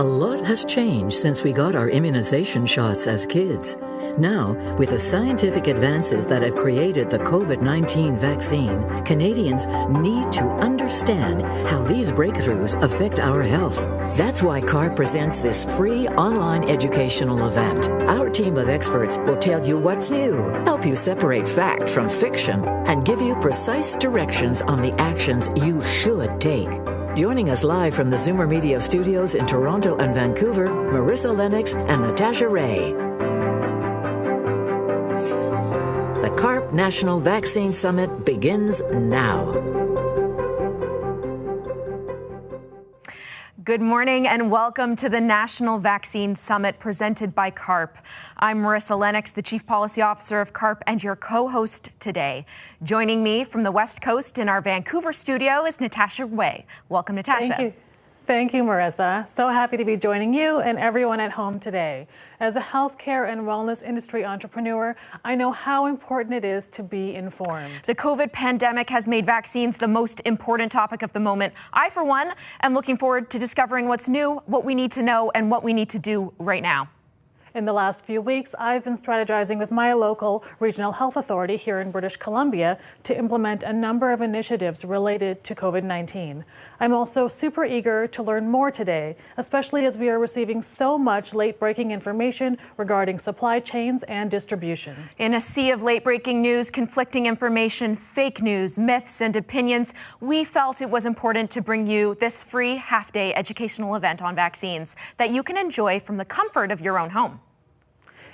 A lot has changed since we got our immunization shots as kids. Now, with the scientific advances that have created the COVID-19 vaccine, Canadians need to understand how these breakthroughs affect our health. That's why C.A.R.P presents this free online educational event. Our team of experts will tell you what's new, help you separate fact from fiction, and give you precise directions on the actions you should take. Joining us live from the Zoomer Media studios in Toronto and Vancouver, Marissa Lennox and Natasha Ray. The C.A.R.P National Vaccine Summit begins now. Good morning and welcome to the National Vaccine Summit presented by C.A.R.P. I'm Marissa Lennox, the Chief Policy Officer of C.A.R.P and your co-host today. Joining me from the West Coast in our Vancouver studio is Natasha Ray. Welcome, Natasha. Thank you. Thank you, Marissa. So happy to be joining you and everyone at home today. As a healthcare and wellness industry entrepreneur, I know how important it is to be informed. The COVID pandemic has made vaccines the most important topic of the moment. I, for one, am looking forward to discovering what's new, what we need to know, and what we need to do right now. In the last few weeks, I've been strategizing with my local regional health authority here in British Columbia to implement a number of initiatives related to COVID-19. I'm also super eager to learn more today, especially as we are receiving so much late-breaking information regarding supply chains and distribution. In a sea of late-breaking news, conflicting information, fake news, myths, and opinions, we felt it was important to bring you this free half-day educational event on vaccines that you can enjoy from the comfort of your own home.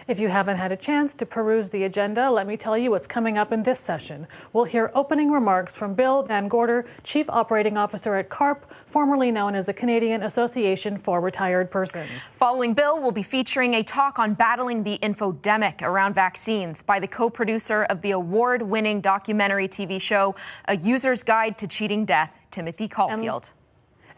If you haven't had a chance to peruse the agenda, let me tell you what's coming up in this session. We'll hear opening remarks from Bill VANGORDER, Chief Operating Officer at C.A.R.P, formerly known as the Canadian Association for Retired Persons. Following Bill, we'll be featuring a talk on battling the infodemic around vaccines by the co-producer of the award-winning documentary TV show, A User's Guide to Cheating Death, Timothy Caulfield.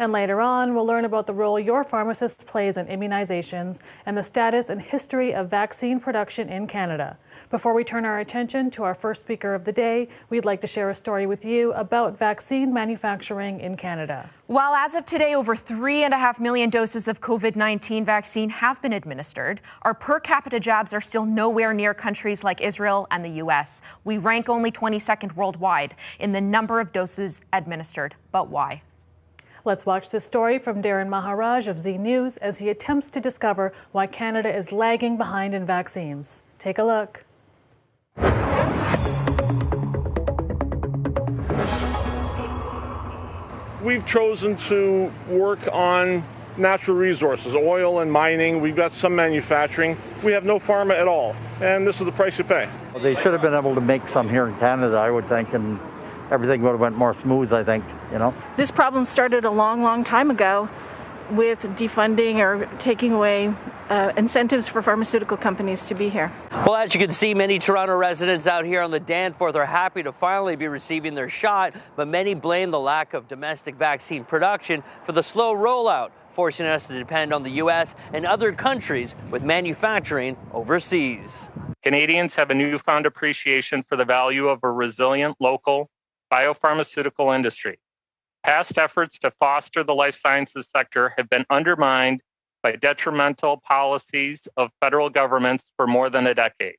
And later on, we'll learn about the role your pharmacist plays in immunizations and the status and history of vaccine production in Canada. Before we turn our attention to our first speaker of the day, we'd like to share a story with you about vaccine manufacturing in Canada. While as of today, over 3.5 million doses of COVID-19 vaccine have been administered, our per capita jabs are still nowhere near countries like Israel and the U.S. We rank only 22nd worldwide in the number of doses administered. But why? Let's watch this story from Darren Maharaj of Z News as he attempts to discover why Canada is lagging behind in vaccines. Take a look. We've chosen to work on natural resources, oil and mining. We've got some manufacturing. We have no pharma at all, and this is the price you pay. Well, they should have been able to make some here in Canada, I would think, and everything would have went more smooth, I think, you know. This problem started a long, long time ago with defunding or taking away incentives for pharmaceutical companies to be here. Well, as you can see, many Toronto residents out here on the Danforth are happy to finally be receiving their shot, but many blame the lack of domestic vaccine production for the slow rollout, forcing us to depend on the U.S. and other countries with manufacturing overseas. Canadians have a newfound appreciation for the value of a resilient local biopharmaceutical industry. Past efforts to foster the life sciences sector have been undermined by detrimental policies of federal governments for more than a decade.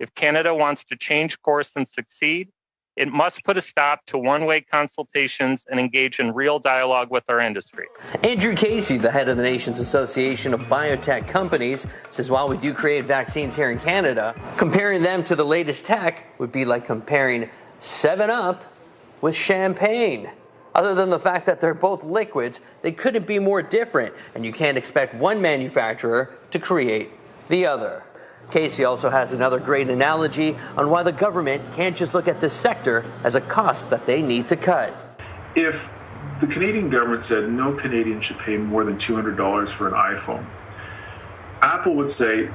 If Canada wants to change course and succeed, it must put a stop to one-way consultations and engage in real dialogue with our industry. Andrew Casey, the head of the nation's Association of Biotech Companies, says while we do create vaccines here in Canada, comparing them to the latest tech would be like comparing 7-Up with champagne. Other than the fact that they're both liquids, they couldn't be more different, and you can't expect one manufacturer to create the other. Casey also has another great analogy on why the government can't just look at this sector as a cost that they need to cut. If the Canadian government said no Canadian should pay more than $200 for an iPhone, Apple would say,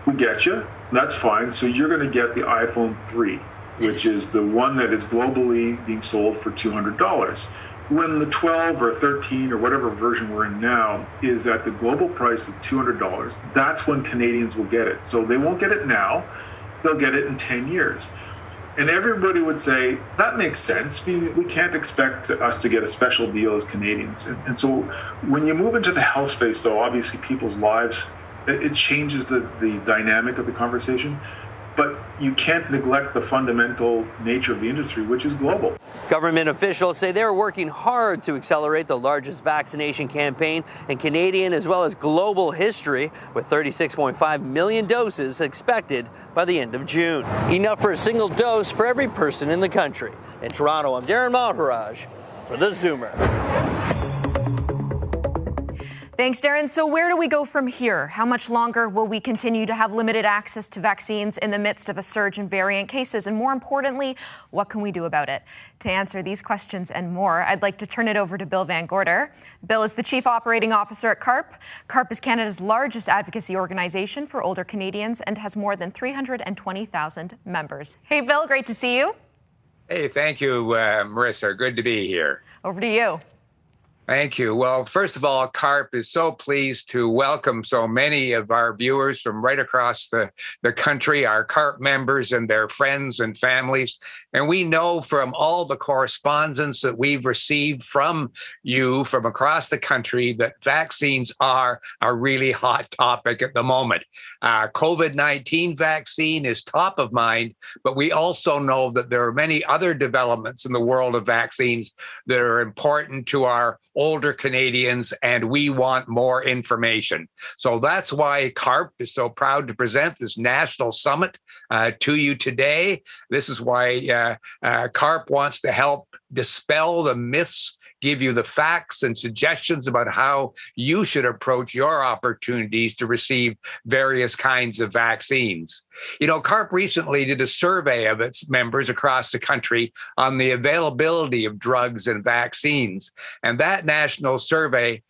we get you, that's fine, so you're going to get the iPhone 3. Which is the one that is globally being sold for $200. When the 12 or 13 or whatever version we're in now is at the global price of $200, that's when Canadians will get it. So they won't get it now, they'll get it in 10 years. And everybody would say, that makes sense. We can't expect us to get a special deal as Canadians. And so when you move into the health space, though, obviously people's lives, it changes the dynamic of the conversation. But you can't neglect the fundamental nature of the industry, which is global. Government officials say they're working hard to accelerate the largest vaccination campaign in Canadian as well as global history, with 36.5 million doses expected by the end of June. Enough for a single dose for every person in the country. In Toronto, I'm Darren Maharaj for The Zoomer. Thanks, Darren. So where do we go from here? How much longer will we continue to have limited access to vaccines in the midst of a surge in variant cases? And more importantly, what can we do about it? To answer these questions and more, I'd like to turn it over to Bill VANGORDER. Bill is the Chief Operating Officer at C.A.R.P. C.A.R.P is Canada's largest advocacy organization for older Canadians and has more than 320,000 members. Hey, Bill, great to see you. Hey, thank you, Marissa. Good to be here. Over to you. Thank you. Well, first of all, C.A.R.P is so pleased to welcome so many of our viewers from right across the country, our C.A.R.P members and their friends and families. And we know from all the correspondence that we've received from you from across the country that vaccines are a really hot topic at the moment. COVID-19 vaccine is top of mind, but we also know that there are many other developments in the world of vaccines that are important to our older Canadians, and we want more information. So that's why C.A.R.P is so proud to present this national summit to you today. This is why C.A.R.P wants to help dispel the myths, give you the facts and suggestions about how you should approach your opportunities to receive various kinds of vaccines. You know, C.A.R.P recently did a survey of its members across the country on the availability of drugs and vaccines. And that national survey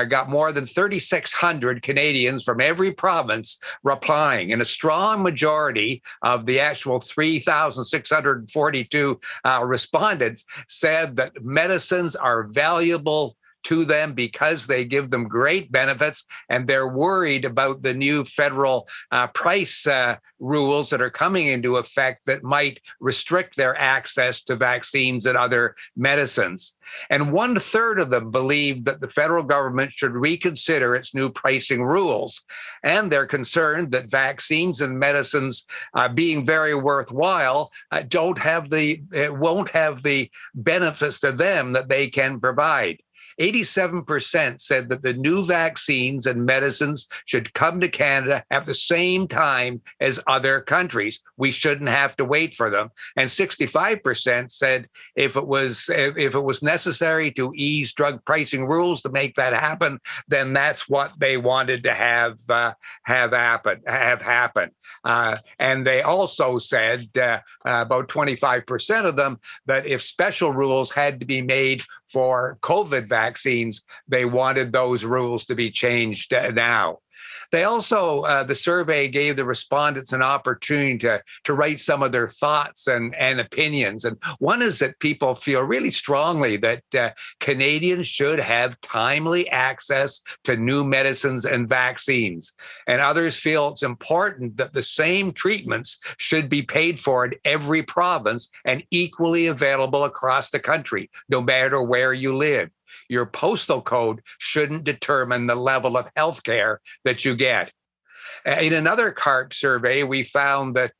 got more than 3,600 Canadians from every province replying, and a strong majority of the actual 3,642 respondents said that medicines are valuable to them because they give them great benefits, and they're worried about the new federal price rules that are coming into effect that might restrict their access to vaccines and other medicines. And 1/3 of them believe that the federal government should reconsider its new pricing rules. And they're concerned that vaccines and medicines being very worthwhile won't have the benefits to them that they can provide. 87% said that the new vaccines and medicines should come to Canada at the same time as other countries. We shouldn't have to wait for them. And 65% said if it was necessary to ease drug pricing rules to make that happen, then that's what they wanted to have happen. And they also said, about 25% of them, that if special rules had to be made for COVID vaccines, they wanted those rules to be changed now. They also, the survey gave the respondents an opportunity to write some of their thoughts and opinions. And one is that people feel really strongly that Canadians should have timely access to new medicines and vaccines. And others feel it's important that the same treatments should be paid for in every province and equally available across the country, no matter where you live. Your postal code shouldn't determine the level of health care that you get. In another C.A.R.P survey, we found that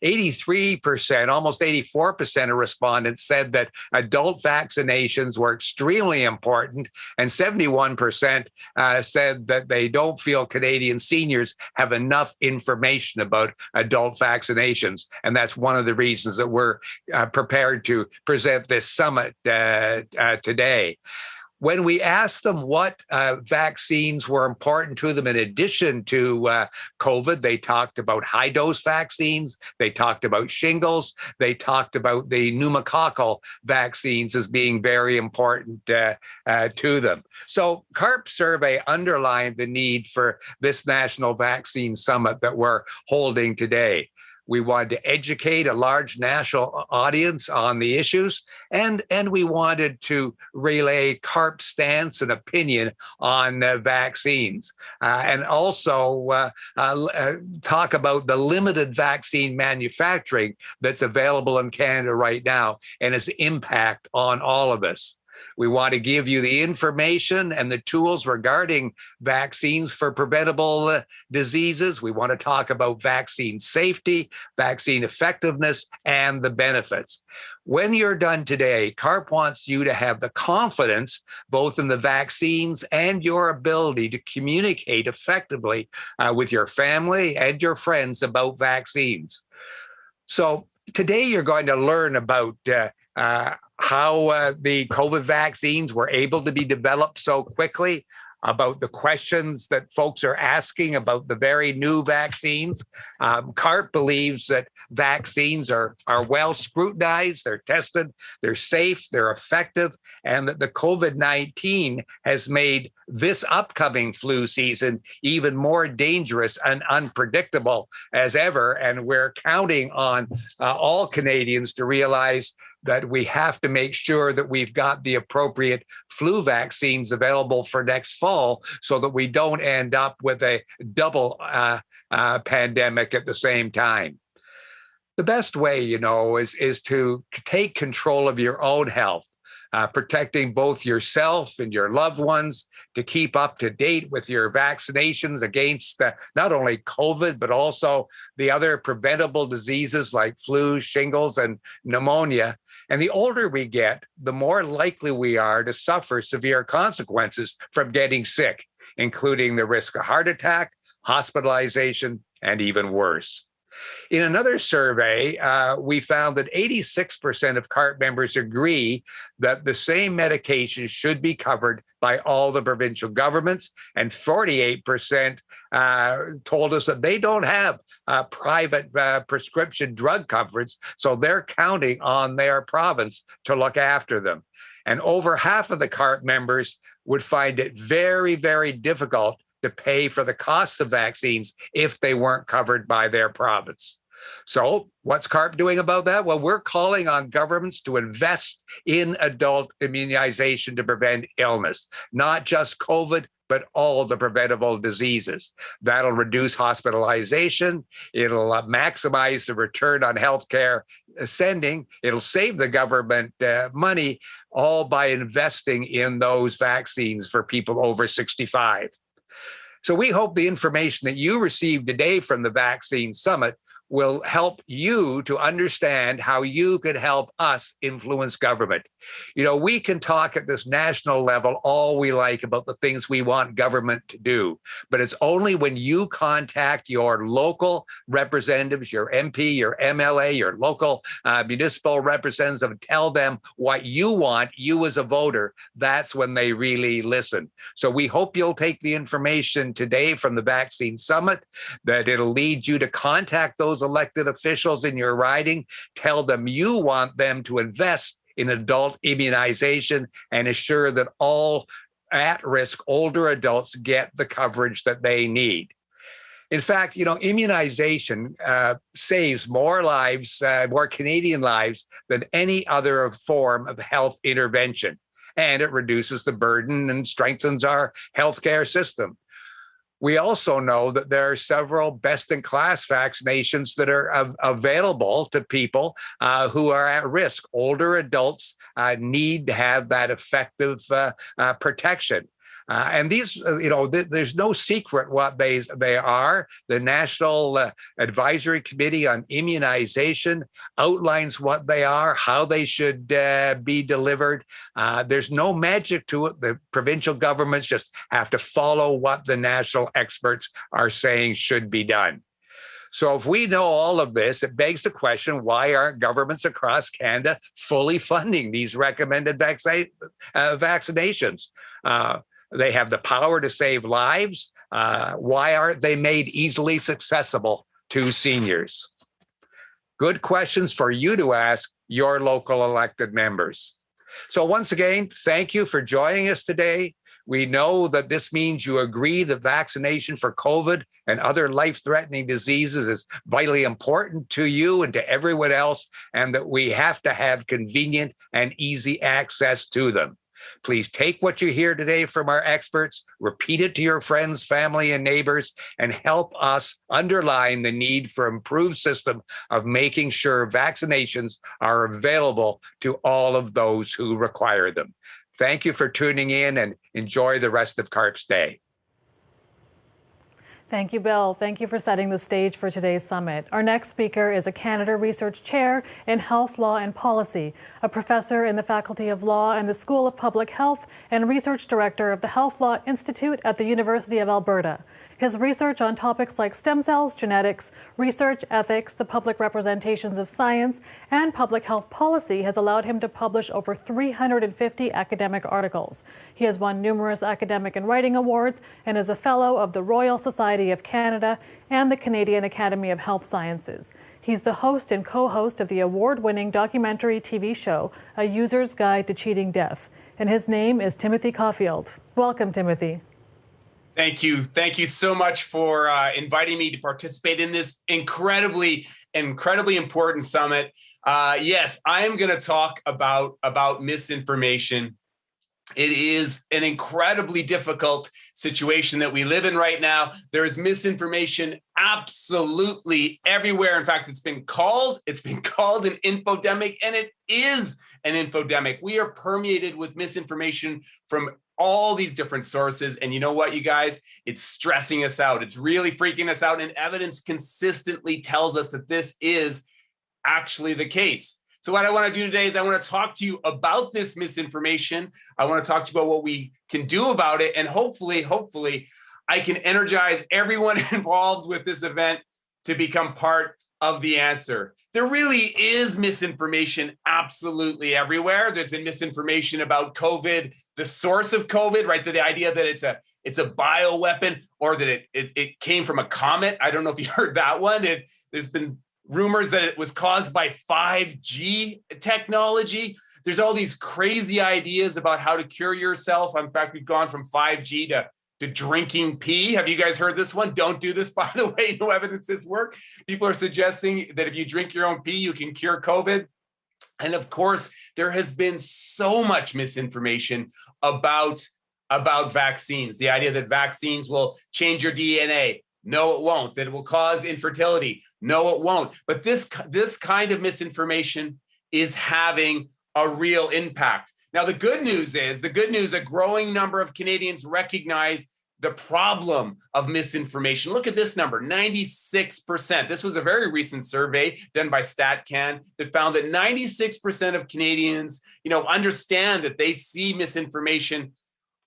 83%, almost 84% of respondents said that adult vaccinations were extremely important, and 71% said that they don't feel Canadian seniors have enough information about adult vaccinations. And that's one of the reasons that we're prepared to present this summit today. When we asked them what vaccines were important to them in addition to COVID, they talked about high-dose vaccines, they talked about shingles, they talked about the pneumococcal vaccines as being very important to them. So C.A.R.P survey underlined the need for this national vaccine summit that we're holding today. We wanted to educate a large national audience on the issues, and we wanted to relay C.A.R.P stance and opinion on vaccines, and also talk about the limited vaccine manufacturing that's available in Canada right now and its impact on all of us. We want to give you the information and the tools regarding vaccines for preventable diseases. We want to talk about vaccine safety, vaccine effectiveness, and the benefits. When you're done today, C.A.R.P wants you to have the confidence both in the vaccines and your ability to communicate effectively with your family and your friends about vaccines. So today you're going to learn about how the COVID vaccines were able to be developed so quickly, about the questions that folks are asking about the very new vaccines. C.A.R.P believes that vaccines are well scrutinized, they're tested, they're safe, they're effective, and that the COVID-19 has made this upcoming flu season even more dangerous and unpredictable as ever. And we're counting on all Canadians to realize that we have to make sure that we've got the appropriate flu vaccines available for next fall so that we don't end up with a double pandemic at the same time. The best way, is to take control of your own health. Protecting both yourself and your loved ones, to keep up to date with your vaccinations against not only COVID, but also the other preventable diseases like flu, shingles, and pneumonia. And the older we get, the more likely we are to suffer severe consequences from getting sick, including the risk of heart attack, hospitalization, and even worse. In another survey, we found that 86% of C.A.R.P members agree that the same medication should be covered by all the provincial governments, and 48% told us that they don't have private prescription drug coverage, so they're counting on their province to look after them. And over half of the C.A.R.P members would find it very, very difficult to pay for the costs of vaccines if they weren't covered by their province. So what's C.A.R.P doing about that? Well, we're calling on governments to invest in adult immunization to prevent illness, not just COVID, but all the preventable diseases. That'll reduce hospitalization. It'll maximize the return on healthcare spending. It'll save the government money, all by investing in those vaccines for people over 65. So we hope the information that you received today from the Vaccine Summit will help you to understand how you could help us influence government. We can talk at this national level all we like about the things we want government to do, but it's only when you contact your local representatives, your MP, your MLA, your local municipal representatives, and tell them what you want, you as a voter, that's when they really listen. So we hope you'll take the information today from the Vaccine Summit, that it'll lead you to contact those elected officials in your riding, tell them you want them to invest in adult immunization and assure that all at-risk older adults get the coverage that they need. In fact, immunization saves more lives, more Canadian lives than any other form of health intervention, and it reduces the burden and strengthens our healthcare system. We also know that there are several best-in-class vaccinations that are available to people who are at risk. Older adults need to have that effective protection. And these, there's no secret what they are. The National Advisory Committee on Immunization outlines what they are, how they should be delivered. There's no magic to it. The provincial governments just have to follow what the national experts are saying should be done. So if we know all of this, it begs the question, why aren't governments across Canada fully funding these recommended vaccinations? They have the power to save lives. Why aren't they made easily accessible to seniors? Good questions for you to ask your local elected members. So once again, thank you for joining us today. We know that this means you agree that vaccination for COVID and other life-threatening diseases is vitally important to you and to everyone else, and that we have to have convenient and easy access to them. Please take what you hear today from our experts, repeat it to your friends, family, and neighbors, and help us underline the need for improved system of making sure vaccinations are available to all of those who require them. Thank you for tuning in, and enjoy the rest of C.A.R.P's day. Thank you, Bill. Thank you for setting the stage for today's summit. Our next speaker is a Canada Research Chair in Health Law and Policy, a professor in the Faculty of Law and the School of Public Health, and Research Director of the Health Law Institute at the University of Alberta. His research on topics like stem cells, genetics, research ethics, the public representations of science, and public health policy has allowed him to publish over 350 academic articles. He has won numerous academic and writing awards and is a Fellow of the Royal Society of Canada and the Canadian Academy of Health Sciences. He's the host and co-host of the award-winning documentary TV show, A User's Guide to Cheating Death. And his name is Timothy Caulfield. Welcome, Timothy. Thank you. Thank you so much for inviting me to participate in this incredibly important summit. Yes, I am going to talk about misinformation. It is an incredibly difficult situation that we live in right now. There is misinformation absolutely everywhere. In fact, it's been called an infodemic, and it is an infodemic. We are permeated with misinformation from all these different sources. And you know what, you guys? It's stressing us out. It's really freaking us out. And evidence consistently tells us that this is actually the case. So what I want to do today is I want to talk to you about this misinformation. I want to talk to you about what we can do about it. And hopefully, I can energize everyone involved with this event to become part of the answer. There really is misinformation absolutely everywhere. There's been misinformation about COVID, the source of COVID, right? The idea that it's a bioweapon, or that it came from a comet. I don't know if you heard that one. There's been rumors that it was caused by 5G technology. There's all these crazy ideas about how to cure yourself. In fact, we've gone from 5G to drinking pee. Have you guys heard this one? Don't do this, by the way. No evidence this works. People are suggesting that if you drink your own pee, you can cure COVID. And of course, there has been so much misinformation about vaccines. The idea that vaccines will change your DNA. No, it won't. That it will cause infertility. No, it won't. But this kind of misinformation is having a real impact. Now, the good news, a growing number of Canadians recognize the problem of misinformation. Look at this number, 96%. This was a very recent survey done by StatCan that found that 96% of Canadians, understand that they see misinformation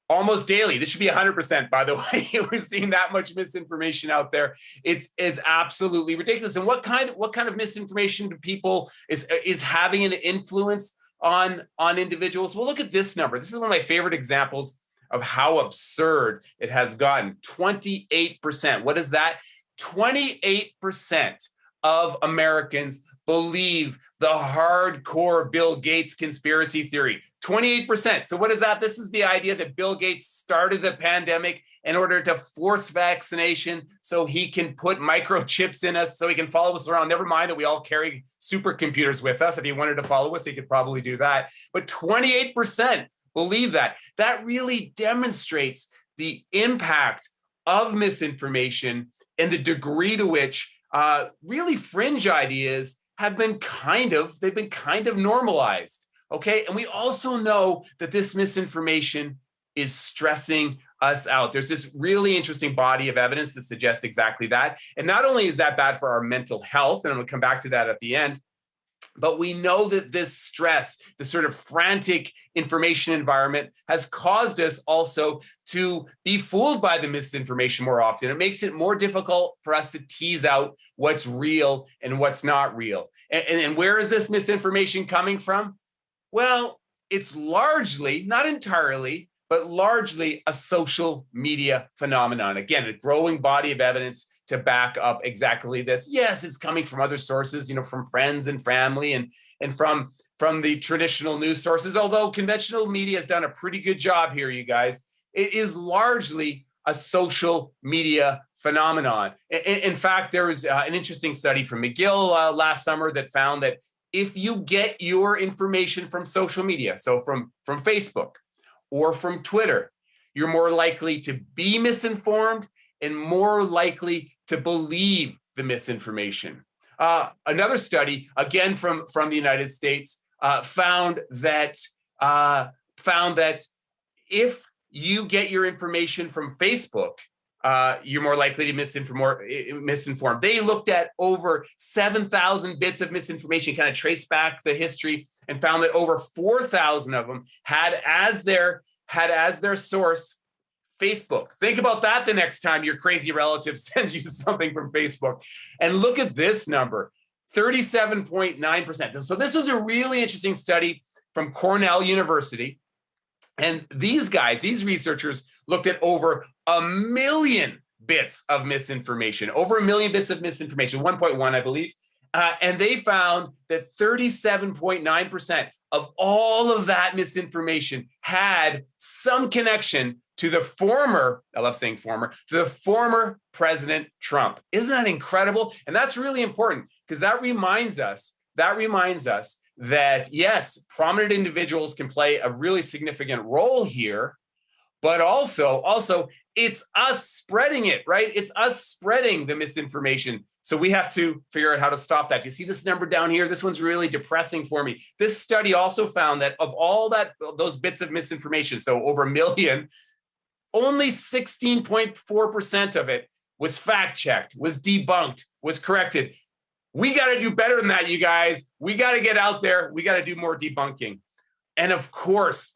almost daily. This should be 100%, by the way. We're seeing that much misinformation out there. It is absolutely ridiculous. And what kind of misinformation do people is having an influence on individuals? Well, look at this number. This is one of my favorite examples of how absurd it has gotten. 28%. What is that? 28% of Americans believe the hardcore Bill Gates conspiracy theory. 28%. So what is that? This is the idea that Bill Gates started the pandemic in order to force vaccination so he can put microchips in us, so he can follow us around. Never mind that we all carry supercomputers with us. If he wanted to follow us, he could probably do that. But 28% believe that. That really demonstrates the impact of misinformation and the degree to which really fringe ideas have been kind of normalized. Okay. And we also know that this misinformation is stressing us out. There's this really interesting body of evidence that suggests exactly that. And not only is that bad for our mental health, and I'm going to come back to that at the end, but we know that this stress, the sort of frantic information environment, has caused us also to be fooled by the misinformation more often. It makes it more difficult for us to tease out what's real and what's not real. And where is this misinformation coming from? Well, it's largely, not entirely, but largely a social media phenomenon. Again, a growing body of evidence to back up exactly this. Yes, it's coming from other sources, from friends and family and from the traditional news sources, although conventional media has done a pretty good job here, you guys. It is largely a social media phenomenon. In fact, there was an interesting study from McGill last summer that found that if you get your information from social media, so from Facebook or from Twitter, you're more likely to be misinformed and more likely to believe the misinformation. Another study, again from the United States, found that if you get your information from Facebook, you're more likely to misinformed. They looked at over 7,000 bits of misinformation, kind of traced back the history, and found that over 4,000 of them had as their source Facebook. Think about that the next time your crazy relative sends you something from Facebook. And look at this number, 37.9%. So this was a really interesting study from Cornell University. And these researchers looked at over 1 million bits of misinformation, 1.1, I believe. And they found that 37.9% of all of that misinformation had some connection to the former, I love saying former, the former President Trump. Isn't that incredible? And that's really important because that reminds us that yes, prominent individuals can play a really significant role here, but also it's us spreading it, right? It's us spreading the misinformation. So we have to figure out how to stop that. Do you see this number down here? This one's really depressing for me. This study also found that of all those bits of misinformation, so over 1 million, only 16.4% of it was fact-checked, was debunked, was corrected. We got to do better than that, you guys. We got to get out there. We got to do more debunking. And of course,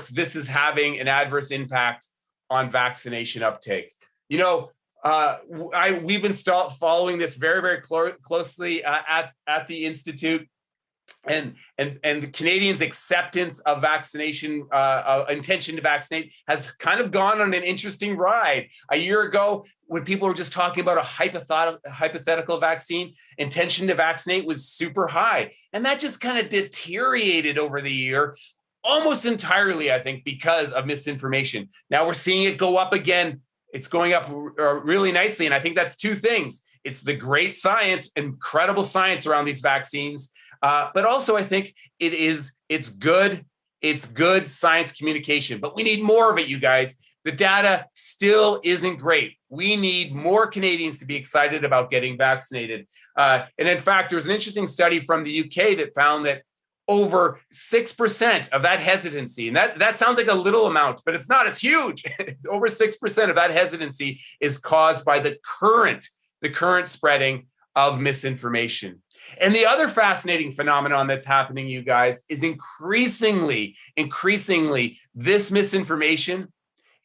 this is having an adverse impact on vaccination uptake. You know, we've been following this very, very closely at the Institute, and the Canadians' acceptance of vaccination, intention to vaccinate, has kind of gone on an interesting ride. A year ago, when people were just talking about a hypothetical vaccine, intention to vaccinate was super high. And that just kind of deteriorated over the year, almost entirely, I think, because of misinformation. Now we're seeing it go up again. It's going up really nicely. And I think that's two things. It's the great science, incredible science around these vaccines. But also I think it's good science communication, but we need more of it, you guys. The data still isn't great. We need more Canadians to be excited about getting vaccinated. And in fact, there's an interesting study from the UK that found that over 6% of that hesitancy, and that sounds like a little amount, but it's not, it's huge. Over 6% of that hesitancy is caused by the current spreading of misinformation. And the other fascinating phenomenon that's happening, you guys, is increasingly, this misinformation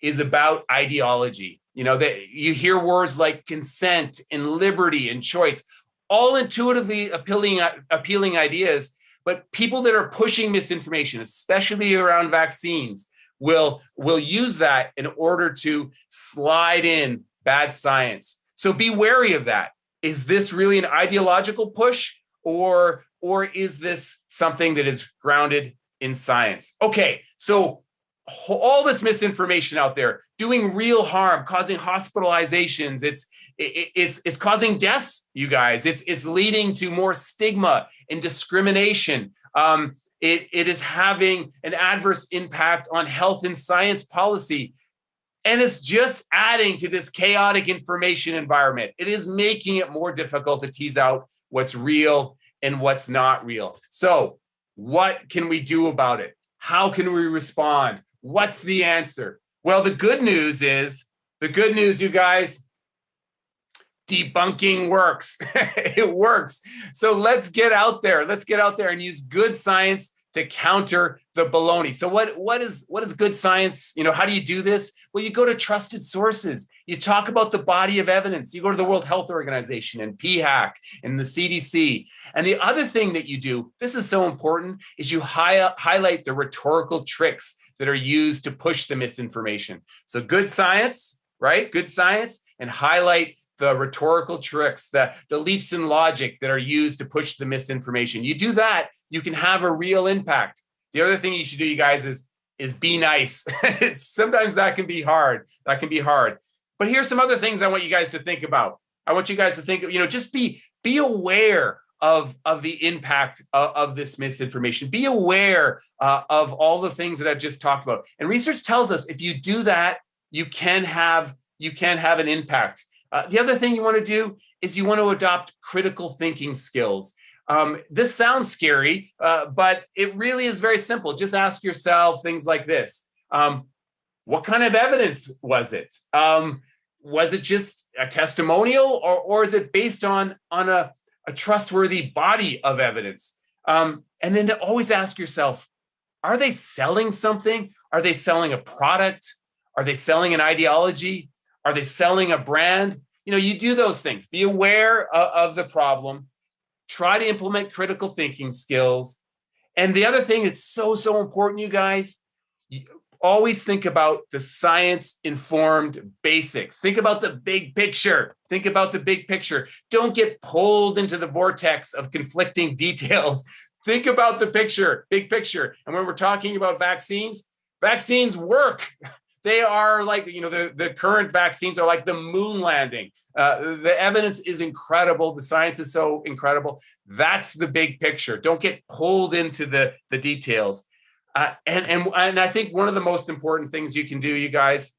is about ideology. You know, that you hear words like consent and liberty and choice, all intuitively appealing ideas, but people that are pushing misinformation, especially around vaccines, will use that in order to slide in bad science. So be wary of that. Is this really an ideological push, or is this something that is grounded in science? Okay, so all this misinformation out there doing real harm, causing hospitalizations, it's causing deaths, you guys. It's leading to more stigma and discrimination. It is having an adverse impact on health and science policy. And it's just adding to this chaotic information environment. It is making it more difficult to tease out what's real and what's not real. So what can we do about it? How can we respond? What's the answer? Well, the good news, you guys, debunking works. It works. So let's get out there. And use good science to counter the baloney. So what is good science? You know, how do you do this? Well, you go to trusted sources. You talk about the body of evidence. You go to the World Health Organization and PHAC and the CDC. And the other thing that you do, this is so important, is you highlight the rhetorical tricks that are used to push the misinformation. So good science, right? Good science, and highlight the rhetorical tricks, the leaps in logic that are used to push the misinformation. You do that, you can have a real impact. The other thing you should do, you guys, is be nice. Sometimes that can be hard. But here's some other things I want you guys to think about. I want you guys to think, just be aware of the impact of this misinformation. Be aware of all the things that I've just talked about. And research tells us if you do that, you can have an impact. The other thing you want to do is you want to adopt critical thinking skills. This sounds scary, but it really is very simple. Just ask yourself things like this. What kind of evidence was it? Was it just a testimonial, or is it based on a trustworthy body of evidence? And then to always ask yourself, are they selling something? Are they selling a product? Are they selling an ideology? Are they selling a brand? You do those things. Be aware of the problem. Try to implement critical thinking skills. And the other thing that's so important, you guys, always think about the science-informed basics. Think about the big picture. Don't get pulled into the vortex of conflicting details. Think about the big picture. And when we're talking about vaccines work. They are like, the current vaccines are like the moon landing. The evidence is incredible. The science is so incredible. That's the big picture. Don't get pulled into the details. And I think one of the most important things you can do, you guys,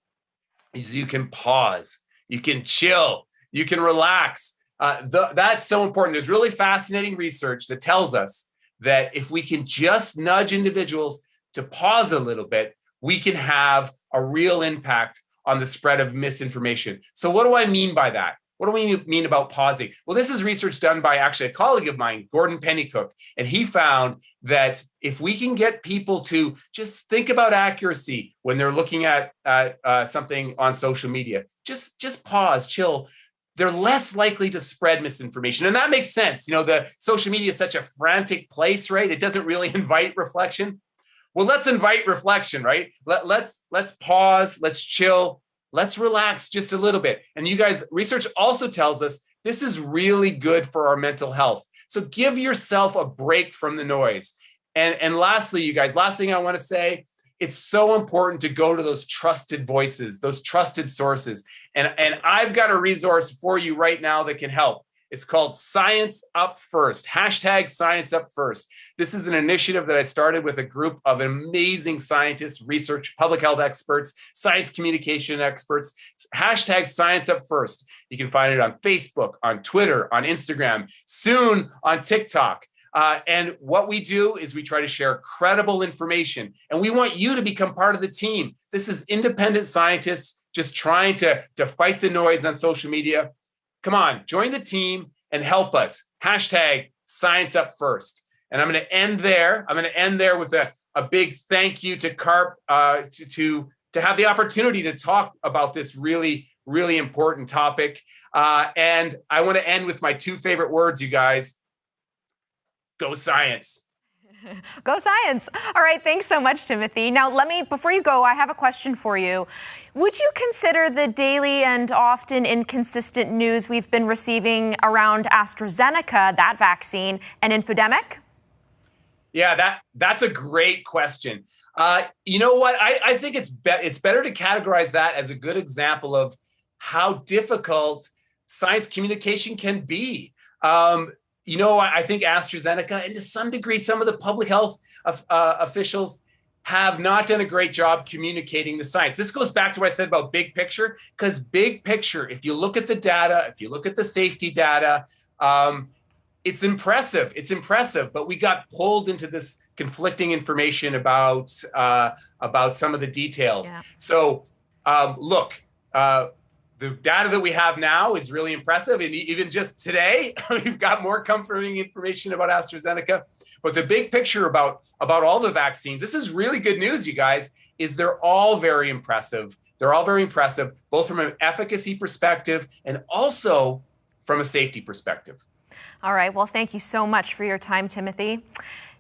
is you can pause. You can chill. You can relax. That's so important. There's really fascinating research that tells us that if we can just nudge individuals to pause a little bit, we can have a real impact on the spread of misinformation. So what do I mean by that? What do we mean about pausing? Well, this is research done by actually a colleague of mine, Gordon Pennycook, and he found that if we can get people to just think about accuracy when they're looking at something on social media, just pause, chill, they're less likely to spread misinformation. And that makes sense. The social media is such a frantic place, right? It doesn't really invite reflection. Well, let's invite reflection, right? Let's pause, let's chill, let's relax just a little bit. And you guys, research also tells us this is really good for our mental health. So give yourself a break from the noise. And lastly, you guys, last thing I want to say, it's so important to go to those trusted voices, those trusted sources. And I've got a resource for you right now that can help. It's called Science Up First, #ScienceUpFirst. This is an initiative that I started with a group of amazing scientists, research, public health experts, science communication experts, #ScienceUpFirst. You can find it on Facebook, on Twitter, on Instagram, soon on TikTok. And what we do is we try to share credible information, and we want you to become part of the team. This is independent scientists just trying to fight the noise on social media. Come on, join the team and help us. #ScienceUpFirst. And I'm going to end there. I'm going to end there with a big thank you to C.A.R.P to have the opportunity to talk about this really, really important topic. And I want to end with my two favorite words, you guys. Go science. Go science. All right. Thanks so much, Timothy. Now, before you go, I have a question for you. Would you consider the daily and often inconsistent news we've been receiving around AstraZeneca, that vaccine, an infodemic? Yeah, that's a great question. You know what? I think it's better to categorize that as a good example of how difficult science communication can be. I think AstraZeneca, and to some degree, some of the public health officials have not done a great job communicating the science. This goes back to what I said about big picture, because big picture, if you look at the data, if you look at the safety data, it's impressive. It's impressive, but we got pulled into this conflicting information about some of the details. Yeah. So look, the data that we have now is really impressive. And even just today, we've got more comforting information about AstraZeneca. But the big picture about all the vaccines, this is really good news, you guys, is they're all very impressive. They're all very impressive, both from an efficacy perspective and also from a safety perspective. All right. Well, thank you so much for your time, Timothy.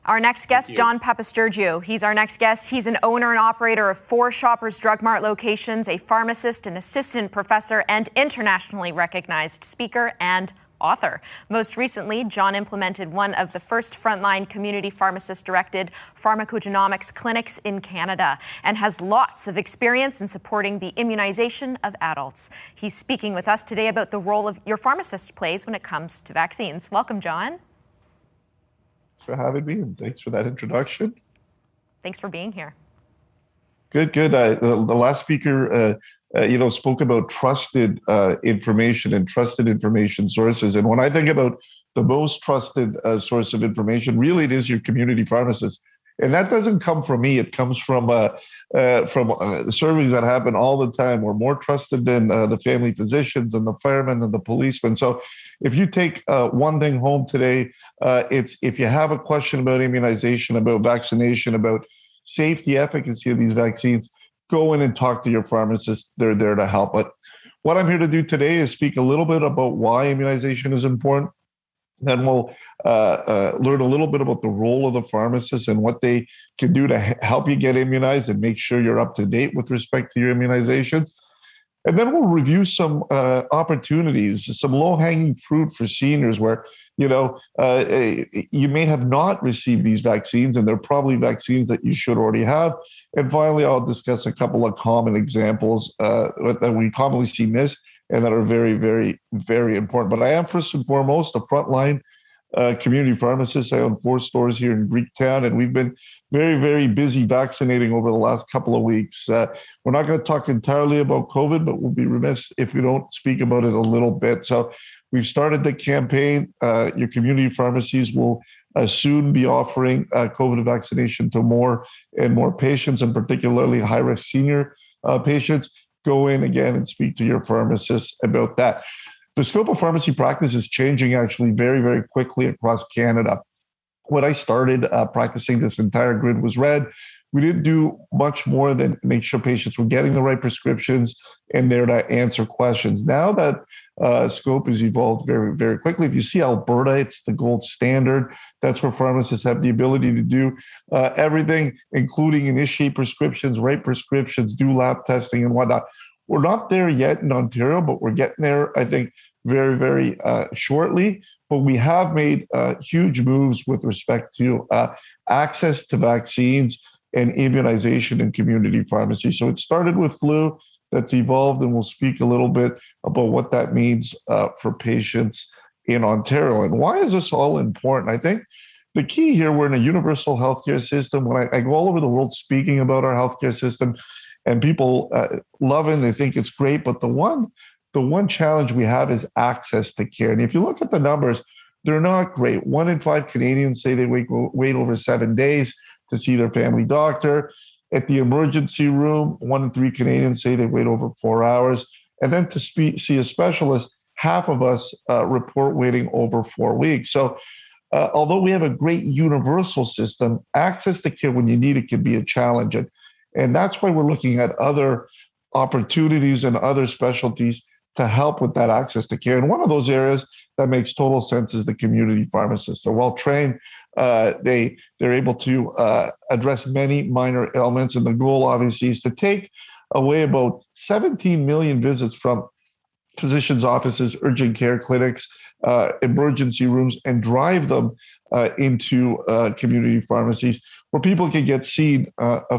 Our next guest, John PAPASTERGIU. He's our next guest. He's an owner and operator of 4 Shoppers Drug Mart locations, a pharmacist, an assistant professor, and internationally recognized speaker and author. Most recently, John implemented one of the first frontline community pharmacist-directed pharmacogenomics clinics in Canada and has lots of experience in supporting the immunization of adults. He's speaking with us today about the role of your pharmacist plays when it comes to vaccines. Welcome, John. Thanks for having me, and thanks for that introduction. Thanks for being here. Good. The last speaker, spoke about trusted information and trusted information sources. And when I think about the most trusted source of information, really it is your community pharmacist. And that doesn't come from me. It comes from surveys that happen all the time. We're more trusted than the family physicians and the firemen and the policemen. So if you take one thing home today, it's if you have a question about immunization, about vaccination, about safety, efficacy of these vaccines, go in and talk to your pharmacist. They're there to help. But what I'm here to do today is speak a little bit about why immunization is important. Then we'll learn a little bit about the role of the pharmacist and what they can do to help you get immunized and make sure you're up to date with respect to your immunizations. And then we'll review some opportunities, some low-hanging fruit for seniors where, you may have not received these vaccines, and they're probably vaccines that you should already have. And finally, I'll discuss a couple of common examples that we commonly see missed and that are very, very, very important. But I am first and foremost a frontline community pharmacist. I own 4 stores here in Greektown, and we've been very, very busy vaccinating over the last couple of weeks. We're not going to talk entirely about COVID, but we'll be remiss if we don't speak about it a little bit. So we've started the campaign. Your community pharmacies will soon be offering COVID vaccination to more and more patients, and particularly high-risk senior patients. Go in again and speak to your pharmacist about that. The scope of pharmacy practice is changing actually very, very quickly across Canada. When I started practicing, this entire grid was red. We didn't do much more than make sure patients were getting the right prescriptions and there to answer questions. Now that scope has evolved very, very quickly. If you see Alberta, it's the gold standard. That's where pharmacists have the ability to do everything, including initiate prescriptions, write prescriptions, do lab testing and whatnot. We're not there yet in Ontario, but we're getting there, I think, very, very shortly. But we have made huge moves with respect to access to vaccines and immunization in community pharmacy. So it started with flu, that's evolved, and we'll speak a little bit about what that means for patients in Ontario. And why is this all important? I think the key here, we're in a universal healthcare system. When I go all over the world speaking about our healthcare system, and people love it, they think it's great, but the one challenge we have is access to care. And if you look at the numbers, they're not great. 1 in 5 Canadians say they wait over 7 days to see their family doctor. At the emergency room, 1 in 3 Canadians say they wait over 4 hours. And then to see a specialist, half of us report waiting over 4 weeks. So although we have a great universal system, access to care when you need it can be a challenge. And that's why we're looking at other opportunities and other specialties to help with that access to care. And one of those areas that makes total sense is the community pharmacist. They're well-trained. They're able to address many minor ailments. And the goal, obviously, is to take away about 17 million visits from physicians' offices, urgent care clinics, emergency rooms, and drive them into community pharmacies where people can get seen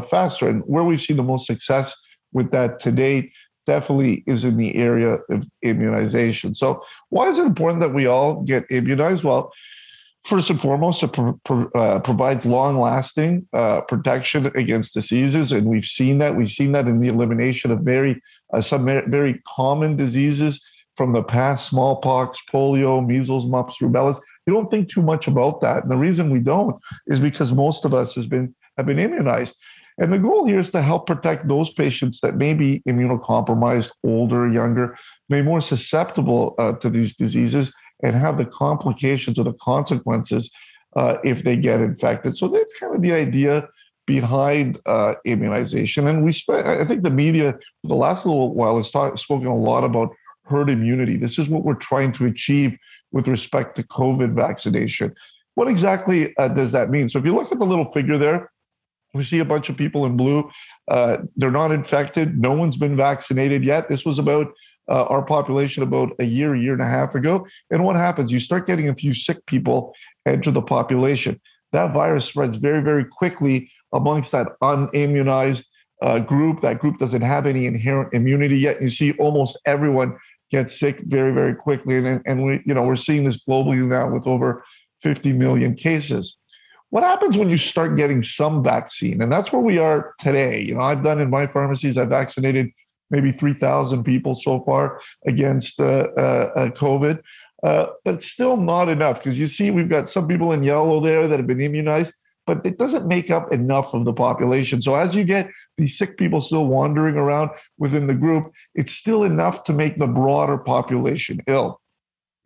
faster. And where we've seen the most success with that to date definitely is in the area of immunization. So why is it important that we all get immunized? Well, first and foremost, it provides long-lasting protection against diseases, and we've seen that. We've seen that in the elimination of some very common diseases from the past: smallpox, polio, measles, mumps, rubella. You don't think too much about that, and the reason we don't is because most of us have been immunized. And the goal here is to help protect those patients that may be immunocompromised, older, younger, may be more susceptible to these diseases and have the complications or the consequences if they get infected. So that's kind of the idea behind immunization. And I think the media for the last little while has spoken a lot about herd immunity. This is what we're trying to achieve with respect to COVID vaccination. What exactly does that mean? So if you look at the little figure there, we see a bunch of people in blue. They're not infected. No one's been vaccinated yet. This was about our population about a year and a half ago. And what happens? You start getting a few sick people enter the population. That virus spreads very, very quickly amongst that unimmunized group. That group doesn't have any inherent immunity yet. You see almost everyone gets sick very, very quickly. And we're seeing this globally now with over 50 million cases. What happens when you start getting some vaccine? And that's where we are today. I've done in my pharmacies, I've vaccinated maybe 3,000 people so far against COVID. But it's still not enough, because you see we've got some people in yellow there that have been immunized, but it doesn't make up enough of the population. So as you get these sick people still wandering around within the group, it's still enough to make the broader population ill.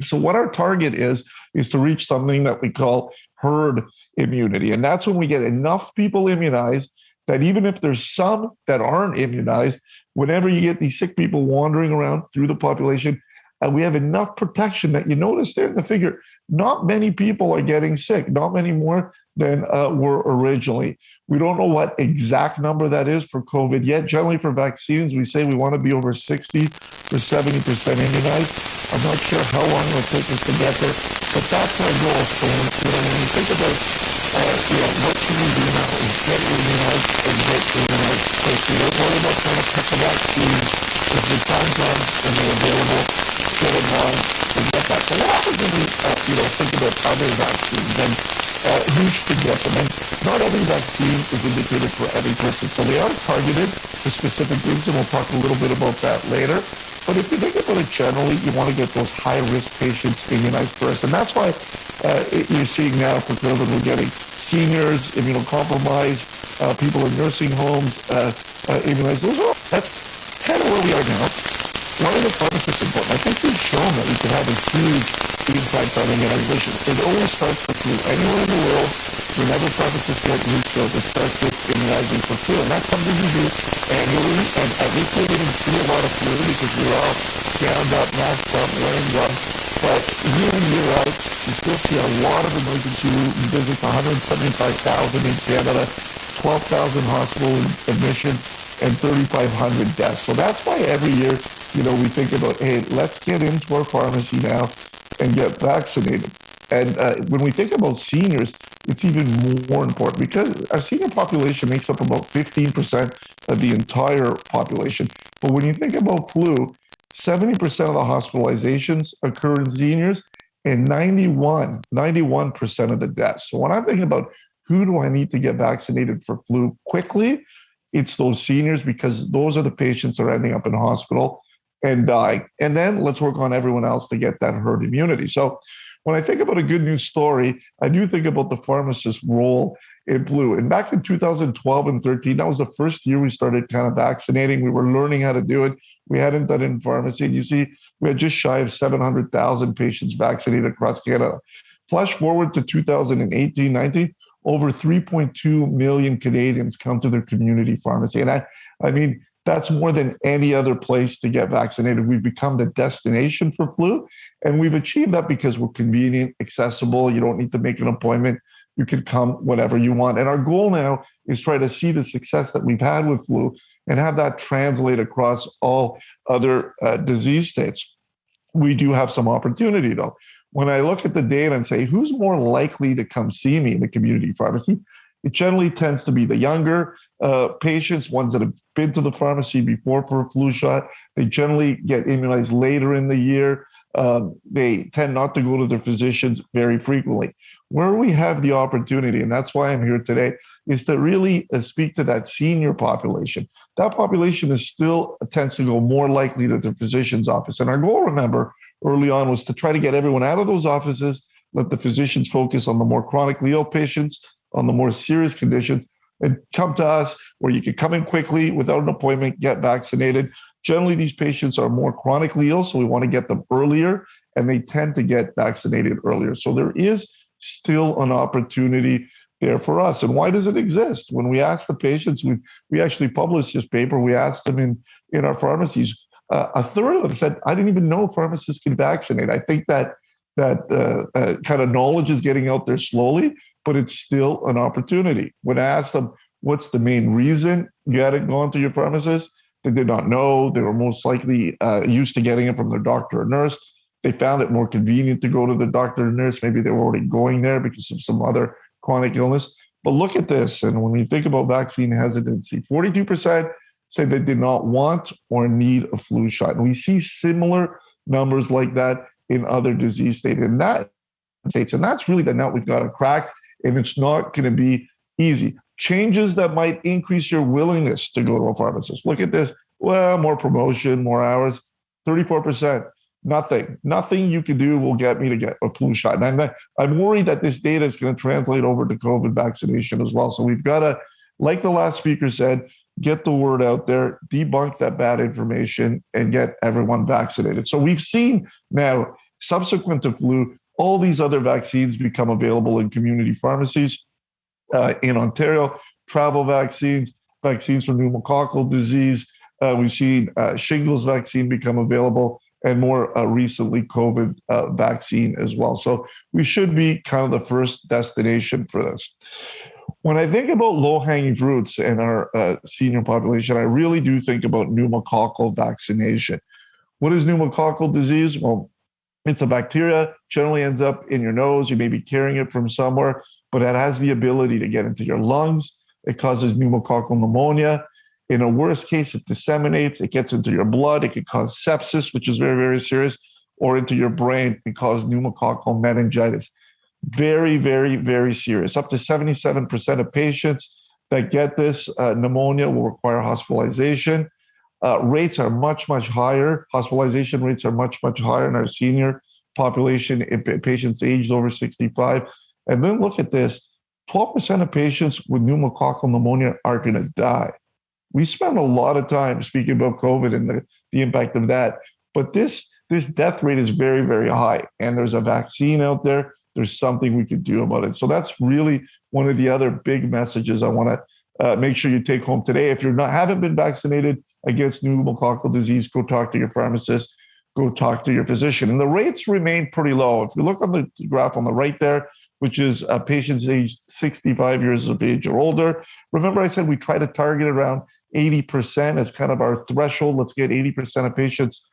So what our target is to reach something that we call herd immunity. And that's when we get enough people immunized that even if there's some that aren't immunized, whenever you get these sick people wandering around through the population, we have enough protection that you notice there in the figure, not many people are getting sick, not many more than were originally. We don't know what exact number that is for COVID yet. Generally for vaccines, we say we want to be over 60 to 70% immunized. I'm not sure how long it'll take us to get there, but that's our goal. So when you think about what can we do now is get immunized and get immunized quickly. Don't worry about trying to pick a vaccine. If the time comes and they're available, get them on and get that. So what happens when we think about other vaccines and who should get them? And not every vaccine is indicated for every person. So they are targeted for specific groups, and we'll talk a little bit about that later. But if you think about it generally, you want to get those high-risk patients immunized first. And that's why you're seeing now for COVID, we're getting seniors, immunocompromised, people in nursing homes immunized. That's kind of where we are now. Why are the pharmacists important? I think we've shown that we can have a huge impact on immunization. It always starts with flu. Anywhere in the world, whenever pharmacists get new skills, it starts with immunizing for flu. And that's something we do annually. And at least we didn't see a lot of flu because we were all gowned up, masked up, wearing gloves. But year in, year out, you still see a lot of emergency room visits, 175,000 in Canada, 12,000 hospital admissions, and 3,500 deaths. So that's why every year, we think about, hey, let's get into our pharmacy now and get vaccinated. And when we think about seniors, it's even more important because our senior population makes up about 15% of the entire population. But when you think about flu, 70% of the hospitalizations occur in seniors and 91% of the deaths. So when I'm thinking about who do I need to get vaccinated for flu quickly, it's those seniors, because those are the patients that are ending up in hospital and dying. And then let's work on everyone else to get that herd immunity. So when I think about a good news story, I do think about the pharmacist's role in flu. And back in 2012 and 13, that was the first year we started kind of vaccinating. We were learning how to do it. We hadn't done it in pharmacy. And you see, we had just shy of 700,000 patients vaccinated across Canada. Flash forward to 2018, 19, over 3.2 million Canadians come to their community pharmacy. And I mean, that's more than any other place to get vaccinated. We've become the destination for flu, and we've achieved that because we're convenient, accessible. You don't need to make an appointment. You can come whenever you want. And our goal now is try to see the success that we've had with flu and have that translate across all other disease states. We do have some opportunity, though. When I look at the data and say, who's more likely to come see me in the community pharmacy, it generally tends to be the younger patients, ones that have been to the pharmacy before for a flu shot. They generally get immunized later in the year. They tend not to go to their physicians very frequently. Where we have the opportunity, and that's why I'm here today, is to really speak to that senior population. That population is still tends to go more likely to the physician's office. And our goal, remember, early on was to try to get everyone out of those offices, let the physicians focus on the more chronically ill patients, on the more serious conditions, and come to us where you can come in quickly without an appointment, get vaccinated. Generally, these patients are more chronically ill, so we want to get them earlier, and they tend to get vaccinated earlier. So there is still an opportunity there for us. And why does it exist? When we ask the patients, we actually published this paper, we asked them in our pharmacies, a third of them said, I didn't even know pharmacists can vaccinate. I think that kind of knowledge is getting out there slowly, but it's still an opportunity. When I ask them, what's the main reason you hadn't gone to your pharmacist? They did not know. They were most likely used to getting it from their doctor or nurse. They found it more convenient to go to the doctor or nurse. Maybe they were already going there because of some other chronic illness. But look at this. And when we think about vaccine hesitancy, 42% say they did not want or need a flu shot. And we see similar numbers like that in other disease states. And that's really the nut we've got to crack. And it's not going to be easy. Changes that might increase your willingness to go to a pharmacist. Look at this. Well, more promotion, more hours, 34%. Nothing you can do will get me to get a flu shot. And I'm worried that this data is going to translate over to COVID vaccination as well. So we've got to, like the last speaker said, get the word out there, debunk that bad information, and get everyone vaccinated. So we've seen now, subsequent to flu, all these other vaccines become available in community pharmacies in Ontario, travel vaccines, vaccines for pneumococcal disease. We've seen shingles vaccine become available, and more recently, COVID vaccine as well. So we should be kind of the first destination for this. When I think about low-hanging fruits in our senior population, I really do think about pneumococcal vaccination. What is pneumococcal disease? Well, it's a bacteria, generally ends up in your nose. You may be carrying it from somewhere, but it has the ability to get into your lungs. It causes pneumococcal pneumonia. In a worst case, it disseminates, it gets into your blood, it could cause sepsis, which is very, very serious, or into your brain and cause pneumococcal meningitis. Very, very, very serious. Up to 77% of patients that get this pneumonia will require hospitalization. Rates are much, much higher. Hospitalization rates are much, much higher in our senior population, in patients aged over 65. And then look at this, 12% of patients with pneumococcal pneumonia are going to die. We spend a lot of time speaking about COVID and the impact of that, but this death rate is very, very high, and there's a vaccine out there. There's something we could do about it. So that's really one of the other big messages I want to make sure you take home today. If you haven't been vaccinated against pneumococcal disease, go talk to your pharmacist, go talk to your physician. And the rates remain pretty low. If you look on the graph on the right there, which is patients aged 65 years of age or older. Remember I said we try to target around 80% as kind of our threshold. Let's get 80% of patients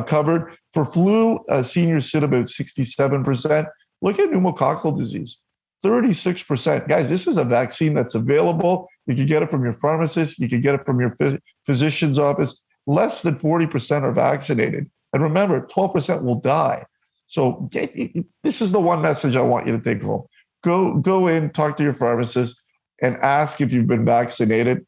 covered. For flu, seniors sit about 67%. Look at pneumococcal disease, 36%. Guys, this is a vaccine that's available. You can get it from your pharmacist. You can get it from your physician's office. Less than 40% are vaccinated. And remember, 12% will die. So this is the one message I want you to take home. Go in, talk to your pharmacist, and ask if you've been vaccinated.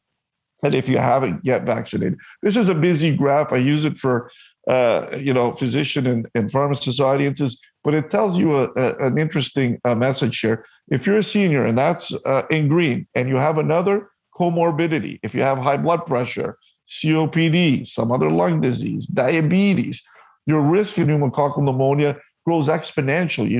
And if you haven't, get vaccinated. This is a busy graph. I use it for physician and pharmacist audiences, but it tells you an interesting message here. If you're a senior, and that's in green, and you have another comorbidity, if you have high blood pressure, COPD, some other lung disease, diabetes, your risk of pneumococcal pneumonia grows exponentially.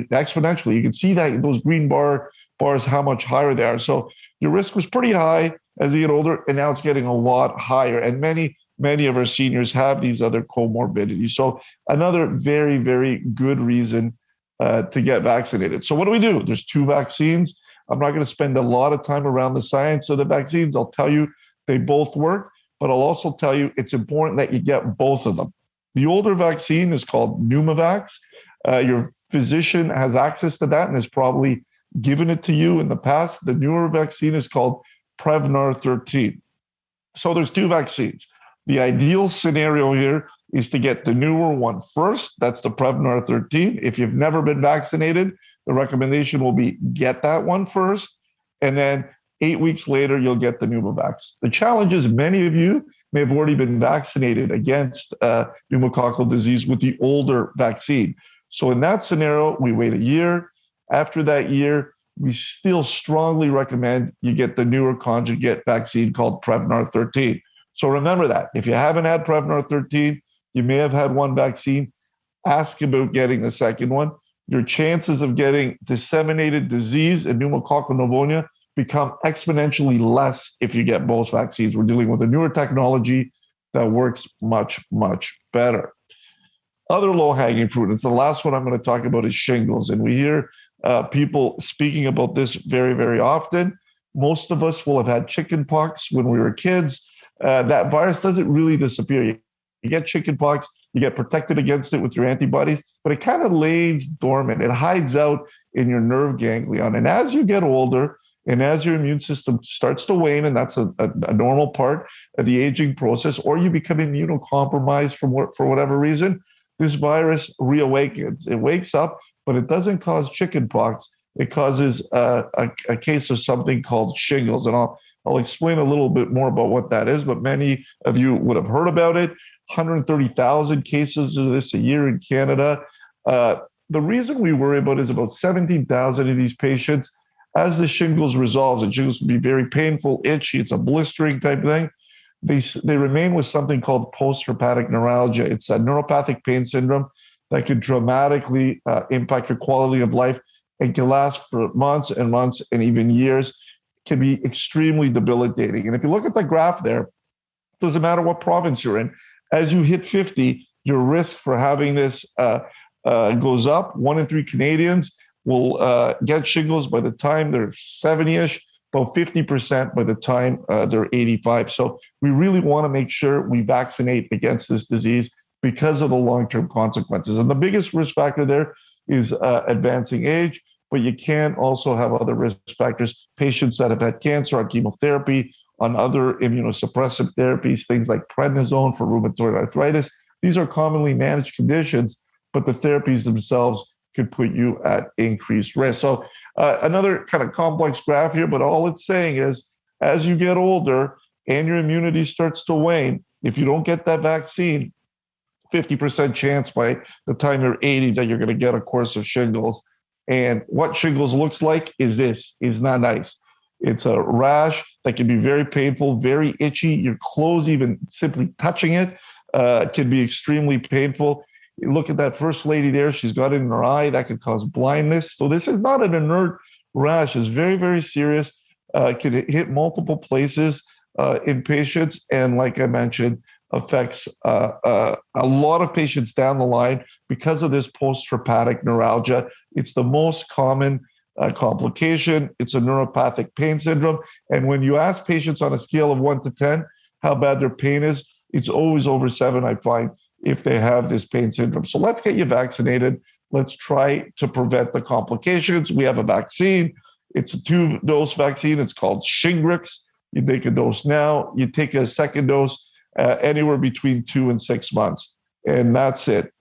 You can see that in those green bars, how much higher they are. So your risk was pretty high as you get older, and now it's getting a lot higher. And many of our seniors have these other comorbidities. So another very, very good reason to get vaccinated. So what do? There's two vaccines. I'm not going to spend a lot of time around the science of the vaccines. I'll tell you they both work, but I'll also tell you it's important that you get both of them. The older vaccine is called Pneumovax. Your physician has access to that and has probably given it to you in the past. The newer vaccine is called Prevnar 13. So there's two vaccines. The ideal scenario here is to get the newer one first. That's the Prevnar 13. If you've never been vaccinated, the recommendation will be get that one first. And then 8 weeks later, you'll get the Pneumovax. The challenge is many of you may have already been vaccinated against pneumococcal disease with the older vaccine. So in that scenario, we wait a year. After that year, we still strongly recommend you get the newer conjugate vaccine called Prevnar 13. So remember that. If you haven't had Prevnar 13, you may have had one vaccine, ask about getting the second one. Your chances of getting disseminated disease and pneumococcal pneumonia become exponentially less if you get both vaccines. We're dealing with a newer technology that works much, much better. Other low-hanging fruit, and the last one I'm going to talk about is shingles. And we hear people speaking about this very, very often. Most of us will have had chicken pox when we were kids. that virus doesn't really disappear. You get chickenpox, you get protected against it with your antibodies, but it kind of lays dormant. It hides out in your nerve ganglion. And as you get older, and as your immune system starts to wane, and that's a normal part of the aging process, or you become immunocompromised for whatever reason, this virus reawakens. It wakes up, but it doesn't cause chickenpox. It causes a case of something called shingles. And I'll explain a little bit more about what that is, but many of you would have heard about it. 130,000 cases of this a year in Canada. The reason we worry about it is about 17,000 of these patients, as the shingles resolves, and shingles can be very painful, itchy, it's a blistering type thing, they remain with something called post-herpetic neuralgia. It's a neuropathic pain syndrome that can dramatically impact your quality of life and can last for months and months and even years. It can be extremely debilitating. And if you look at the graph there, it doesn't matter what province you're in, as you hit 50, your risk for having this goes up. 1 in 3 Canadians will get shingles by the time they're 70-ish, about 50% by the time they're 85. So we really want to make sure we vaccinate against this disease because of the long-term consequences. And the biggest risk factor there is advancing age, but you can also have other risk factors, patients that have had cancer, on chemotherapy, on other immunosuppressive therapies, things like prednisone for rheumatoid arthritis. These are commonly managed conditions, but the therapies themselves could put you at increased risk. So another kind of complex graph here, but all it's saying is as you get older and your immunity starts to wane, if you don't get that vaccine, 50% chance by the time you're 80 that you're going to get a course of shingles. And what shingles looks like is this, is not nice. It's a rash that can be very painful, very itchy. Your clothes, even simply touching it, can be extremely painful. Look at that first lady there. She's got it in her eye. That could cause blindness. So this is not an inert rash. It's very, very serious. Can hit multiple places in patients. And like I mentioned, affects a lot of patients down the line because of this post-herpetic neuralgia. It's the most common complication. It's a neuropathic pain syndrome. And when you ask patients on a scale of 1 to 10 how bad their pain is, it's always over 7, I find, if they have this pain syndrome. So let's get you vaccinated. Let's try to prevent the complications. We have a vaccine. It's a 2-dose vaccine. It's called Shingrix. You take a dose now. You take a second dose anywhere between 2 and 6 months. And that's it.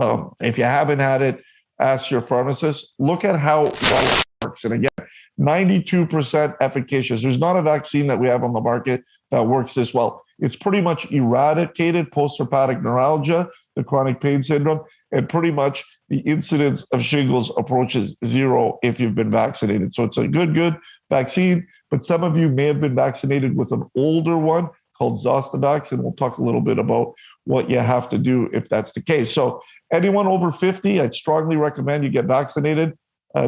If you haven't had it, ask your pharmacist. Look at how well it works. And again, 92% efficacious. There's not a vaccine that we have on the market that works this well. It's pretty much eradicated post-herpetic neuralgia, the chronic pain syndrome, and pretty much the incidence of shingles approaches 0 if you've been vaccinated. So it's a good vaccine, but some of you may have been vaccinated with an older one called Zostavax, and we'll talk a little bit about what you have to do if that's the case. So anyone over 50, I'd strongly recommend you get vaccinated.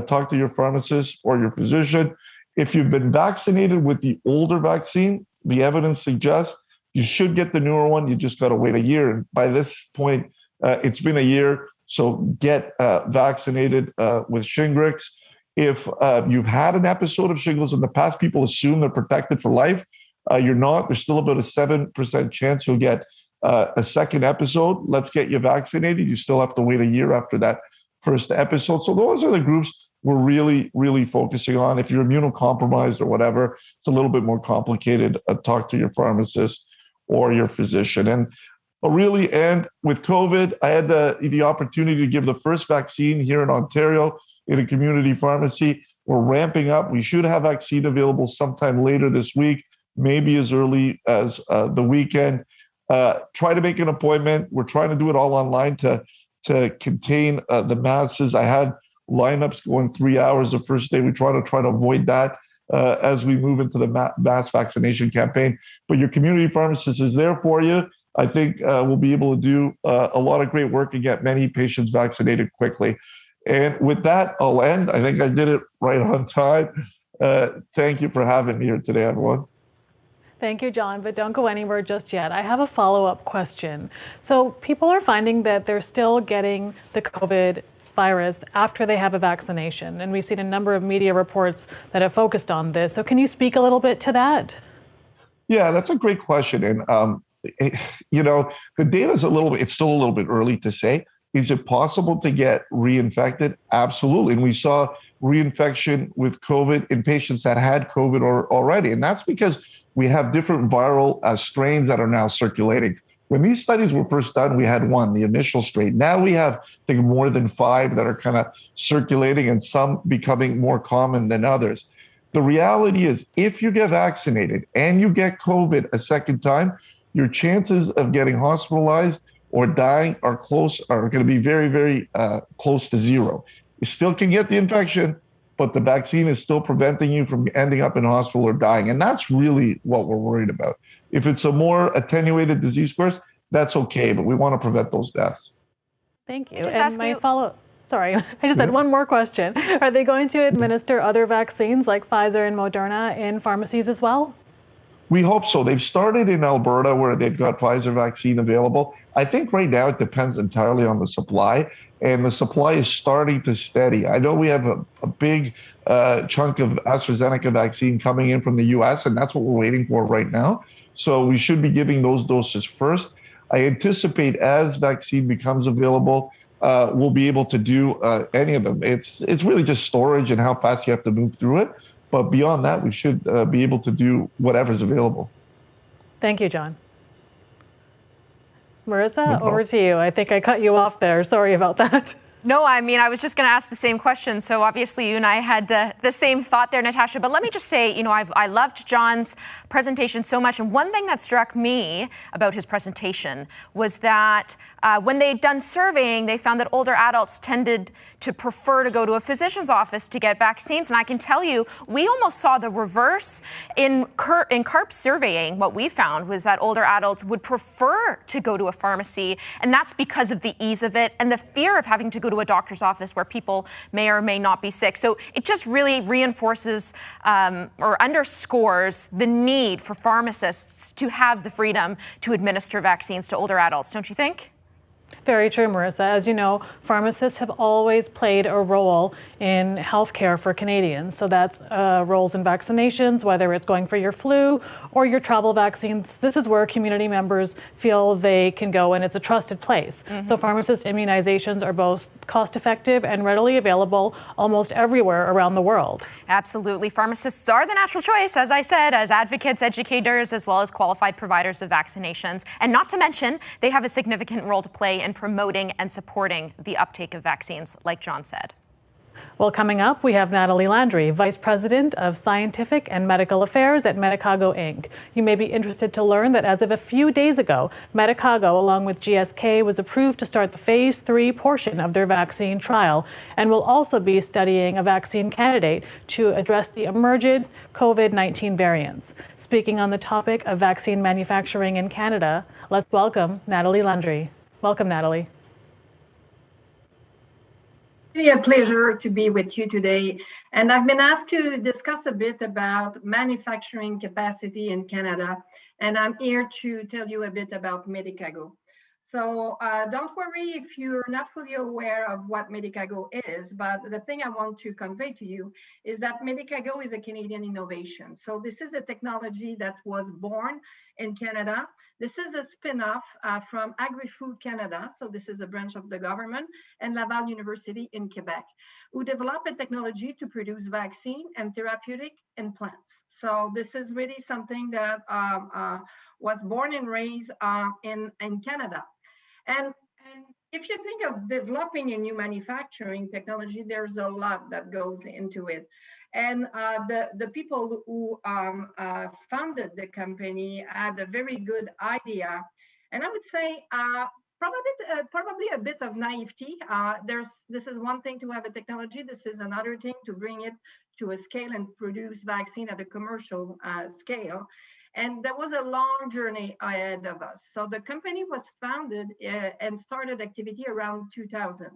Talk to your pharmacist or your physician. If you've been vaccinated with the older vaccine, the evidence suggests you should get the newer one. You just got to wait a year. And by this point, it's been a year. So get vaccinated with Shingrix. If you've had an episode of shingles in the past, people assume they're protected for life. You're not. There's still about a 7% chance you'll get a second episode. Let's get you vaccinated. You still have to wait a year after that first episode. So those are the groups we're really focusing on. If you're immunocompromised or whatever, it's a little bit more complicated. Talk to your pharmacist or your physician. And really, and with COVID, I had the opportunity to give the first vaccine here in Ontario in a community pharmacy. We're ramping up. We should have vaccine available sometime later this week, maybe as early as the weekend. Try to make an appointment. We're trying to do it all online to contain the masses. I had lineups going 3 hours the first day. We try to avoid that as we move into the mass vaccination campaign. But your community pharmacist is there for you. I think we'll be able to do a lot of great work and get many patients vaccinated quickly. And with that, I'll end. I think I did it right on time. Thank you for having me here today, everyone. Thank you, John, but don't go anywhere just yet. I have a follow-up question. So people are finding that they're still getting the COVID virus after they have a vaccination, and we've seen a number of media reports that have focused on this. So can you speak a little bit to that? Yeah, that's a great question. And, the data is it's still a little bit early to say. Is it possible to get reinfected? Absolutely. And we saw reinfection with COVID in patients that had COVID already. And that's because we have different viral strains that are now circulating. When these studies were first done, we had one, the initial strain. Now we have, I think, more than 5 that are kind of circulating and some becoming more common than others. The reality is, if you get vaccinated and you get COVID a second time, your chances of getting hospitalized or dying are going to be very, very close to zero. You still can get the infection, but the vaccine is still preventing you from ending up in hospital or dying. And that's really what we're worried about. If it's a more attenuated disease course, that's okay, but we want to prevent those deaths. Thank you. And my follow-up, sorry, I just had one more question. Are they going to administer other vaccines like Pfizer and Moderna in pharmacies as well? We hope so. They've started in Alberta where they've got Pfizer vaccine available. I think right now it depends entirely on the supply, and the supply is starting to steady. I know we have a big chunk of AstraZeneca vaccine coming in from the US, and that's what we're waiting for right now. So we should be giving those doses first. I anticipate as vaccine becomes available, we'll be able to do any of them. It's really just storage and how fast you have to move through it. But beyond that, we should be able to do whatever's available. Thank you, John. Marissa, over to you. I think I cut you off there. Sorry about that. No, I mean, I was just going to ask the same question. So obviously you and I had the same thought there, Natasha. But let me just say, I loved John's presentation so much. And one thing that struck me about his presentation was that when they'd done surveying, they found that older adults tended to prefer to go to a physician's office to get vaccines. And I can tell you, we almost saw the reverse. In C.A.R.P surveying, what we found was that older adults would prefer to go to a pharmacy. And that's because of the ease of it and the fear of having to go to a doctor's office where people may or may not be sick. So it just really reinforces or underscores the need for pharmacists to have the freedom to administer vaccines to older adults, don't you think? Very true, Marissa. As you know, pharmacists have always played a role in healthcare for Canadians. So that's roles in vaccinations, whether it's going for your flu or your travel vaccines. This is where community members feel they can go, and it's a trusted place. So pharmacist immunizations are both cost-effective and readily available almost everywhere around the world. Absolutely. Pharmacists are the natural choice, as I said, as advocates, educators, as well as qualified providers of vaccinations. And not to mention, they have a significant role to play in promoting and supporting the uptake of vaccines, like John said. Well, coming up, we have NATHALIE Landry, Vice President of Scientific and Medical Affairs at Medicago Inc. You may be interested to learn that as of a few days ago, Medicago, along with GSK, was approved to start the Phase 3 portion of their vaccine trial and will also be studying a vaccine candidate to address the emergent COVID-19 variants. Speaking on the topic of vaccine manufacturing in Canada, let's welcome NATHALIE Landry. Welcome, NATHALIE. Really a pleasure to be with you today. And I've been asked to discuss a bit about manufacturing capacity in Canada. And I'm here to tell you a bit about Medicago. So don't worry if you're not fully aware of what Medicago is, but the thing I want to convey to you is that Medicago is a Canadian innovation. So this is a technology that was born in Canada. This is a spin-off from Agri-Food Canada. So this is a branch of the government, and Laval University in Quebec, who developed a technology to produce vaccine and therapeutic implants. So this is really something that was born and raised in Canada. And if you think of developing a new manufacturing technology, there's a lot that goes into it. And the people who founded the company had a very good idea. And I would say probably a bit of naivety. This is one thing to have a technology. This is another thing to bring it to a scale and produce vaccine at a commercial scale. And there was a long journey ahead of us. So the company was founded and started activity around 2000.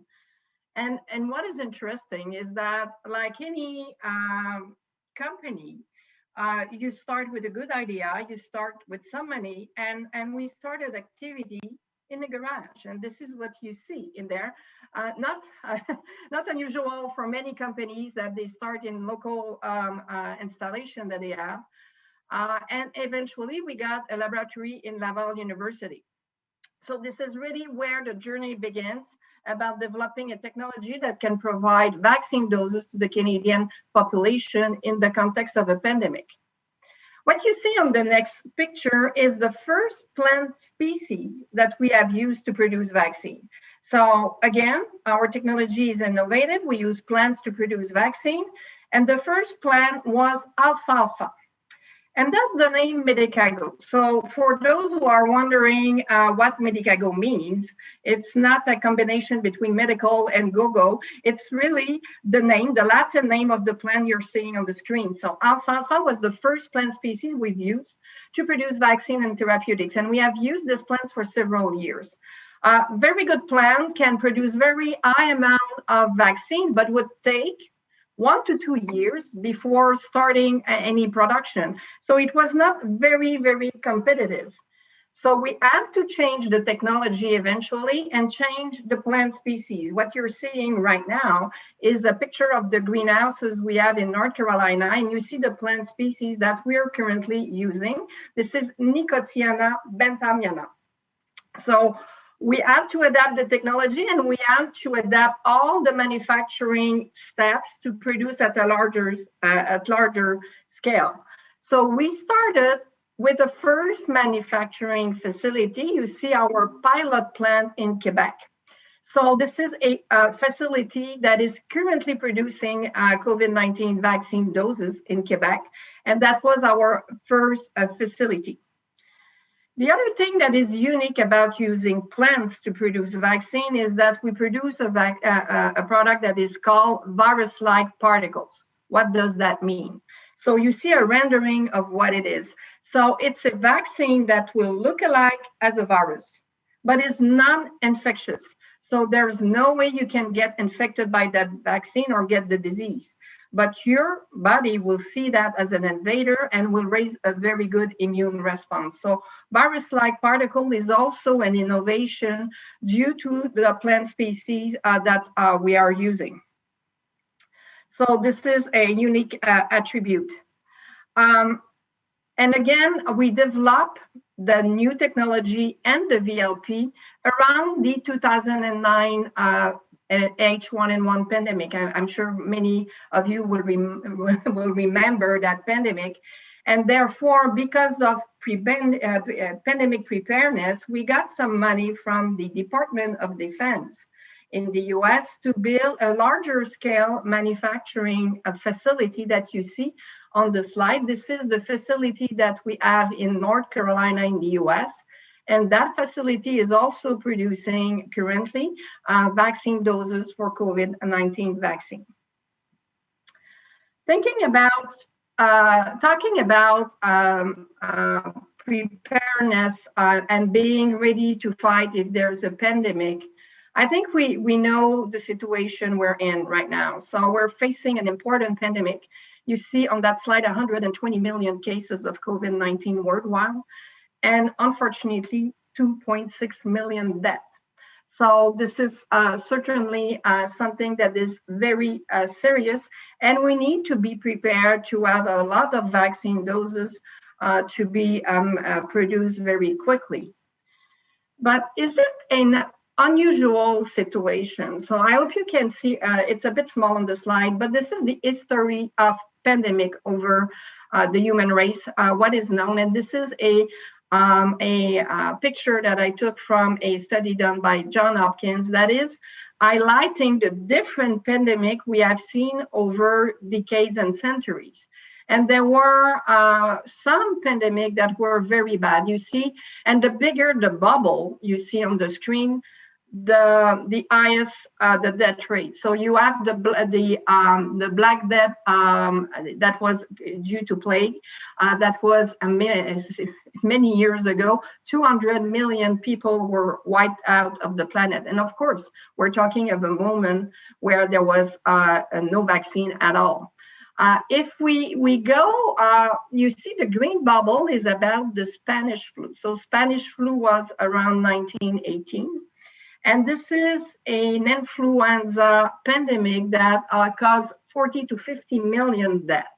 And what is interesting is that, like any company, you start with a good idea, you start with some money, and we started activity in the garage. And this is what you see in there. Not unusual for many companies that they start in local installation that they have. And eventually we got a laboratory in Laval University. So this is really where the journey begins about developing a technology that can provide vaccine doses to the Canadian population in the context of a pandemic. What you see on the next picture is the first plant species that we have used to produce vaccine. So again, our technology is innovative. We use plants to produce vaccine. And the first plant was alfalfa. And that's the name Medicago. So for those who are wondering what Medicago means, it's not a combination between medical and go-go. It's really the name, the Latin name of the plant you're seeing on the screen. So alfalfa was the first plant species we've used to produce vaccine and therapeutics. And we have used these plants for several years. Very good plant, can produce very high amount of vaccine, but would take 1 to 2 years before starting any production. So it was not very, very competitive. So we had to change the technology eventually and change the plant species. What you're seeing right now is a picture of the greenhouses we have in North Carolina, and you see the plant species that we're currently using. This is Nicotiana bentamiana. So we had to adapt the technology, and we had to adapt all the manufacturing steps to produce at a larger scale. So we started with the first manufacturing facility. You see our pilot plant in Quebec. So this is a facility that is currently producing COVID-19 vaccine doses in Quebec, and that was our first facility. The other thing that is unique about using plants to produce vaccine is that we produce a product that is called virus-like particles. What does that mean? So you see a rendering of what it is. So it's a vaccine that will look alike as a virus, but is non-infectious. So there's no way you can get infected by that vaccine or get the disease. But your body will see that as an invader and will raise a very good immune response. So virus-like particle is also an innovation due to the plant species that we are using. So this is a unique attribute. And again, we developed the new technology and the VLP around the 2009 H1N1 pandemic. I'm sure many of you will remember that pandemic. And therefore, because of pandemic preparedness, we got some money from the Department of Defense in the US to build a larger scale manufacturing facility that you see on the slide. This is the facility that we have in North Carolina in the US. And that facility is also producing currently vaccine doses for COVID-19 vaccine. Talking about preparedness and being ready to fight if there's a pandemic, I think we know the situation we're in right now. So we're facing an important pandemic. You see on that slide 120 million cases of COVID-19 worldwide, and unfortunately 2.6 million deaths. So this is certainly something that is very serious, and we need to be prepared to have a lot of vaccine doses to be produced very quickly. But is it an unusual situation? So I hope you can see, it's a bit small on the slide, but this is the history of pandemic over the human race, what is known, and this is a picture that I took from a study done by Johns Hopkins that is highlighting the different pandemic we have seen over decades and centuries. And there were some pandemic that were very bad, you see, and the bigger the bubble you see on the screen, the highest the death rate. So you have the Black Death that was due to plague. That was many years ago. 200 million people were wiped out of the planet. And of course, we're talking of a moment where there was no vaccine at all. If we go, you see the green bubble is about the Spanish flu. So Spanish flu was around 1918. And this is an influenza pandemic that caused 40 to 50 million deaths.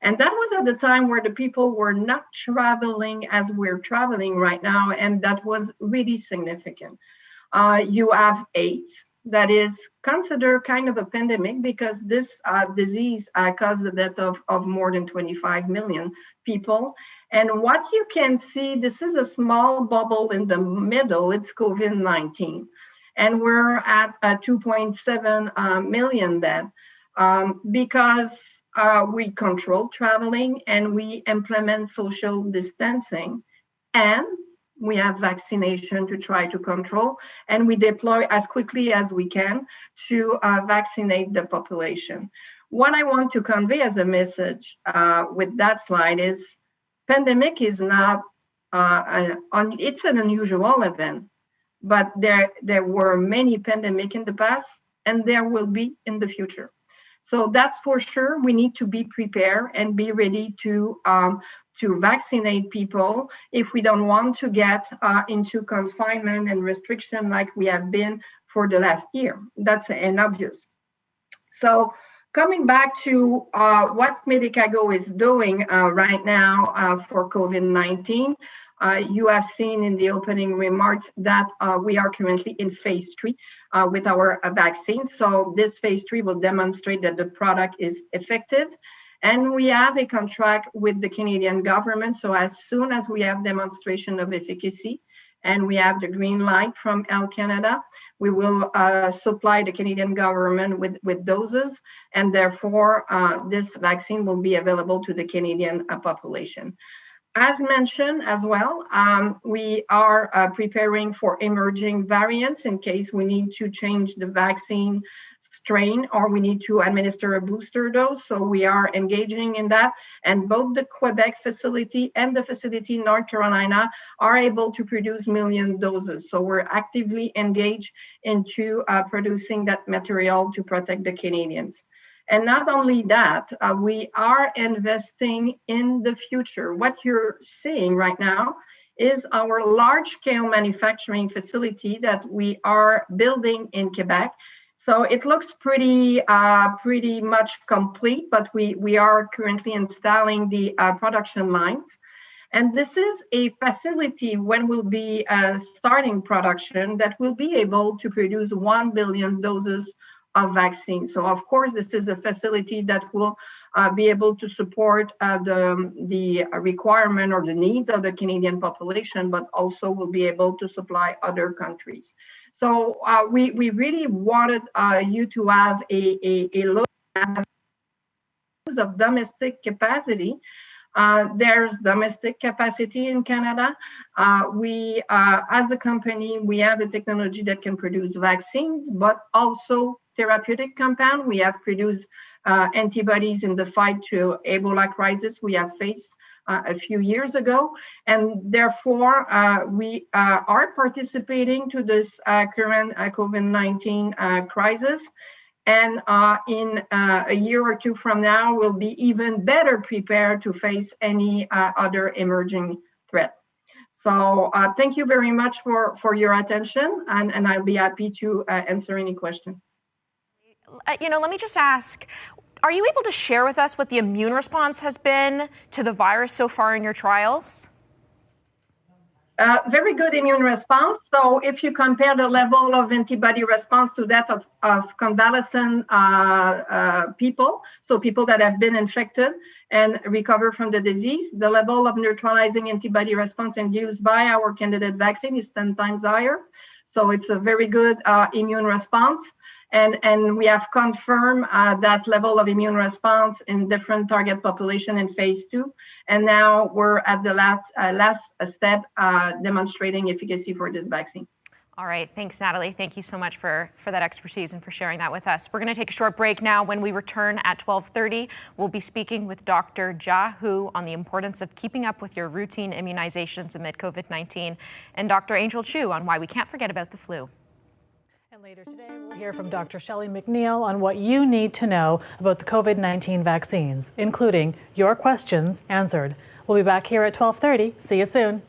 And that was at the time where the people were not traveling as we're traveling right now, and that was really significant. You have AIDS, that is considered kind of a pandemic because this disease caused the death of more than 25 million people. And what you can see, this is a small bubble in the middle, it's COVID-19. And we're at 2.7 million then because we control traveling and we implement social distancing. And we have vaccination to try to control, and we deploy as quickly as we can to vaccinate the population. What I want to convey as a message with that slide is pandemic is not, it's an unusual event, but there were many pandemics in the past, and there will be in the future. So that's for sure. We need to be prepared and be ready to vaccinate people if we don't want to get into confinement and restriction like we have been for the last year. That's an obvious. So coming back to what Medicago is doing right now for COVID-19, you have seen in the opening remarks that we are currently in phase 3 with our vaccine. So this phase 3 will demonstrate that the product is effective. And we have a contract with the Canadian government. So as soon as we have demonstration of efficacy and we have the green light from Health Canada, we will supply the Canadian government with doses. And therefore, this vaccine will be available to the Canadian population. As mentioned as well, we are preparing for emerging variants in case we need to change the vaccine strain or we need to administer a booster dose. So we are engaging in that. And both the Quebec facility and the facility in North Carolina are able to produce million doses. So we're actively engaged into producing that material to protect the Canadians. And not only that, we are investing in the future. What you're seeing right now is our large-scale manufacturing facility that we are building in Quebec. So it looks pretty much complete, but we are currently installing the production lines. And this is a facility when we'll be starting production that will be able to produce 1 billion doses of vaccine. So of course, this is a facility that will be able to support the requirement or the needs of the Canadian population, but also will be able to supply other countries. So we really wanted you to have a look at of domestic capacity. There's domestic capacity in Canada. We, as a company, we have a technology that can produce vaccines, but also therapeutic compound. We have produced antibodies in the fight to Ebola crisis we have faced a few years ago. And therefore, we are participating to this current COVID-19 crisis. And in a year or two from now, we'll be even better prepared to face any other emerging threat. So thank you very much for your attention, and I'll be happy to answer any question. Let me just ask, are you able to share with us what the immune response has been to the virus so far in your trials? Very good immune response. So if you compare the level of antibody response to that of convalescent people, so people that have been infected and recover from the disease, the level of neutralizing antibody response induced by our candidate vaccine is 10 times higher. So it's a very good immune response. And we have confirmed that level of immune response in different target population in phase 2. And now we're at the last step demonstrating efficacy for this vaccine. All right. Thanks, Nathalie. Thank you so much for that expertise and for sharing that with us. We're going to take a short break now. When we return at 12:30, we'll be speaking with Dr. Jia Hu on the importance of keeping up with your routine immunizations amid COVID-19 and Dr. Angel Chu on why we can't forget about the flu. And later today, we'll hear from Dr. Shelly McNeil on what you need to know about the COVID-19 vaccines, including your questions answered. We'll be back here at 12:30. See you soon.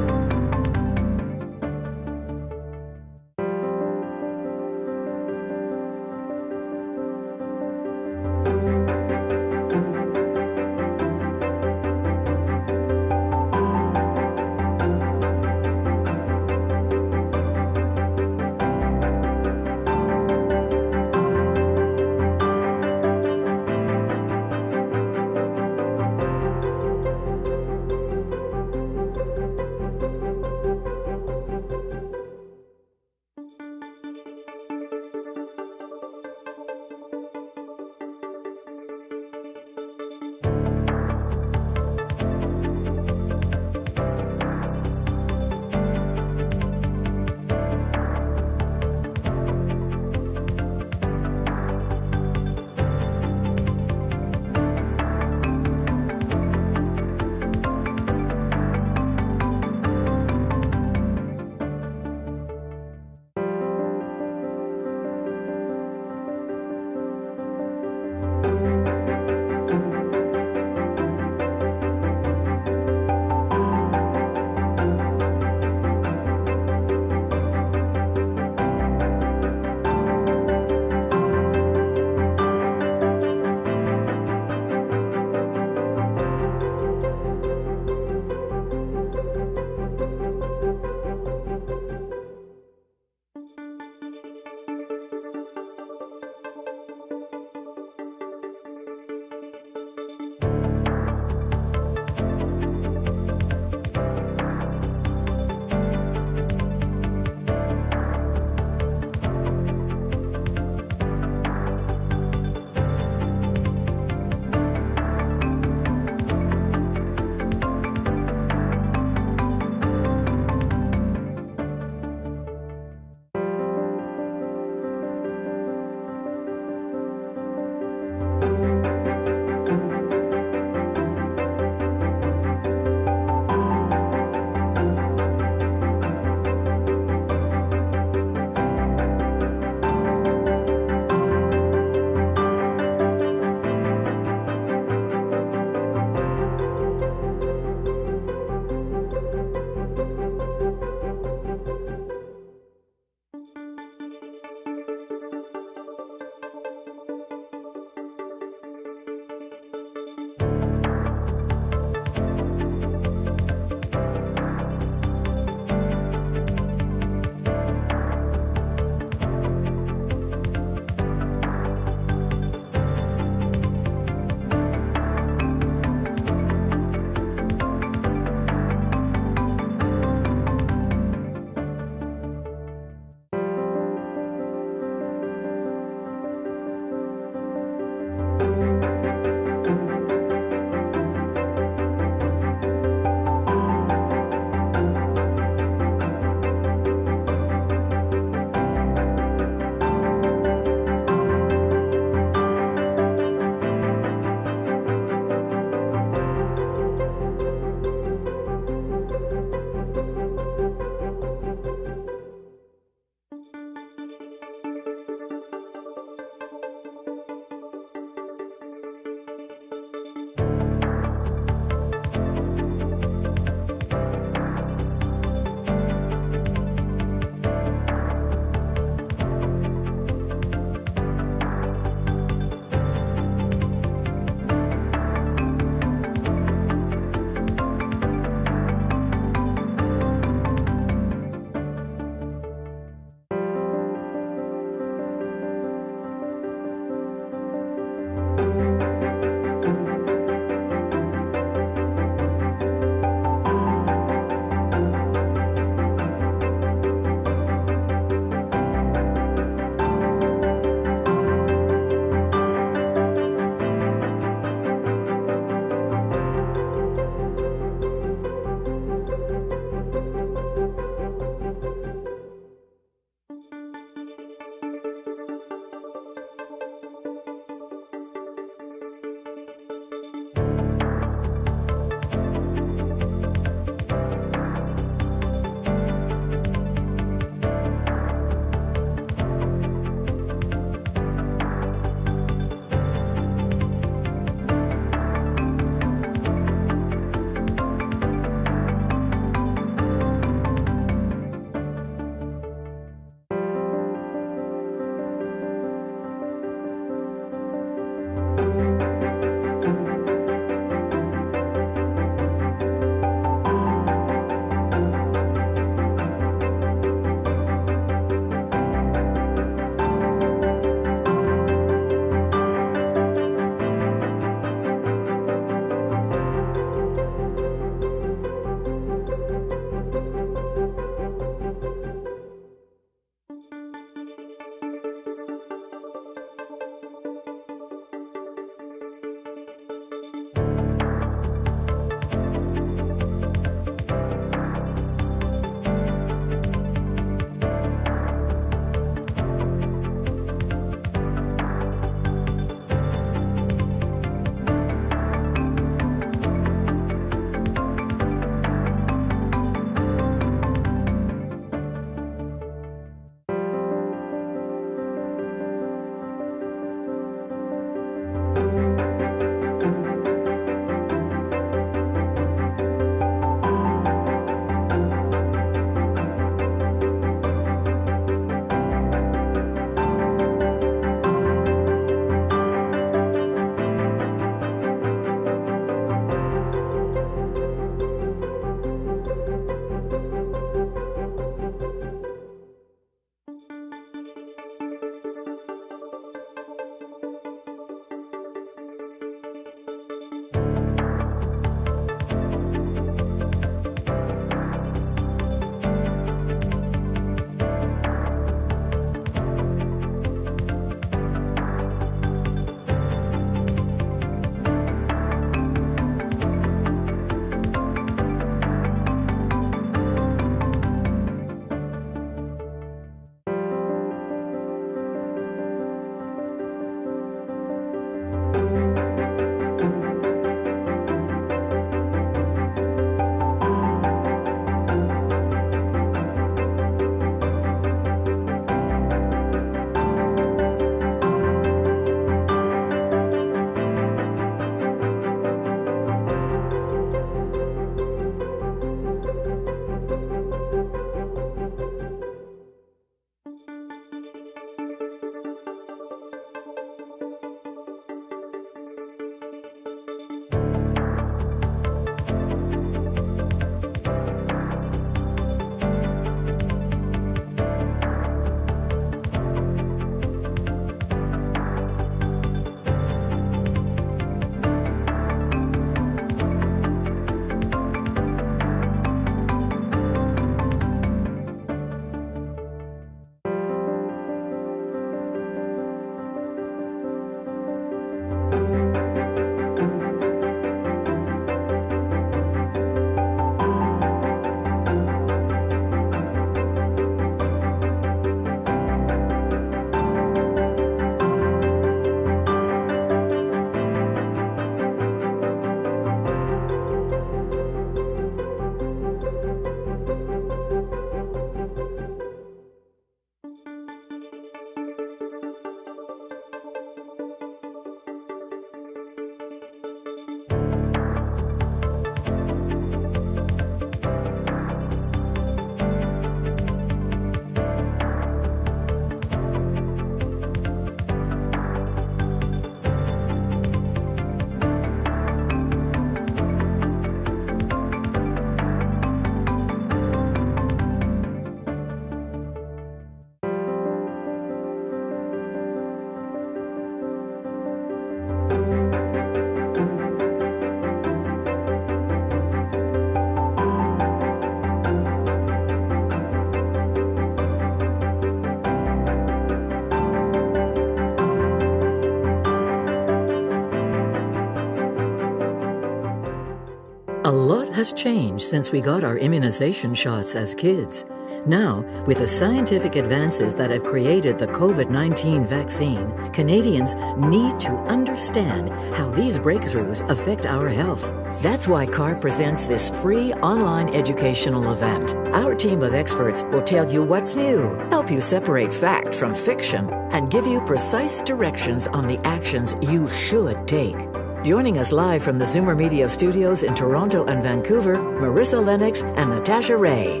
lot has changed since we got our immunization shots as kids. Now, with the scientific advances that have created the COVID-19 vaccine, Canadians need to understand how these breakthroughs affect our health. That's why C.A.R.P presents this free online educational event. Our team of experts will tell you what's new, help you separate fact from fiction, and give you precise directions on the actions you should take. Joining us live from the Zoomer Media studios in Toronto and Vancouver, Marissa Lennox and Natasha Ray.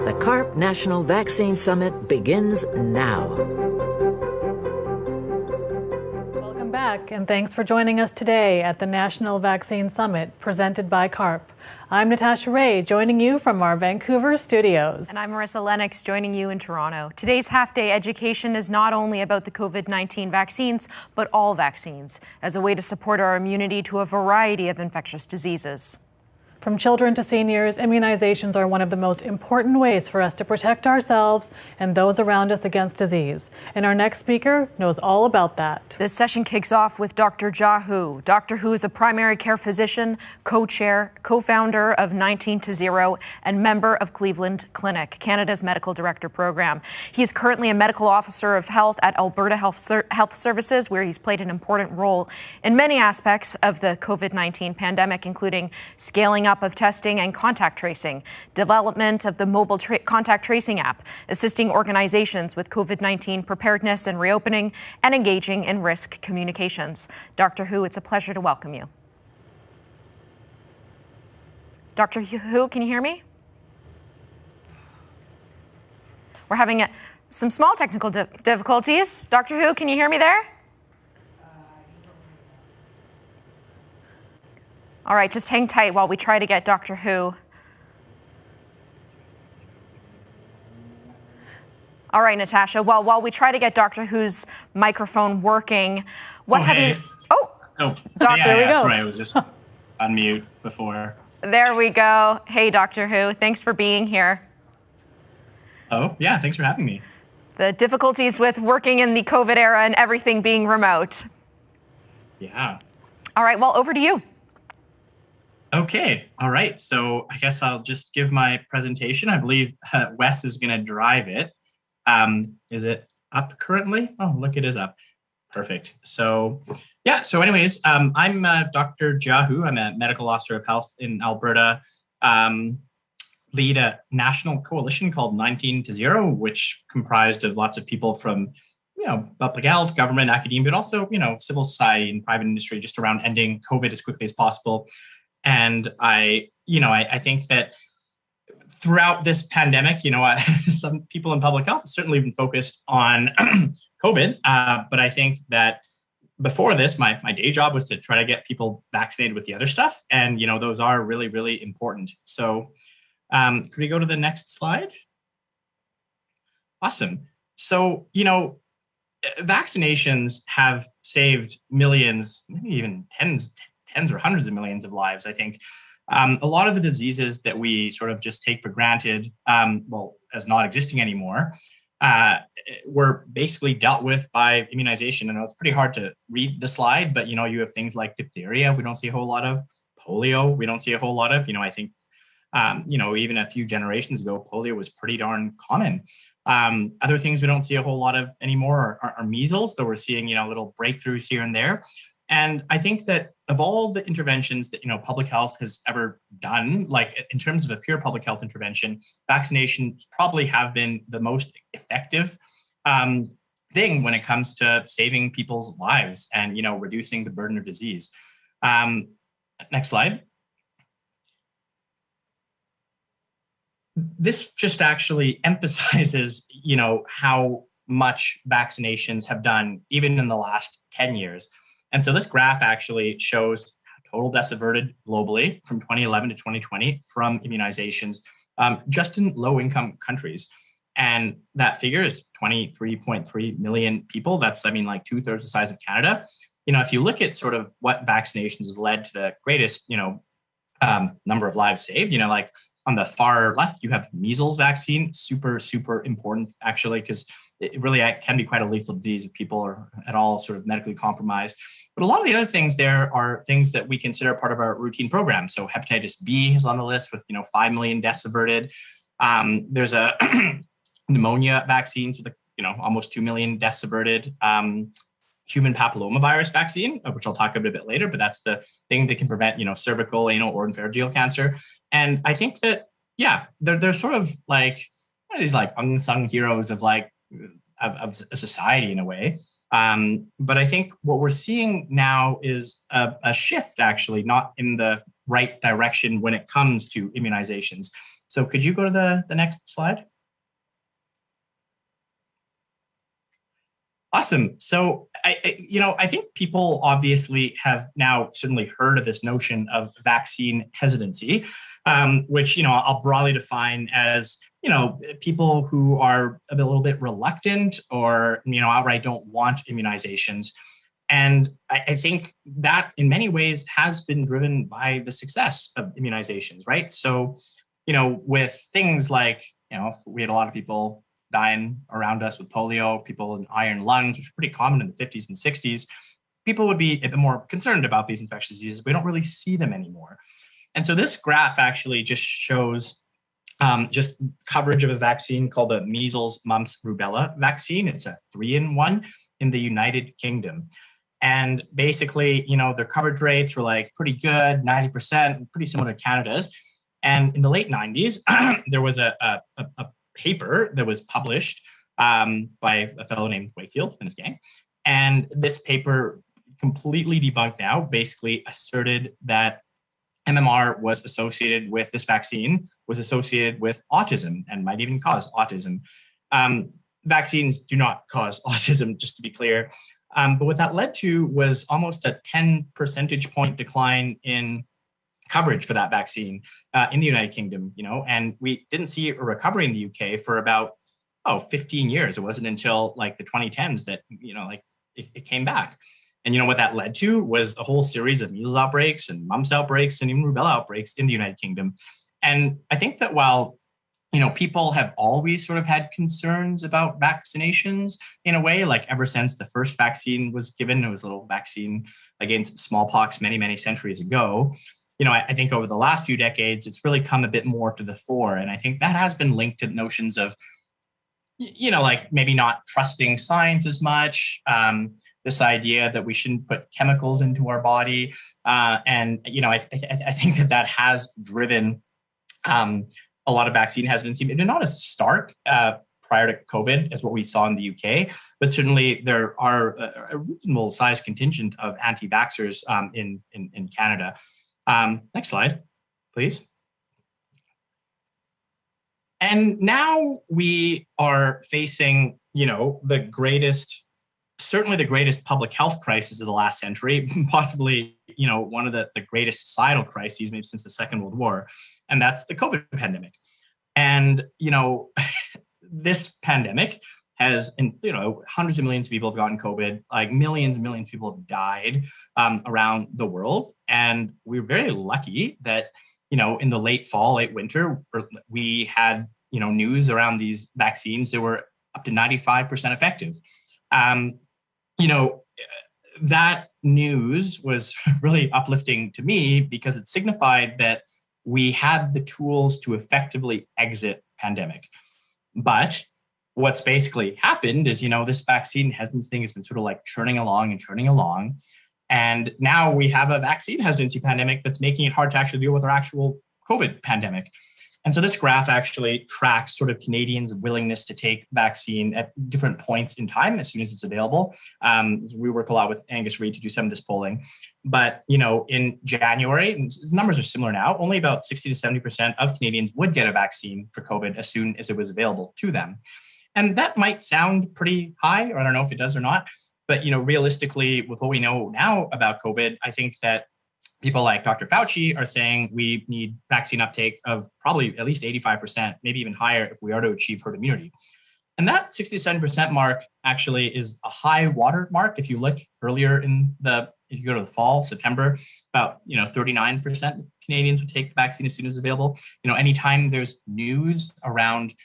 The C.A.R.P National Vaccine Summit begins now. Welcome back, and thanks for joining us today at the National Vaccine Summit presented by C.A.R.P. I'm Natasha Ray, joining you from our Vancouver studios. And I'm Marissa Lennox, joining you in Toronto. Today's half-day education is not only about the COVID-19 vaccines, but all vaccines, as a way to support our immunity to a variety of infectious diseases. From children to seniors, immunizations are one of the most important ways for us to protect ourselves and those around us against disease. And our next speaker knows all about that. This session kicks off with Dr. Jia Hu. Dr. Hu is a primary care physician, co-chair, co-founder of 19 to 0, and member of Cleveland Clinic, Canada's medical director program. He is currently a medical officer of health at Alberta Health Services, where he's played an important role in many aspects of the COVID-19 pandemic, including scaling up of testing and contact tracing, development of the mobile contact tracing app, assisting organizations with COVID-19 preparedness and reopening, and engaging in risk communications. Dr. Hu, it's a pleasure to welcome you. Dr. Hu, can you hear me? We're having some small technical difficulties. Dr. Hu, can you hear me there? All right, just hang tight while we try to get Dr. Hu. All right, Natasha, well, while we try to get Dr. Hu's microphone working, what have you... Doctor, there we go. Sorry, I was just on mute before. There we go. Hey, Dr. Hu, thanks for being here. Oh, yeah, thanks for having me. The difficulties with working in the COVID era and everything being remote. Yeah. All right, well, over to you. Okay. All right. So I guess I'll just give my presentation. I believe Wes is going to drive it. Is it up currently? Oh, look, it is up. Perfect. So yeah. So anyways, I'm Dr. Jia Hu. I'm a medical officer of health in Alberta. Lead a national coalition called 19 to 0, which comprised of lots of people from, public health, government, academia, but also, civil society and private industry, just around ending COVID as quickly as possible. And I think that throughout this pandemic, some people in public health have certainly been focused on COVID. But I think that before this, my day job was to try to get people vaccinated with the other stuff. And, those are really, really important. So could we go to the next slide? Awesome. So, vaccinations have saved millions, maybe even tens or hundreds of millions of lives, I think. A lot of the diseases that we sort of just take for granted, as not existing anymore, were basically dealt with by immunization. I know it's pretty hard to read the slide, but, you have things like diphtheria, we don't see a whole lot of. Polio, we don't see a whole lot of. I think, even a few generations ago, polio was pretty darn common. Other things we don't see a whole lot of anymore are measles, though we're seeing, little breakthroughs here and there. And I think that of all the interventions that, public health has ever done, like in terms of a pure public health intervention, vaccinations probably have been the most effective thing when it comes to saving people's lives and, reducing the burden of disease. Next slide. This just actually emphasizes, how much vaccinations have done even in the last 10 years. And so this graph actually shows total deaths averted globally from 2011 to 2020 from immunizations, just in low-income countries. And that figure is 23.3 million people. That's, like 2/3 the size of Canada. If you look at sort of what vaccinations have led to the greatest, number of lives saved, like On the far left, you have measles vaccine, super, super important, actually, because it really can be quite a lethal disease if people are at all sort of medically compromised. But a lot of the other things there are things that we consider part of our routine program. So hepatitis B is on the list with 5 million deaths averted. There's a pneumonia vaccines with almost 2 million deaths averted. Human papillomavirus vaccine, which I'll talk about a bit later, but that's the thing that can prevent, cervical, anal, or pharyngeal cancer. And I think that, they're sort of like these like unsung heroes of a society in a way. But I think what we're seeing now is a shift, actually, not in the right direction when it comes to immunizations. So could you go to the next slide? Awesome. So, I think people obviously have now certainly heard of this notion of vaccine hesitancy, which, I'll broadly define as, people who are a little bit reluctant or, outright don't want immunizations. And I think that in many ways has been driven by the success of immunizations, right? So, with things like, we had a lot of people dying around us with polio, people with iron lungs, which was pretty common in the 50s and 60s, people would be a bit more concerned about these infectious diseases. We don't really see them anymore. And so this graph actually just shows just coverage of a vaccine called the measles, mumps, rubella vaccine. It's a 3-in-1 in the United Kingdom. And basically, their coverage rates were like pretty good, 90%, pretty similar to Canada's. And in the late 90s, there was a paper that was published by a fellow named Wakefield and his gang. And this paper, completely debunked now, basically asserted that MMR was associated with this vaccine, was associated with autism and might even cause autism. Vaccines do not cause autism, just to be clear. But what that led to was almost a 10 percentage point decline in coverage for that vaccine in the United Kingdom, and we didn't see a recovery in the UK for about 15 years. It wasn't until like the 2010s that it came back. And what that led to was a whole series of measles outbreaks and mumps outbreaks and even rubella outbreaks in the United Kingdom. And I think that while people have always sort of had concerns about vaccinations in a way, like ever since the first vaccine was given, it was a little vaccine against smallpox many, many centuries ago. I think over the last few decades, it's really come a bit more to the fore. And I think that has been linked to notions of, like maybe not trusting science as much, this idea that we shouldn't put chemicals into our body. I think that has driven a lot of vaccine hesitancy, maybe not as stark prior to COVID as what we saw in the UK, but certainly there are a reasonable size contingent of anti-vaxxers in Canada. Next slide, please. And now we are facing, certainly the greatest public health crisis of the last century, possibly, one of the greatest societal crises maybe since the Second World War, and that's the COVID pandemic. And, this pandemic has, hundreds of millions of people have gotten COVID, like millions and millions of people have died around the world. And we're very lucky that, in the late fall, late winter, we had, news around these vaccines that were up to 95% effective. That news was really uplifting to me because it signified that we had the tools to effectively exit pandemic. But what's basically happened is, this vaccine hesitancy has been sort of like churning along. And now we have a vaccine hesitancy pandemic that's making it hard to actually deal with our actual COVID pandemic. And so this graph actually tracks sort of Canadians' willingness to take vaccine at different points in time as soon as it's available. We work a lot with Angus Reid to do some of this polling. But, in January, and the numbers are similar now, only about 60 to 70% of Canadians would get a vaccine for COVID as soon as it was available to them. And that might sound pretty high, or I don't know if it does or not. But, realistically, with what we know now about COVID, I think that people like Dr. Fauci are saying we need vaccine uptake of probably at least 85%, maybe even higher if we are to achieve herd immunity. And that 67% mark actually is a high water mark. If you look earlier if you go to the fall, September, about 39% of Canadians would take the vaccine as soon as available. Anytime there's news around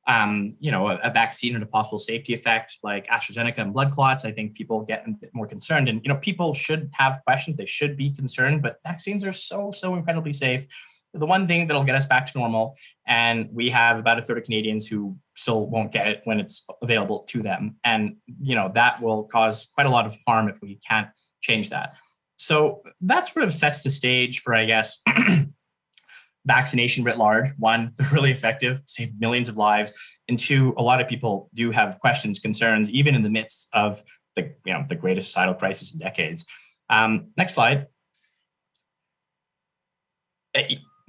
a vaccine and a possible safety effect like AstraZeneca and blood clots, I think people get a bit more concerned. And people should have questions, they should be concerned, but vaccines are so incredibly safe. The one thing that'll get us back to normal, and we have about a third of Canadians who still won't get it when it's available to them. And that will cause quite a lot of harm if we can't change that. So that sort of sets the stage for, I guess, vaccination writ large. One, they're really effective, save millions of lives. And two, a lot of people do have questions, concerns, even in the midst of the greatest societal crisis in decades. Next slide.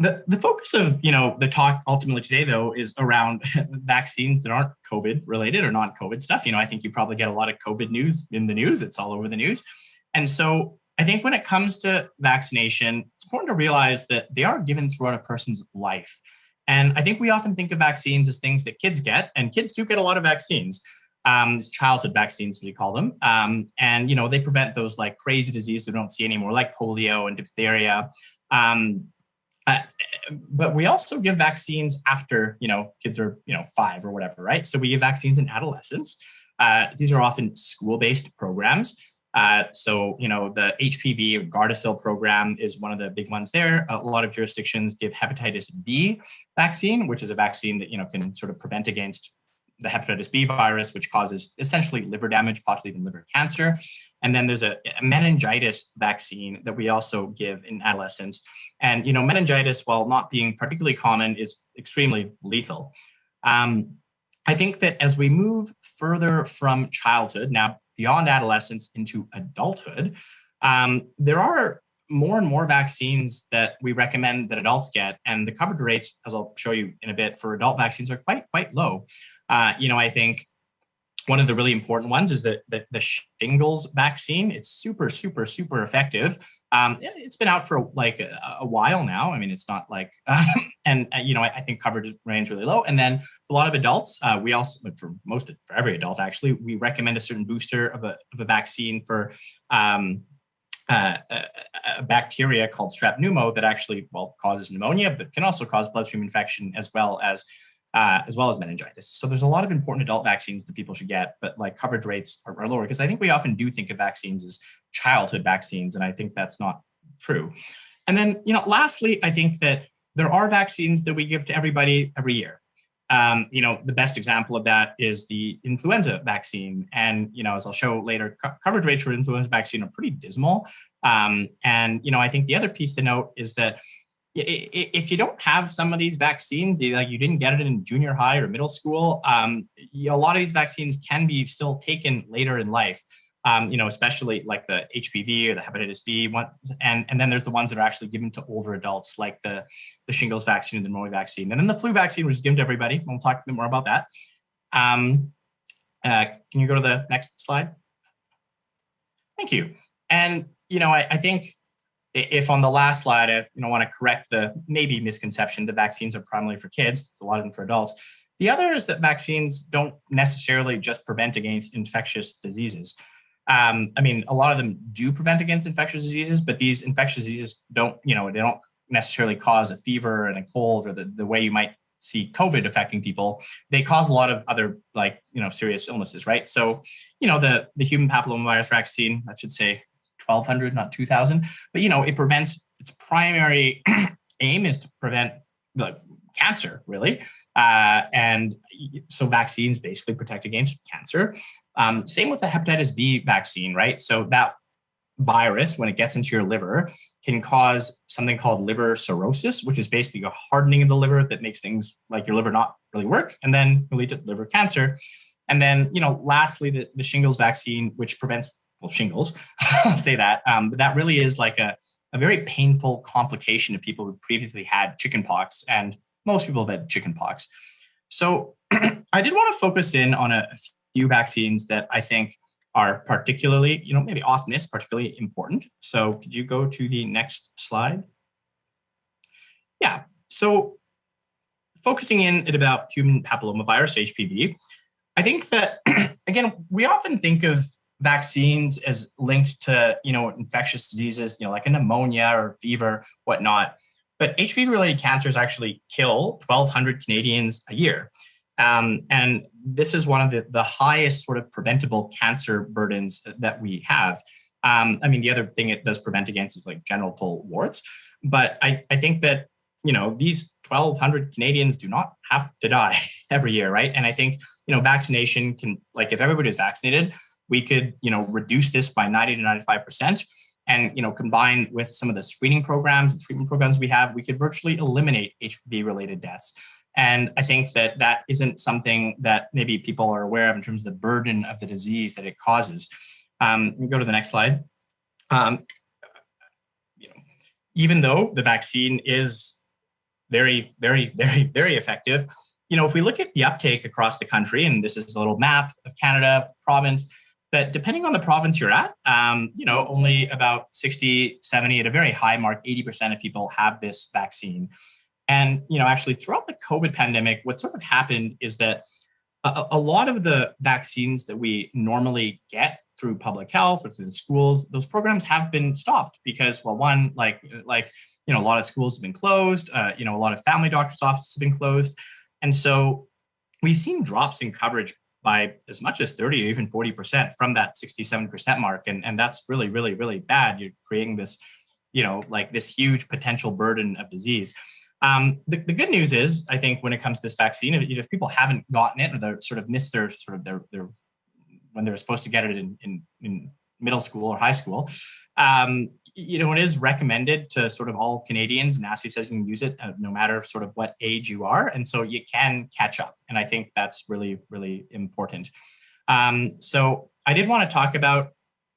The focus of the talk ultimately today, though, is around vaccines that aren't COVID related or non-COVID stuff. I think you probably get a lot of COVID news in the news. It's all over the news. And so I think when it comes to vaccination, it's important to realize that they are given throughout a person's life. And I think we often think of vaccines as things that kids get, and kids do get a lot of vaccines. Childhood vaccines, we call them. And they prevent those like crazy diseases we don't see anymore, like polio and diphtheria. But we also give vaccines after, kids are, 5 or whatever, right? So we give vaccines in adolescence. These are often school-based programs. So, the HPV or Gardasil program is one of the big ones there. A lot of jurisdictions give hepatitis B vaccine, which is a vaccine that, can sort of prevent against the hepatitis B virus, which causes essentially liver damage, possibly even liver cancer. And then there's a meningitis vaccine that we also give in adolescents. And, meningitis, while not being particularly common, is extremely lethal. I think that as we move further from childhood, now beyond adolescence into adulthood, there are more and more vaccines that we recommend that adults get. And the coverage rates, as I'll show you in a bit, for adult vaccines are quite low. I think one of the really important ones is that the shingles vaccine. It's super effective. It's been out for like a while now. I mean, it's not like, I think coverage remains really low. And then for a lot of adults, we also, for every adult actually, we recommend a certain booster of a vaccine for a bacteria called strep pneumo that actually, causes pneumonia, but can also cause bloodstream infection as well as meningitis. So there's a lot of important adult vaccines that people should get, but like coverage rates are lower because I think we often do think of vaccines as childhood vaccines, and I think that's not true. And then, lastly, I think that there are vaccines that we give to everybody every year. The best example of that is the influenza vaccine. And, as I'll show later, coverage rates for influenza vaccine are pretty dismal. I think the other piece to note is that if you don't have some of these vaccines, like you didn't get it in junior high or middle school, a lot of these vaccines can be still taken later in life. Especially like the HPV or the hepatitis B one, and then there's the ones that are actually given to older adults, like the shingles vaccine and the pneumonia vaccine, and then the flu vaccine, which is given to everybody. We'll talk a bit more about that. Can you go to the next slide? Thank you. And I think if on the last slide, I want to correct the maybe misconception that vaccines are primarily for kids. There's a lot of them for adults. The other is that vaccines don't necessarily just prevent against infectious diseases. A lot of them do prevent against infectious diseases, but these infectious diseases don't necessarily cause a fever and a cold or the way you might see COVID affecting people. They cause a lot of other serious illnesses, right? So, the human papillomavirus vaccine, I should say 1,200, not 2,000, but it prevents, its primary aim is to prevent cancer, really. And so vaccines basically protect against cancer. Same with the hepatitis B vaccine, right? So that virus, when it gets into your liver, can cause something called liver cirrhosis, which is basically a hardening of the liver that makes things like your liver not really work, and then lead to liver cancer. And then, lastly, the shingles vaccine, which prevents, shingles, I'll say that, but that really is like a very painful complication of people who previously had chickenpox, and most people have had chickenpox. So I did want to focus in on a few vaccines that I think are particularly, maybe often is particularly important. So could you go to the next slide? Yeah, so focusing in at about human papillomavirus, HPV, I think that, again, we often think of vaccines as linked to, infectious diseases, like a pneumonia or fever, whatnot. But HPV-related cancers actually kill 1,200 Canadians a year. And this is one of the highest sort of preventable cancer burdens that we have. The other thing it does prevent against is like genital warts. But I think that, these 1,200 Canadians do not have to die every year, right? And I think, vaccination can, like if everybody is vaccinated, we could, reduce this by 90 to 95%. And, combined with some of the screening programs and treatment programs we have, we could virtually eliminate HPV-related deaths. And I think that isn't something that maybe people are aware of in terms of the burden of the disease that it causes. Go to the next slide. Even though the vaccine is very, very, very, very effective, if we look at the uptake across the country, and this is a little map of Canada, province, that depending on the province you're at, only about 60, 70, at a very high mark, 80% of people have this vaccine. And, actually throughout the COVID pandemic, what sort of happened is that a lot of the vaccines that we normally get through public health or through the schools, those programs have been stopped because, well, one, a lot of schools have been closed, a lot of family doctors' offices have been closed. And so we've seen drops in coverage by as much as 30 or even 40% from that 67% mark. And that's really, really, really bad. You're creating this, this huge potential burden of disease. The good news is, I think when it comes to this vaccine, if people haven't gotten it or they're sort of missed their when they're supposed to get it in middle school or high school, it is recommended to sort of all Canadians. NACI says you can use it no matter sort of what age you are. And so you can catch up. And I think that's really, really important. So I did want to talk about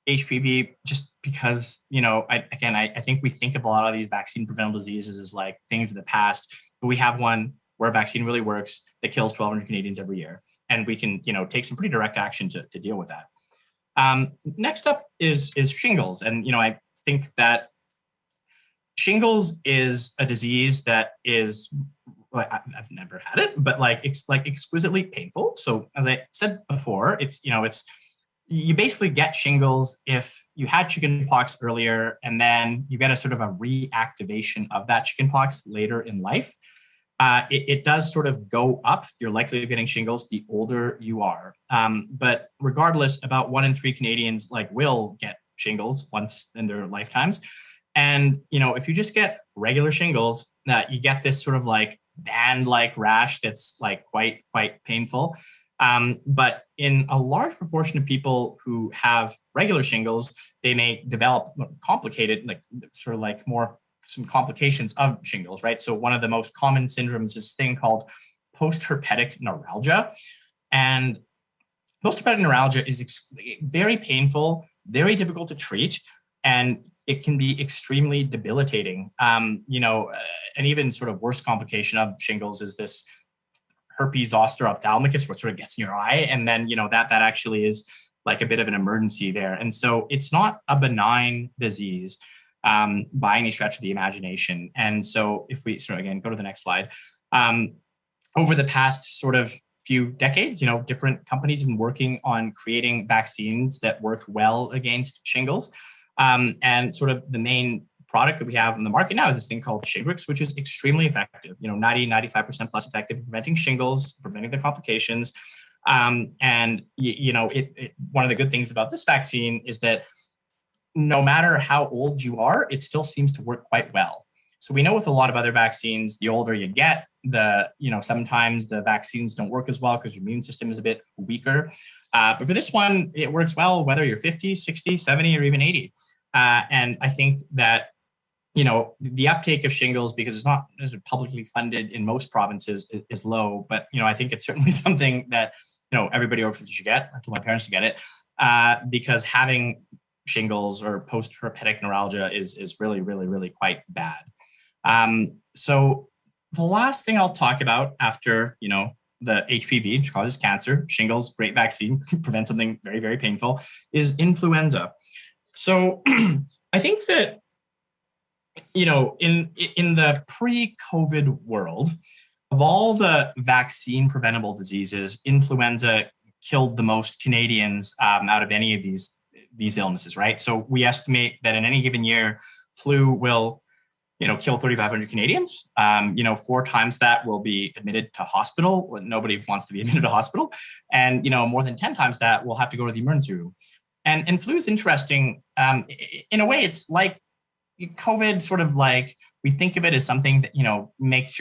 HPV just because, I think we think of a lot of these vaccine preventable diseases as like things of the past, but we have one where a vaccine really works that kills 1,200 Canadians every year. And we can, take some pretty direct action to deal with that. Next up is shingles. And, I think that shingles is a disease that is, well, I've never had it, but it's exquisitely painful. So as I said before, it's you basically get shingles if you had chickenpox earlier, and then you get a sort of a reactivation of that chickenpox later in life. It does sort of go up. You're likely of getting shingles the older you are. But regardless, about 1 in 3 Canadians will get shingles once in their lifetimes. And, if you just get regular shingles, you get this sort of band-like rash that's quite painful. But in a large proportion of people who have regular shingles, they may develop complicated, some complications of shingles, right? So one of the most common syndromes is this thing called post-herpetic neuralgia. And post-herpetic neuralgia is very painful, very difficult to treat, and it can be extremely debilitating. An even sort of worse complication of shingles is this herpes zoster ophthalmicus, which sort of gets in your eye. And then, that actually is a bit of an emergency there. And so it's not a benign disease by any stretch of the imagination. And so if we again, go to the next slide, over the past sort of few decades, different companies have been working on creating vaccines that work well against shingles. And sort of the main product that we have in the market now is this thing called Shingrix, which is extremely effective, 90-95% plus effective in preventing shingles, preventing the complications. And one of the good things about this vaccine is that no matter how old you are, it still seems to work quite well. So we know with a lot of other vaccines, the older you get, sometimes the vaccines don't work as well because your immune system is a bit weaker. But for this one, it works well whether you're 50, 60, 70, or even 80. And I think that, the uptake of shingles, because it's not publicly funded in most provinces, is low. But, I think it's certainly something that, everybody over 50 should get. I told my parents to get it because having shingles or post-herpetic neuralgia is really, really, really quite bad. So the last thing I'll talk about after, the HPV, which causes cancer, shingles, great vaccine, prevent something very, very painful, is influenza. So I think that, in the pre-COVID world, of all the vaccine preventable diseases, influenza killed the most Canadians out of any of these illnesses, right? So we estimate that in any given year, flu will, kill 3,500 Canadians. 4 times that will be admitted to hospital. Nobody wants to be admitted to hospital. And, more than 10 times that will have to go to the emergency room. And flu is interesting. In a way, it's like COVID, sort of like, we think of it as something that, makes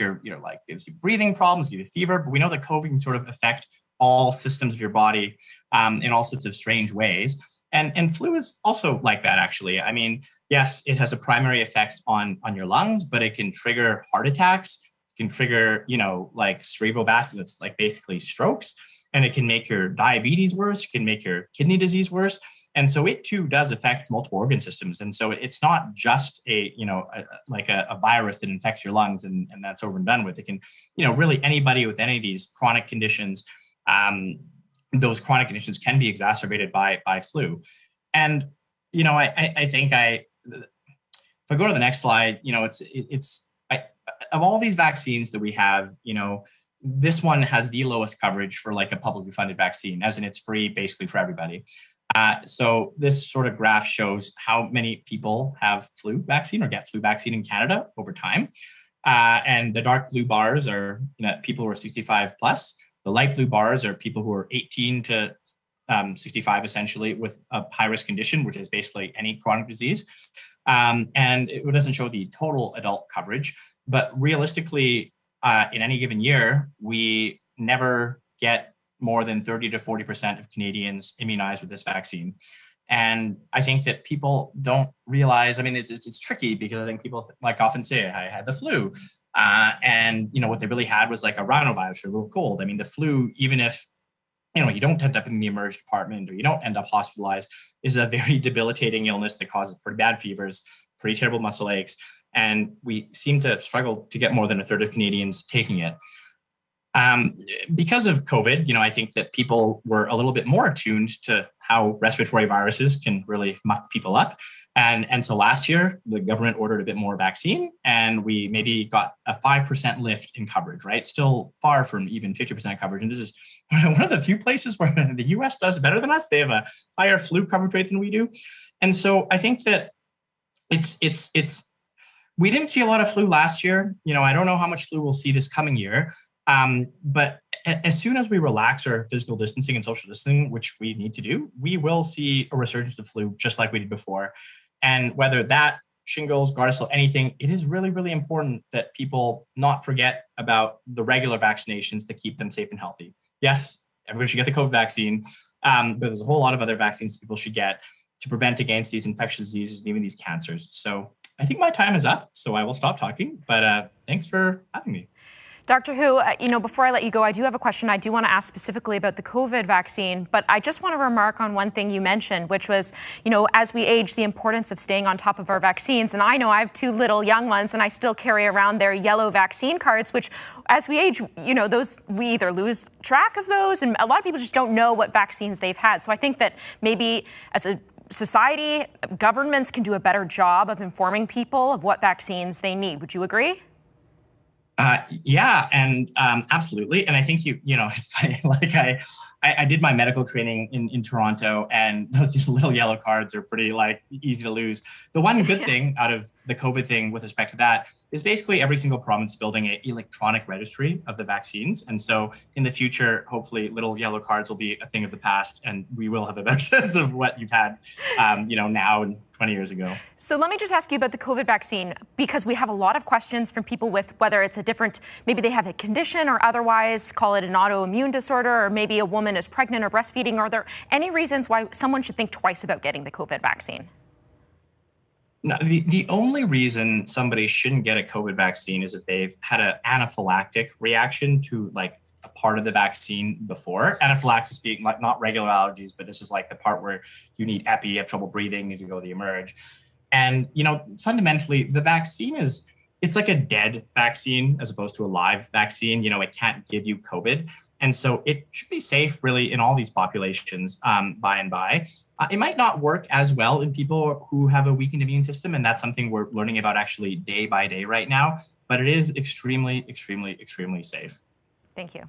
gives you breathing problems, gives you fever, but we know that COVID can sort of affect all systems of your body in all sorts of strange ways. And flu is also like that, actually. I mean, yes, it has a primary effect on your lungs, but it can trigger heart attacks, it can trigger, cerebrovascular, it's like basically strokes, and it can make your diabetes worse, it can make your kidney disease worse. And so it too does affect multiple organ systems. And so it's not just a virus that infects your lungs and that's over and done with. It can, really anybody with any of these chronic conditions, those chronic conditions can be exacerbated by flu. And, I think if I go to the next slide, of all these vaccines that we have, this one has the lowest coverage for like a publicly funded vaccine, as in it's free basically for everybody. So this sort of graph shows how many people have flu vaccine or get flu vaccine in Canada over time. And the dark blue bars are people who are 65 plus. The light blue bars are people who are 18 to 65, essentially, with a high-risk condition, which is basically any chronic disease. And it doesn't show the total adult coverage, but realistically, in any given year, we never get more than 30 to 40% of Canadians immunized with this vaccine. And I think that people don't realize, I mean, it's tricky because I think people often say, I had the flu. And what they really had was like a rhinovirus or a little cold. I mean, the flu, even if you don't end up in the emergency department or you don't end up hospitalized, is a very debilitating illness that causes pretty bad fevers, pretty terrible muscle aches, and we seem to struggle to get more than a third of Canadians taking it. Because of COVID, I think that people were a little bit more attuned to how respiratory viruses can really muck people up. And so last year, the government ordered a bit more vaccine, and we maybe got a 5% lift in coverage, right? Still far from even 50% coverage. And this is one of the few places where the US does better than us. They have a higher flu coverage rate than we do. And so I think that we didn't see a lot of flu last year. I don't know how much flu we'll see this coming year. But as soon as we relax our physical distancing and social distancing, which we need to do, we will see a resurgence of flu just like we did before. And whether that shingles, Gardasil, anything, it is really, really important that people not forget about the regular vaccinations that keep them safe and healthy. Yes, everybody should get the COVID vaccine, but there's a whole lot of other vaccines people should get to prevent against these infectious diseases and even these cancers. So I think my time is up, so I will stop talking, but thanks for having me. Dr. Hu, before I let you go, I do have a question I do want to ask specifically about the COVID vaccine, but I just want to remark on one thing you mentioned, which was, as we age, the importance of staying on top of our vaccines. And I know I have 2 little young ones, and I still carry around their yellow vaccine cards, which as we age, those, we either lose track of those, and a lot of people just don't know what vaccines they've had. So I think that maybe as a society, governments can do a better job of informing people of what vaccines they need. Would you agree? Yeah, and absolutely. And I think it's funny, I did my medical training in Toronto, and those little yellow cards are pretty easy to lose. The one good thing out of the COVID thing with respect to that is basically every single province building an electronic registry of the vaccines. And so in the future, hopefully little yellow cards will be a thing of the past, and we will have a better sense of what you've had, now and 20 years ago. So let me just ask you about the COVID vaccine, because we have a lot of questions from people with whether it's a different, maybe they have a condition or otherwise, call it an autoimmune disorder, or maybe a woman is pregnant or breastfeeding. Are there any reasons why someone should think twice about getting the COVID vaccine? No, the only reason somebody shouldn't get a COVID vaccine is if they've had an anaphylactic reaction to a part of the vaccine before. Anaphylaxis being not regular allergies, but this is the part where you need epi, you have trouble breathing, need to go to the emerge. And, fundamentally, the vaccine it's like a dead vaccine as opposed to a live vaccine. It can't give you COVID. And so it should be safe really in all these populations by and by. It might not work as well in people who have a weakened immune system, and that's something we're learning about actually day by day right now, but it is extremely, extremely, extremely safe. Thank you.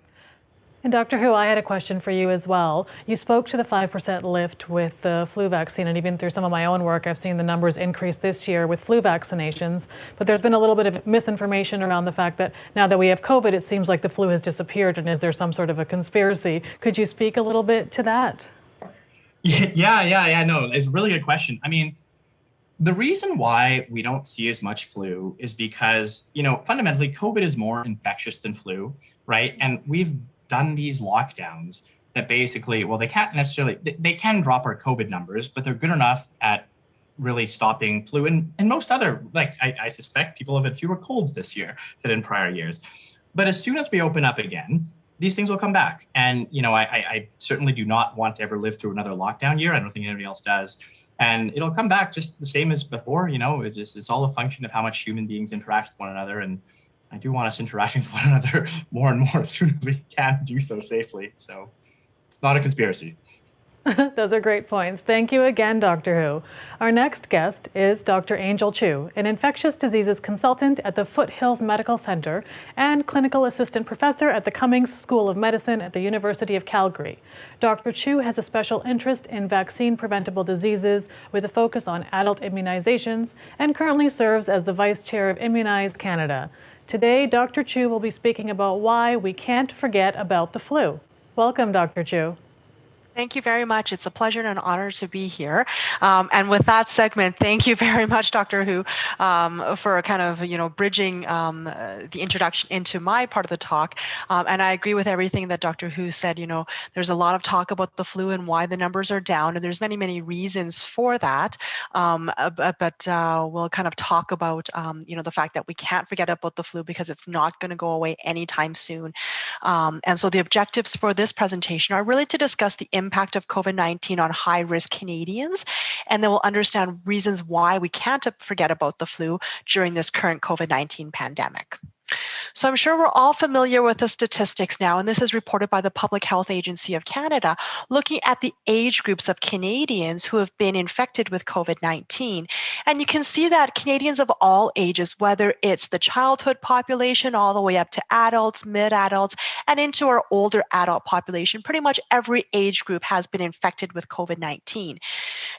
And Dr. Hu, I had a question for you as well. You spoke to the 5% lift with the flu vaccine, and even through some of my own work, I've seen the numbers increase this year with flu vaccinations. But there's been a little bit of misinformation around the fact that now that we have COVID, it seems like the flu has disappeared, and is there some sort of a conspiracy? Could you speak a little bit to that? Yeah, no, it's a really good question. I mean, the reason why we don't see as much flu is because, fundamentally, COVID is more infectious than flu, right? And we've done these lockdowns that basically, well, they can't necessarily, they can drop our COVID numbers, but they're good enough at really stopping flu and most other, like I suspect people have had fewer colds this year than in prior years. But as soon as we open up again, these things will come back. And, I certainly do not want to ever live through another lockdown year. I don't think anybody else does. And it'll come back just the same as before. It's all a function of how much human beings interact with one another. And I do want us interacting with one another more and more as soon as we can do so safely. So not a conspiracy. Those are great points. Thank you again, Dr. Hu. Our next guest is Dr. Angel Chu, an infectious diseases consultant at the Foothills Medical Center and clinical assistant professor at the Cummings School of Medicine at the University of Calgary. Dr. Chu has a special interest in vaccine-preventable diseases with a focus on adult immunizations and currently serves as the vice chair of Immunize Canada. Today, Dr. Chu will be speaking about why we can't forget about the flu. Welcome, Dr. Chu. Thank you very much. It's a pleasure and an honor to be here. And with that segment, thank you very much, Dr. Hu, for kind of, bridging the introduction into my part of the talk. And I agree with everything that Dr. Hu said. There's a lot of talk about the flu and why the numbers are down, and there's many, many reasons for that. But we'll kind of talk about, the fact that we can't forget about the flu because it's not going to go away anytime soon. And so the objectives for this presentation are really to discuss the impact of COVID-19 on high-risk Canadians, and then we'll understand reasons why we can't forget about the flu during this current COVID-19 pandemic. So I'm sure we're all familiar with the statistics now, and this is reported by the Public Health Agency of Canada, looking at the age groups of Canadians who have been infected with COVID-19. And you can see that Canadians of all ages, whether it's the childhood population all the way up to adults, mid-adults, and into our older adult population, pretty much every age group has been infected with COVID-19.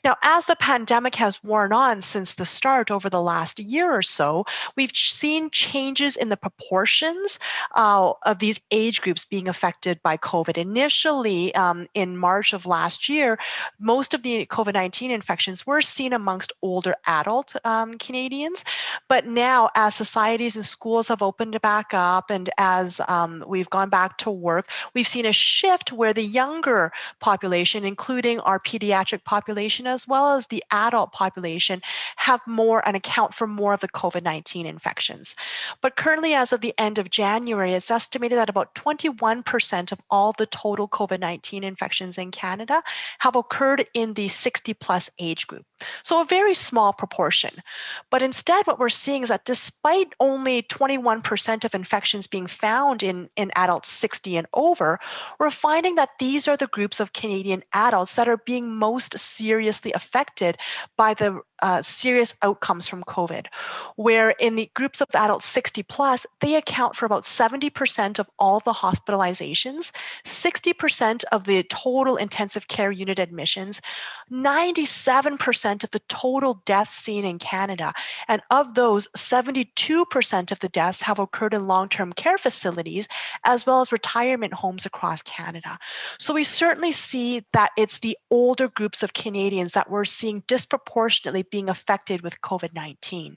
Now, as the pandemic has worn on since the start over the last year or so, we've seen changes in the proportions of these age groups being affected by COVID. Initially, in March of last year, most of the COVID-19 infections were seen amongst older adult Canadians. But now, as societies and schools have opened back up and as we've gone back to work, we've seen a shift where the younger population, including our pediatric population as well as the adult population, have more and account for more of the COVID-19 infections. But currently, as of the end of January, it's estimated that about 21% of all the total COVID-19 infections in Canada have occurred in the 60-plus age group. So a very small proportion. But instead, what we're seeing is that despite only 21% of infections being found in adults 60 and over, we're finding that these are the groups of Canadian adults that are being most seriously affected by the serious outcomes from COVID, where in the groups of adults 60 plus, they account for about 70% of all the hospitalizations, 60% of the total intensive care unit admissions, 97% of the total deaths seen in Canada. And of those, 72% of the deaths have occurred in long-term care facilities, as well as retirement homes across Canada. So we certainly see that it's the older groups of Canadians that we're seeing disproportionately being affected with COVID-19.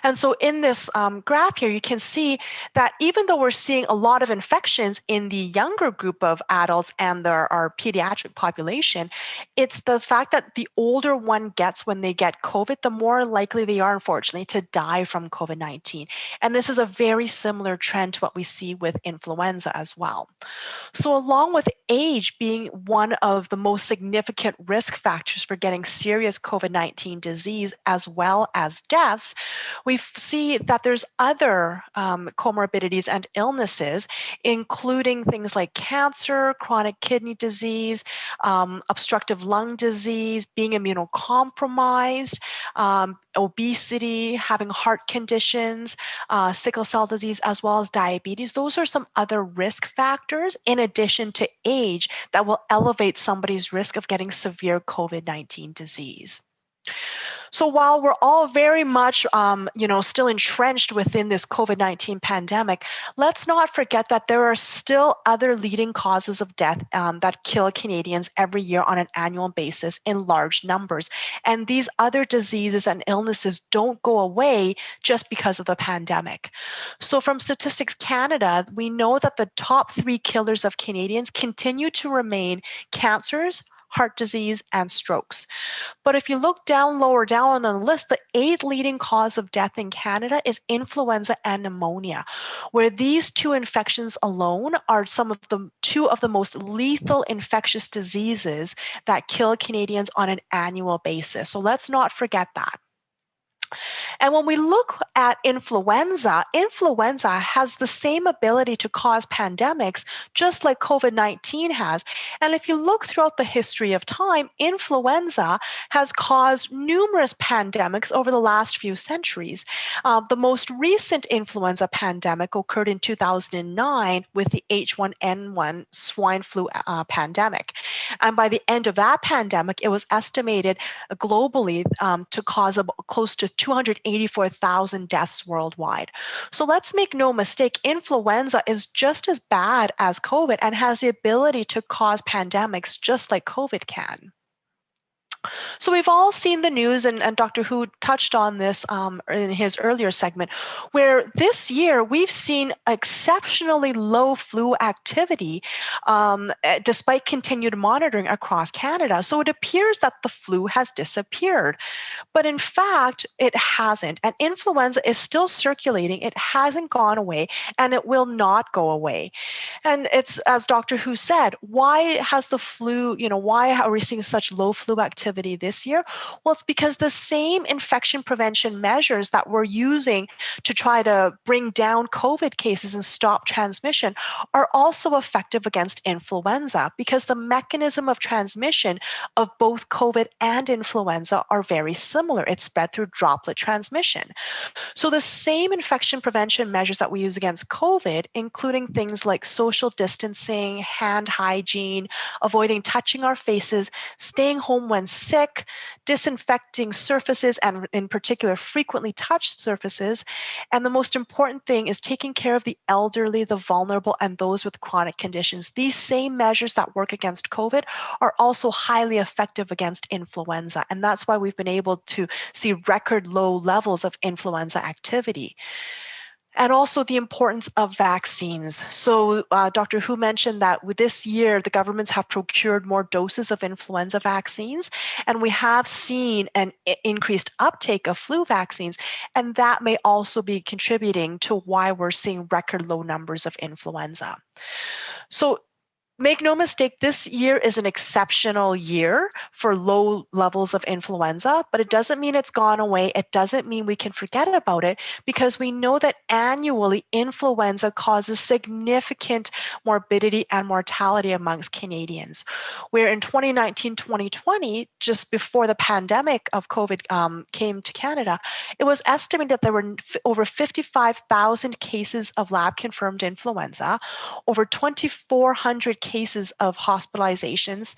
And so in this graph here, you can see that even though we're seeing a lot of infections in the younger group of adults and our pediatric population, it's the fact that the older one gets when they get COVID, the more likely they are, unfortunately, to die from COVID-19. And this is a very similar trend to what we see with influenza as well. So along with age being one of the most significant risk factors for getting serious COVID-19 disease as well as deaths, we we see that there's other comorbidities and illnesses, including things like cancer, chronic kidney disease, obstructive lung disease, being immunocompromised, obesity, having heart conditions, sickle cell disease, as well as diabetes. Those are some other risk factors in addition to age that will elevate somebody's risk of getting severe COVID-19 disease. So while we're all very much, still entrenched within this COVID-19 pandemic, let's not forget that there are still other leading causes of death that kill Canadians every year on an annual basis in large numbers. And these other diseases and illnesses don't go away just because of the pandemic. So from Statistics Canada, we know that the top 3 killers of Canadians continue to remain cancers, heart disease, and strokes. But if you look lower down on the list, the 8th leading cause of death in Canada is influenza and pneumonia, where these 2 infections alone are two of the most lethal infectious diseases that kill Canadians on an annual basis. So let's not forget that. And when we look at influenza, influenza has the same ability to cause pandemics, just like COVID-19 has. And if you look throughout the history of time, influenza has caused numerous pandemics over the last few centuries. The most recent influenza pandemic occurred in 2009 with the H1N1 swine flu pandemic. And by the end of that pandemic, it was estimated globally to cause close to 284,000 deaths worldwide. So let's make no mistake, influenza is just as bad as COVID and has the ability to cause pandemics just like COVID can. So we've all seen the news, and Dr. Hu touched on this in his earlier segment, where this year we've seen exceptionally low flu activity despite continued monitoring across Canada. So it appears that the flu has disappeared. But in fact, it hasn't. And influenza is still circulating. It hasn't gone away, and it will not go away. And it's, as Dr. Hu said, why has the flu, why are we seeing such low flu activity this year? Well, it's because the same infection prevention measures that we're using to try to bring down COVID cases and stop transmission are also effective against influenza, because the mechanism of transmission of both COVID and influenza are very similar. It's spread through droplet transmission. So the same infection prevention measures that we use against COVID, including things like social distancing, hand hygiene, avoiding touching our faces, staying home when sick, disinfecting surfaces, and in particular, frequently touched surfaces. And the most important thing is taking care of the elderly, the vulnerable, and those with chronic conditions. These same measures that work against COVID are also highly effective against influenza. And that's why we've been able to see record low levels of influenza activity. And also the importance of vaccines. So Dr. Hu mentioned that with this year, the governments have procured more doses of influenza vaccines, and we have seen an increased uptake of flu vaccines, and that may also be contributing to why we're seeing record low numbers of influenza. So make no mistake, this year is an exceptional year for low levels of influenza, but it doesn't mean it's gone away. It doesn't mean we can forget about it, because we know that annually influenza causes significant morbidity and mortality amongst Canadians. Where in 2019-2020, just before the pandemic of COVID came to Canada, it was estimated that there were over 55,000 cases of lab-confirmed influenza, over 2,400 cases of hospitalizations,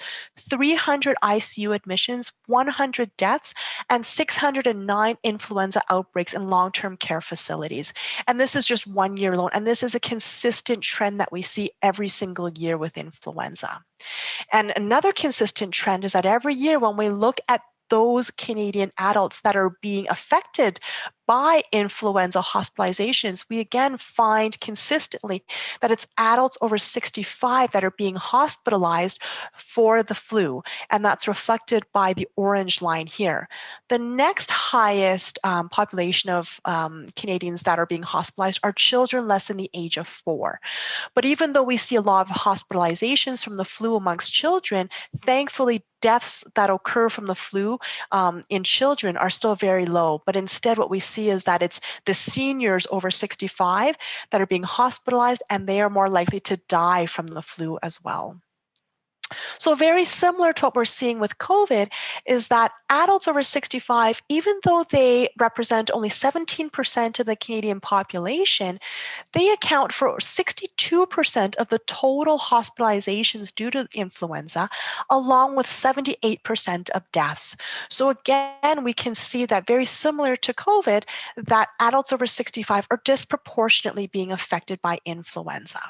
300 ICU admissions, 100 deaths, and 609 influenza outbreaks in long-term care facilities. And this is just 1 year alone. And this is a consistent trend that we see every single year with influenza. And another consistent trend is that every year when we look at those Canadian adults that are being affected by influenza hospitalizations, we again find consistently that it's adults over 65 that are being hospitalized for the flu, and that's reflected by the orange line here. The next highest population of Canadians that are being hospitalized are children less than the age of 4. But even though we see a lot of hospitalizations from the flu amongst children, thankfully deaths that occur from the flu in children are still very low. But instead what we see is that it's the seniors over 65 that are being hospitalized, and they are more likely to die from the flu as well. So very similar to what we're seeing with COVID is that adults over 65, even though they represent only 17% of the Canadian population, they account for 62% of the total hospitalizations due to influenza, along with 78% of deaths. So again, we can see that very similar to COVID, that adults over 65 are disproportionately being affected by influenza.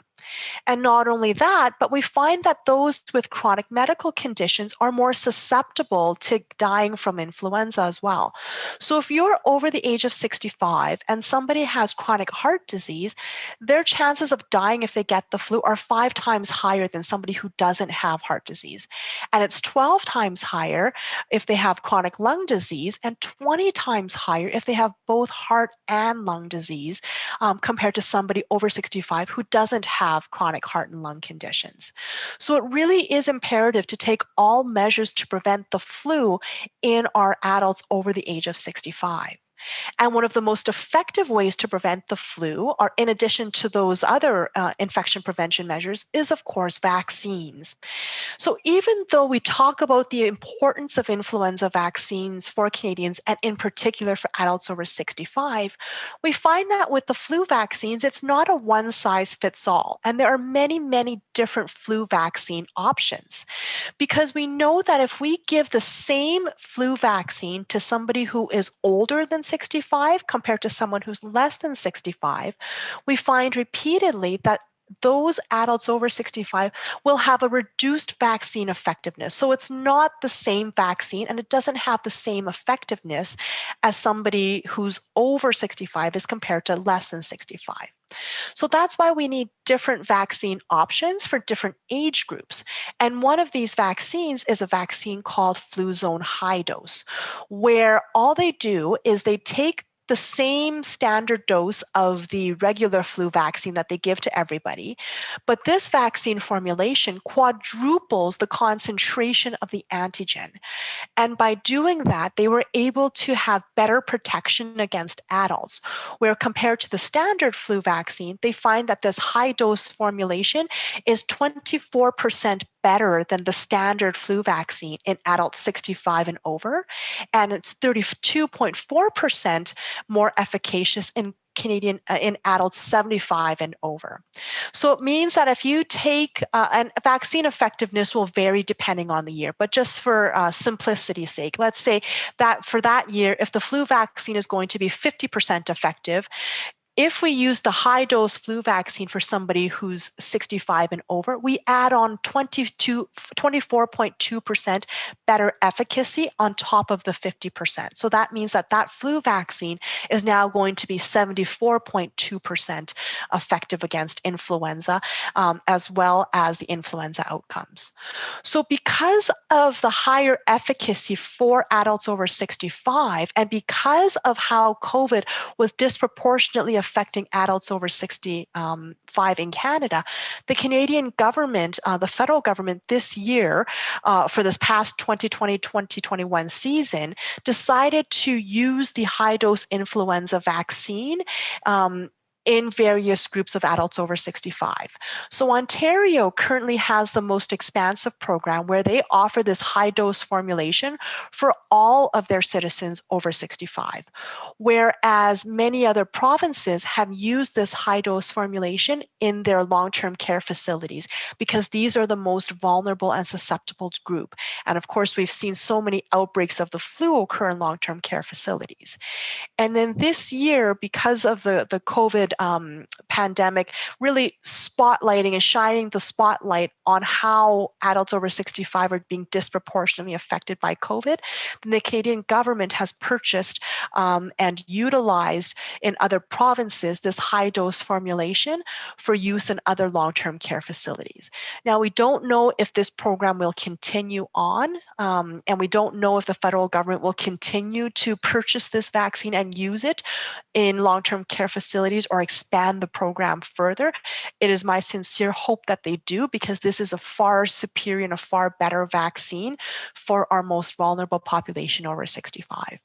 And not only that, but we find that those with chronic medical conditions are more susceptible to dying from influenza as well. So if you're over the age of 65 and somebody has chronic heart disease, their chances of dying if they get the flu are 5 times higher than somebody who doesn't have heart disease. And it's 12 times higher if they have chronic lung disease and 20 times higher if they have both heart and lung disease compared to somebody over 65 who doesn't have chronic heart and lung conditions. So it really is imperative to take all measures to prevent the flu in our adults over the age of 65. And one of the most effective ways to prevent the flu, or in addition to those other infection prevention measures, is of course vaccines. So even though we talk about the importance of influenza vaccines for Canadians, and in particular for adults over 65, we find that with the flu vaccines, it's not a one-size-fits-all. And there are many, many different flu vaccine options. Because we know that if we give the same flu vaccine to somebody who is older than 65 compared to someone who's less than 65, we find repeatedly that those adults over 65 will have a reduced vaccine effectiveness. So it's not the same vaccine and it doesn't have the same effectiveness as somebody who's over 65 as compared to less than 65. So that's why we need different vaccine options for different age groups. And one of these vaccines is a vaccine called Fluzone High Dose, where all they do is they take the same standard dose of the regular flu vaccine that they give to everybody, but this vaccine formulation quadruples the concentration of the antigen. And by doing that, they were able to have better protection against adults, where compared to the standard flu vaccine, they find that this high dose formulation is 24% better than the standard flu vaccine in adults 65 and over, and it's 32.4% more efficacious in in adults 75 and over. So it means that if you take, and vaccine effectiveness will vary depending on the year, but just for simplicity's sake, let's say that for that year, if the flu vaccine is going to be 50% effective, if we use the high-dose flu vaccine for somebody who's 65 and over, we add on 24.2% better efficacy on top of the 50%. So that means that that flu vaccine is now going to be 74.2% effective against influenza, as well as the influenza outcomes. So because of the higher efficacy for adults over 65, and because of how COVID was disproportionately affecting adults over 65 in Canada, the Canadian government, the federal government this year, for this past 2020-2021 season, decided to use the high-dose influenza vaccine in various groups of adults over 65. So Ontario currently has the most expansive program where they offer this high-dose formulation for all of their citizens over 65, whereas many other provinces have used this high-dose formulation in their long-term care facilities because these are the most vulnerable and susceptible group. And of course, we've seen so many outbreaks of the flu occur in long-term care facilities. And then this year, because of the COVID pandemic, really spotlighting and shining the spotlight on how adults over 65 are being disproportionately affected by COVID, then the Canadian government has purchased and utilized in other provinces this high-dose formulation for use in other long-term care facilities. Now, we don't know if this program will continue on, and we don't know if the federal government will continue to purchase this vaccine and use it in long-term care facilities or expand the program further, it is my sincere hope that they do, because this is a far superior and a far better vaccine for our most vulnerable population over 65.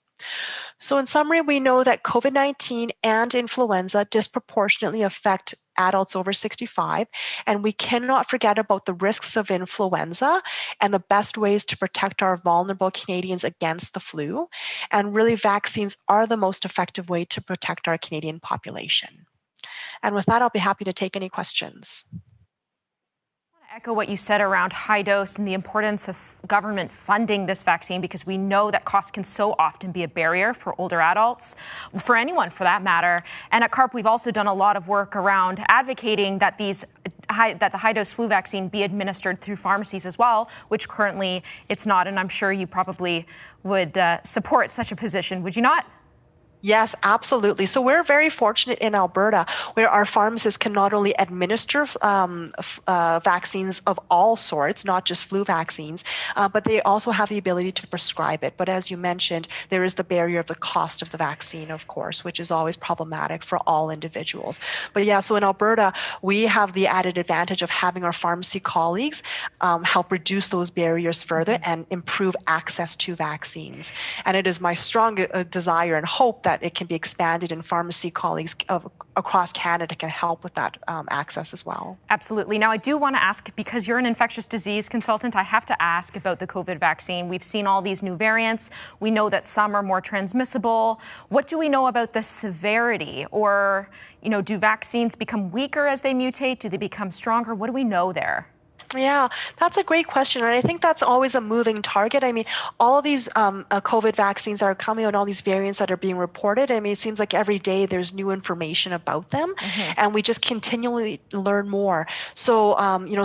So in summary, we know that COVID-19 and influenza disproportionately affect adults over 65, and we cannot forget about the risks of influenza and the best ways to protect our vulnerable Canadians against the flu. And really, vaccines are the most effective way to protect our Canadian population. And with that, I'll be happy to take any questions. Echo what you said around high dose and the importance of government funding this vaccine, because we know that cost can so often be a barrier for older adults, for anyone for that matter. And at C.A.R.P, we've also done a lot of work around advocating that the high dose flu vaccine be administered through pharmacies as well, which currently it's not. And I'm sure you probably would support such a position, would you not? Yes, absolutely. So we're very fortunate in Alberta, where our pharmacists can not only administer vaccines of all sorts, not just flu vaccines, but they also have the ability to prescribe it. But as you mentioned, there is the barrier of the cost of the vaccine, of course, which is always problematic for all individuals. But yeah, so in Alberta, we have the added advantage of having our pharmacy colleagues help reduce those barriers further and improve access to vaccines. And it is my strong desire and hope that it can be expanded, and pharmacy colleagues across Canada can help with that access as well. Absolutely. Now, I do want to ask, because you're an infectious disease consultant, I have to ask about the COVID vaccine. We've seen all these new variants. We know that some are more transmissible. What do we know about the severity? Or, do vaccines become weaker as they mutate? Do they become stronger? What do we know there? Yeah, that's a great question. And I think that's always a moving target. I mean, all of these COVID vaccines that are coming out, all these variants that are being reported, I mean, it seems like every day there's new information about them, and we just continually learn more. So,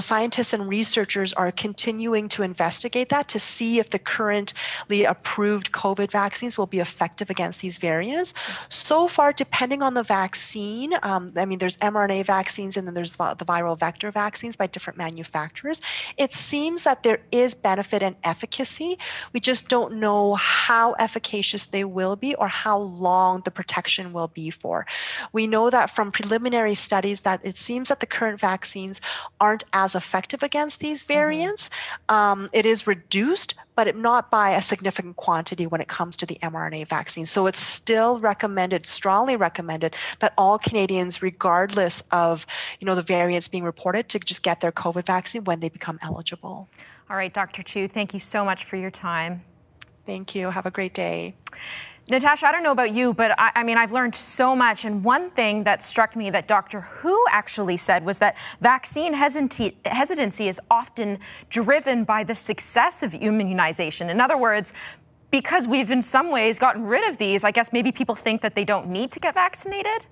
scientists and researchers are continuing to investigate that to see if the currently approved COVID vaccines will be effective against these variants. So far, depending on the vaccine, there's mRNA vaccines, and then there's the viral vector vaccines by different manufacturers. It seems that there is benefit and efficacy. We just don't know how efficacious they will be or how long the protection will be for. We know that from preliminary studies that it seems that the current vaccines aren't as effective against these variants. It is reduced, but not by a significant quantity when it comes to the mRNA vaccine. So it's still recommended, strongly recommended, that all Canadians, regardless of the variants being reported, to just get their COVID vaccine when they become eligible. All right, Dr. Chu, thank you so much for your time. Thank you. Have a great day. Natasha, I don't know about you, but I've learned so much. And one thing that struck me that Dr. Who actually said was that vaccine hesitancy is often driven by the success of immunization. In other words, because we've in some ways gotten rid of these, I guess maybe people think that they don't need to get vaccinated.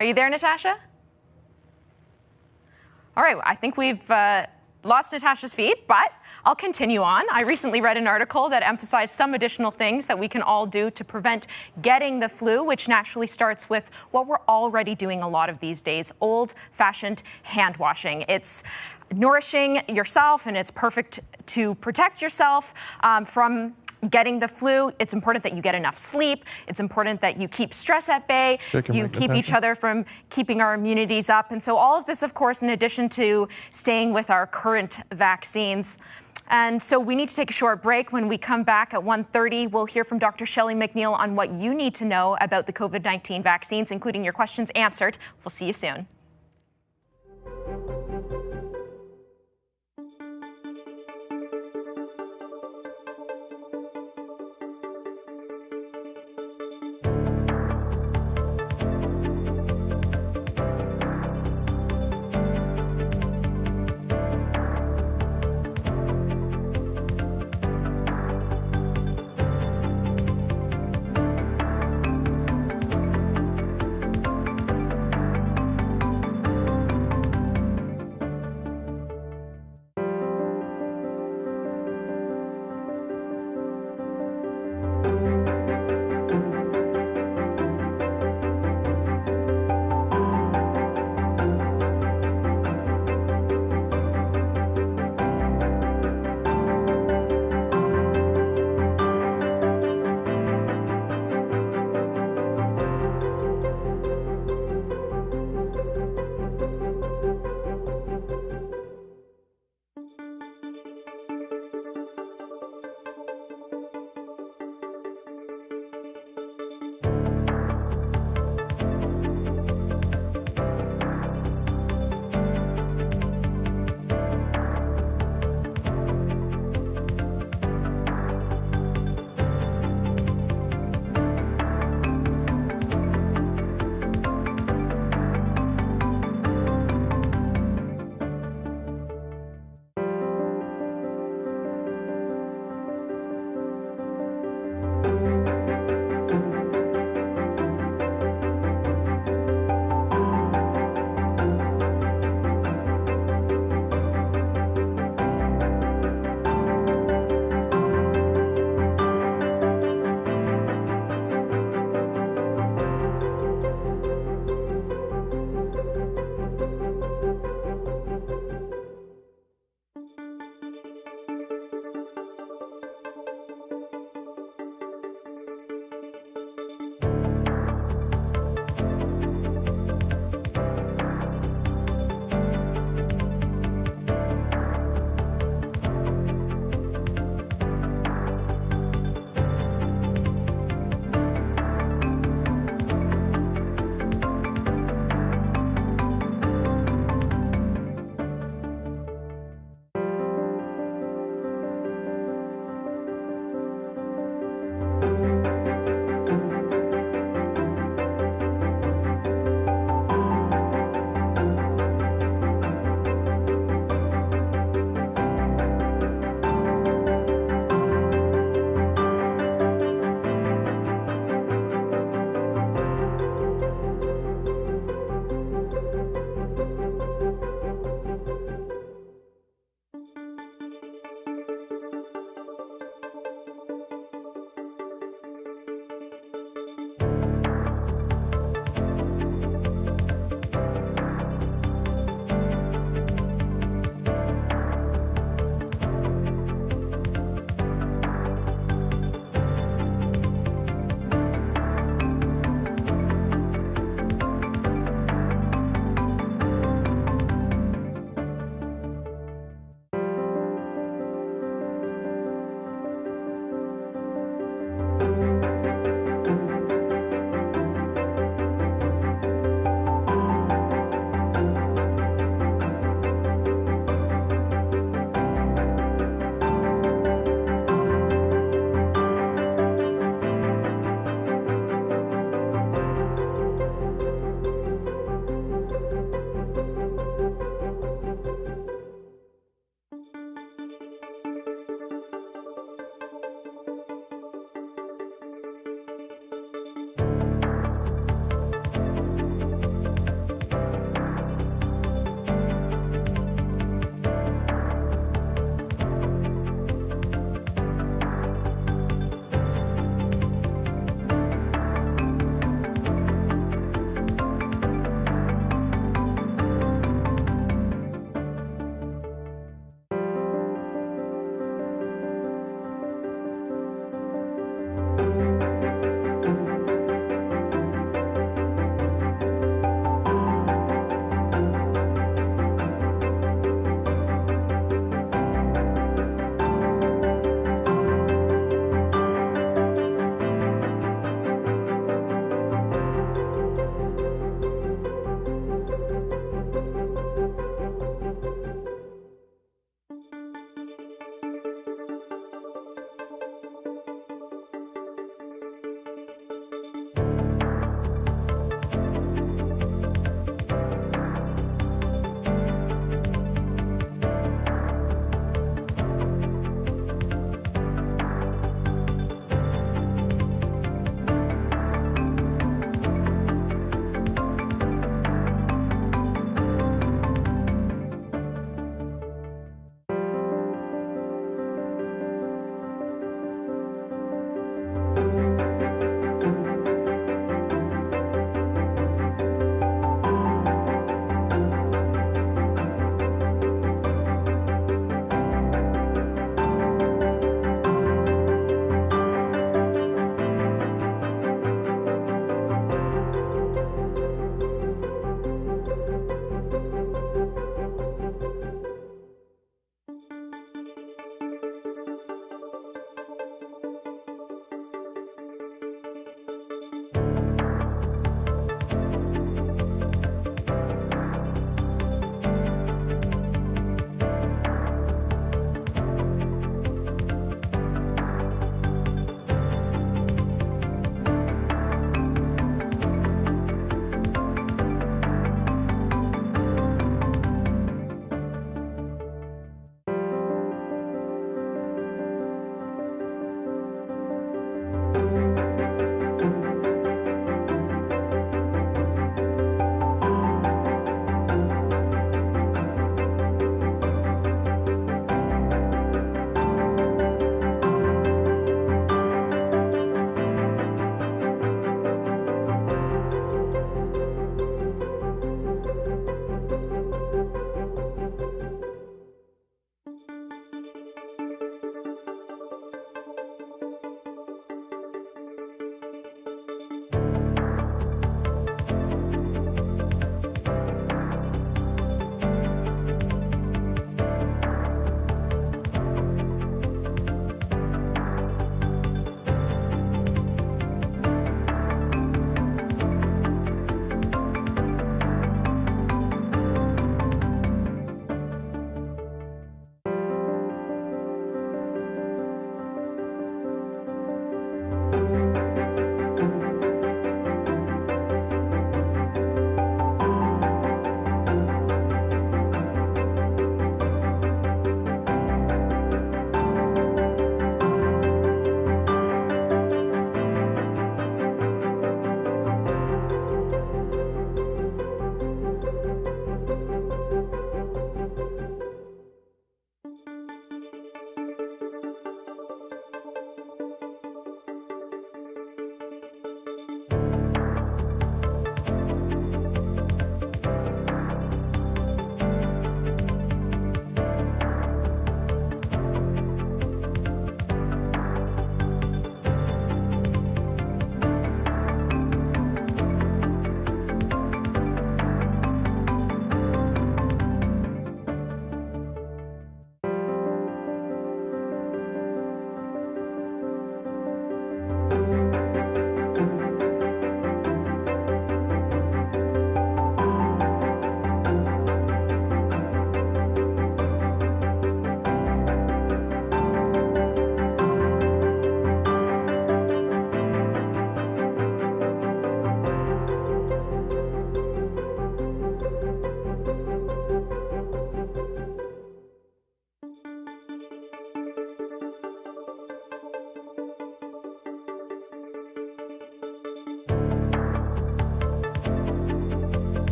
Are you there, Natasha? All right, I think we've lost Natasha's feed, but I'll continue on. I recently read an article that emphasized some additional things that we can all do to prevent getting the flu, which naturally starts with what we're already doing a lot of these days, old-fashioned hand washing. It's nourishing yourself, and it's perfect to protect yourself from getting the flu. It's important that you get enough sleep. It's important that you keep stress at bay. You keep each other from keeping our immunities up. And so all of this, of course, in addition to staying with our current vaccines. And so we need to take a short break. When we come back at 1:30, we'll hear from Dr. Shelly McNeil on what you need to know about the COVID-19 vaccines, including your questions answered. We'll see you soon.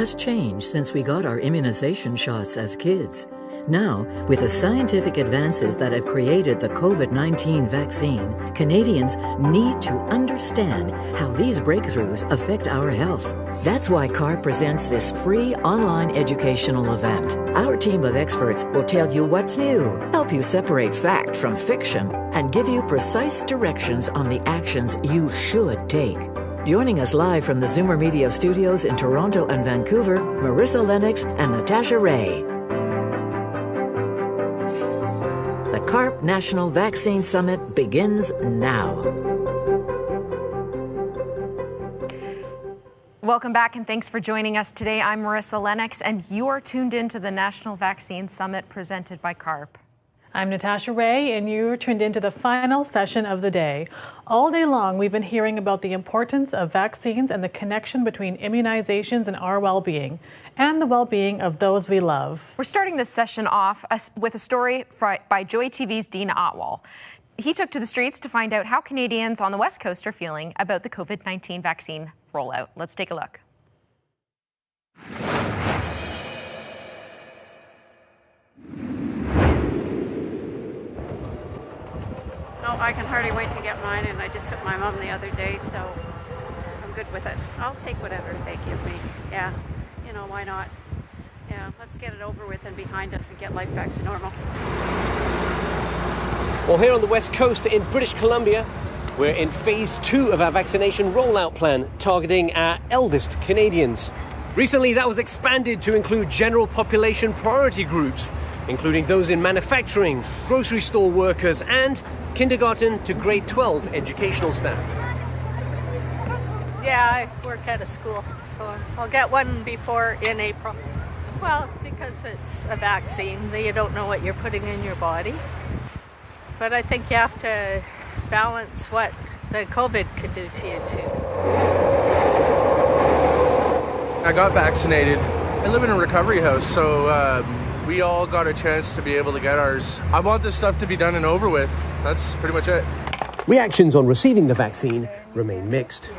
has changed since we got our immunization shots as kids. Now, with the scientific advances that have created the COVID-19 vaccine, Canadians need to understand how these breakthroughs affect our health. That's why C.A.R.P presents this free online educational event. Our team of experts will tell you what's new, help you separate fact from fiction, and give you precise directions on the actions you should take. Joining us live from the Zoomer Media studios in Toronto and Vancouver, Marissa Lennox and Natasha Ray. The C.A.R.P National Vaccine Summit begins now. Welcome back and thanks for joining us today. I'm Marissa Lennox and you are tuned in to the National Vaccine Summit presented by C.A.R.P. I'm Natasha Ray, and you're tuned into the final session of the day. All day long, we've been hearing about the importance of vaccines and the connection between immunizations and our well-being, and the well-being of those we love. We're starting this session off with a story by Joy TV's Dean Otwell. He took to the streets to find out how Canadians on the West Coast are feeling about the COVID-19 vaccine rollout. Let's take a look. No, I can hardly wait to get mine, and I just took my mom the other day, so I'm good with it. I'll take whatever they give me. Yeah, you know, why not? Yeah, let's get it over with and behind us and get life back to normal. Well, here on the West Coast in British Columbia, we're in phase 2 of our vaccination rollout plan, targeting our eldest Canadians. Recently, that was expanded to include general population priority groups, including those in manufacturing, grocery store workers, and kindergarten to grade 12 educational staff. Yeah, I work at a school, so I'll get one before in April. Well, because it's a vaccine, you don't know what you're putting in your body. But I think you have to balance what the COVID could do to you too. I got vaccinated. I live in a recovery house, so we all got a chance to be able to get ours. I want this stuff to be done and over with. That's pretty much it. Reactions on receiving the vaccine remain mixed.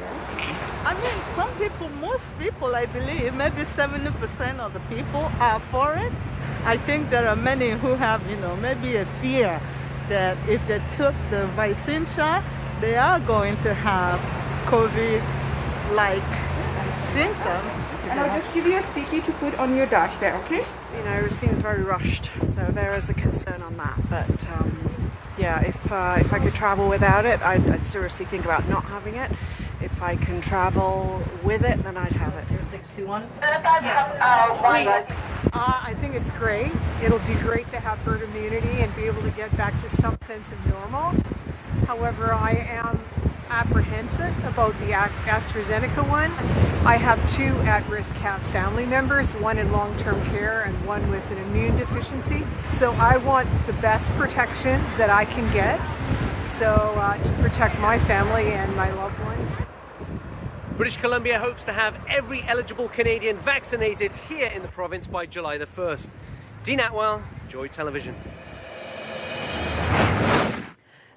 I mean, some people, most people, I believe, maybe 70% of the people are for it. I think there are many who have, maybe a fear that if they took the vaccine shot, they are going to have COVID-like symptoms. And I'll just give you a sticky to put on your dash there, okay? It seems very rushed, so there is a concern on that. But yeah, if I could travel without it, I'd seriously think about not having it. If I can travel with it, then I'd have it. 621. I think it's great. It'll be great to have herd immunity and be able to get back to some sense of normal. However, I am apprehensive about the AstraZeneca one. I have 2 at-risk family members, one in long-term care and one with an immune deficiency. So I want the best protection that I can get, to protect my family and my loved ones. British Columbia hopes to have every eligible Canadian vaccinated here in the province by July the 1st. Dean Atwell, Joy Television.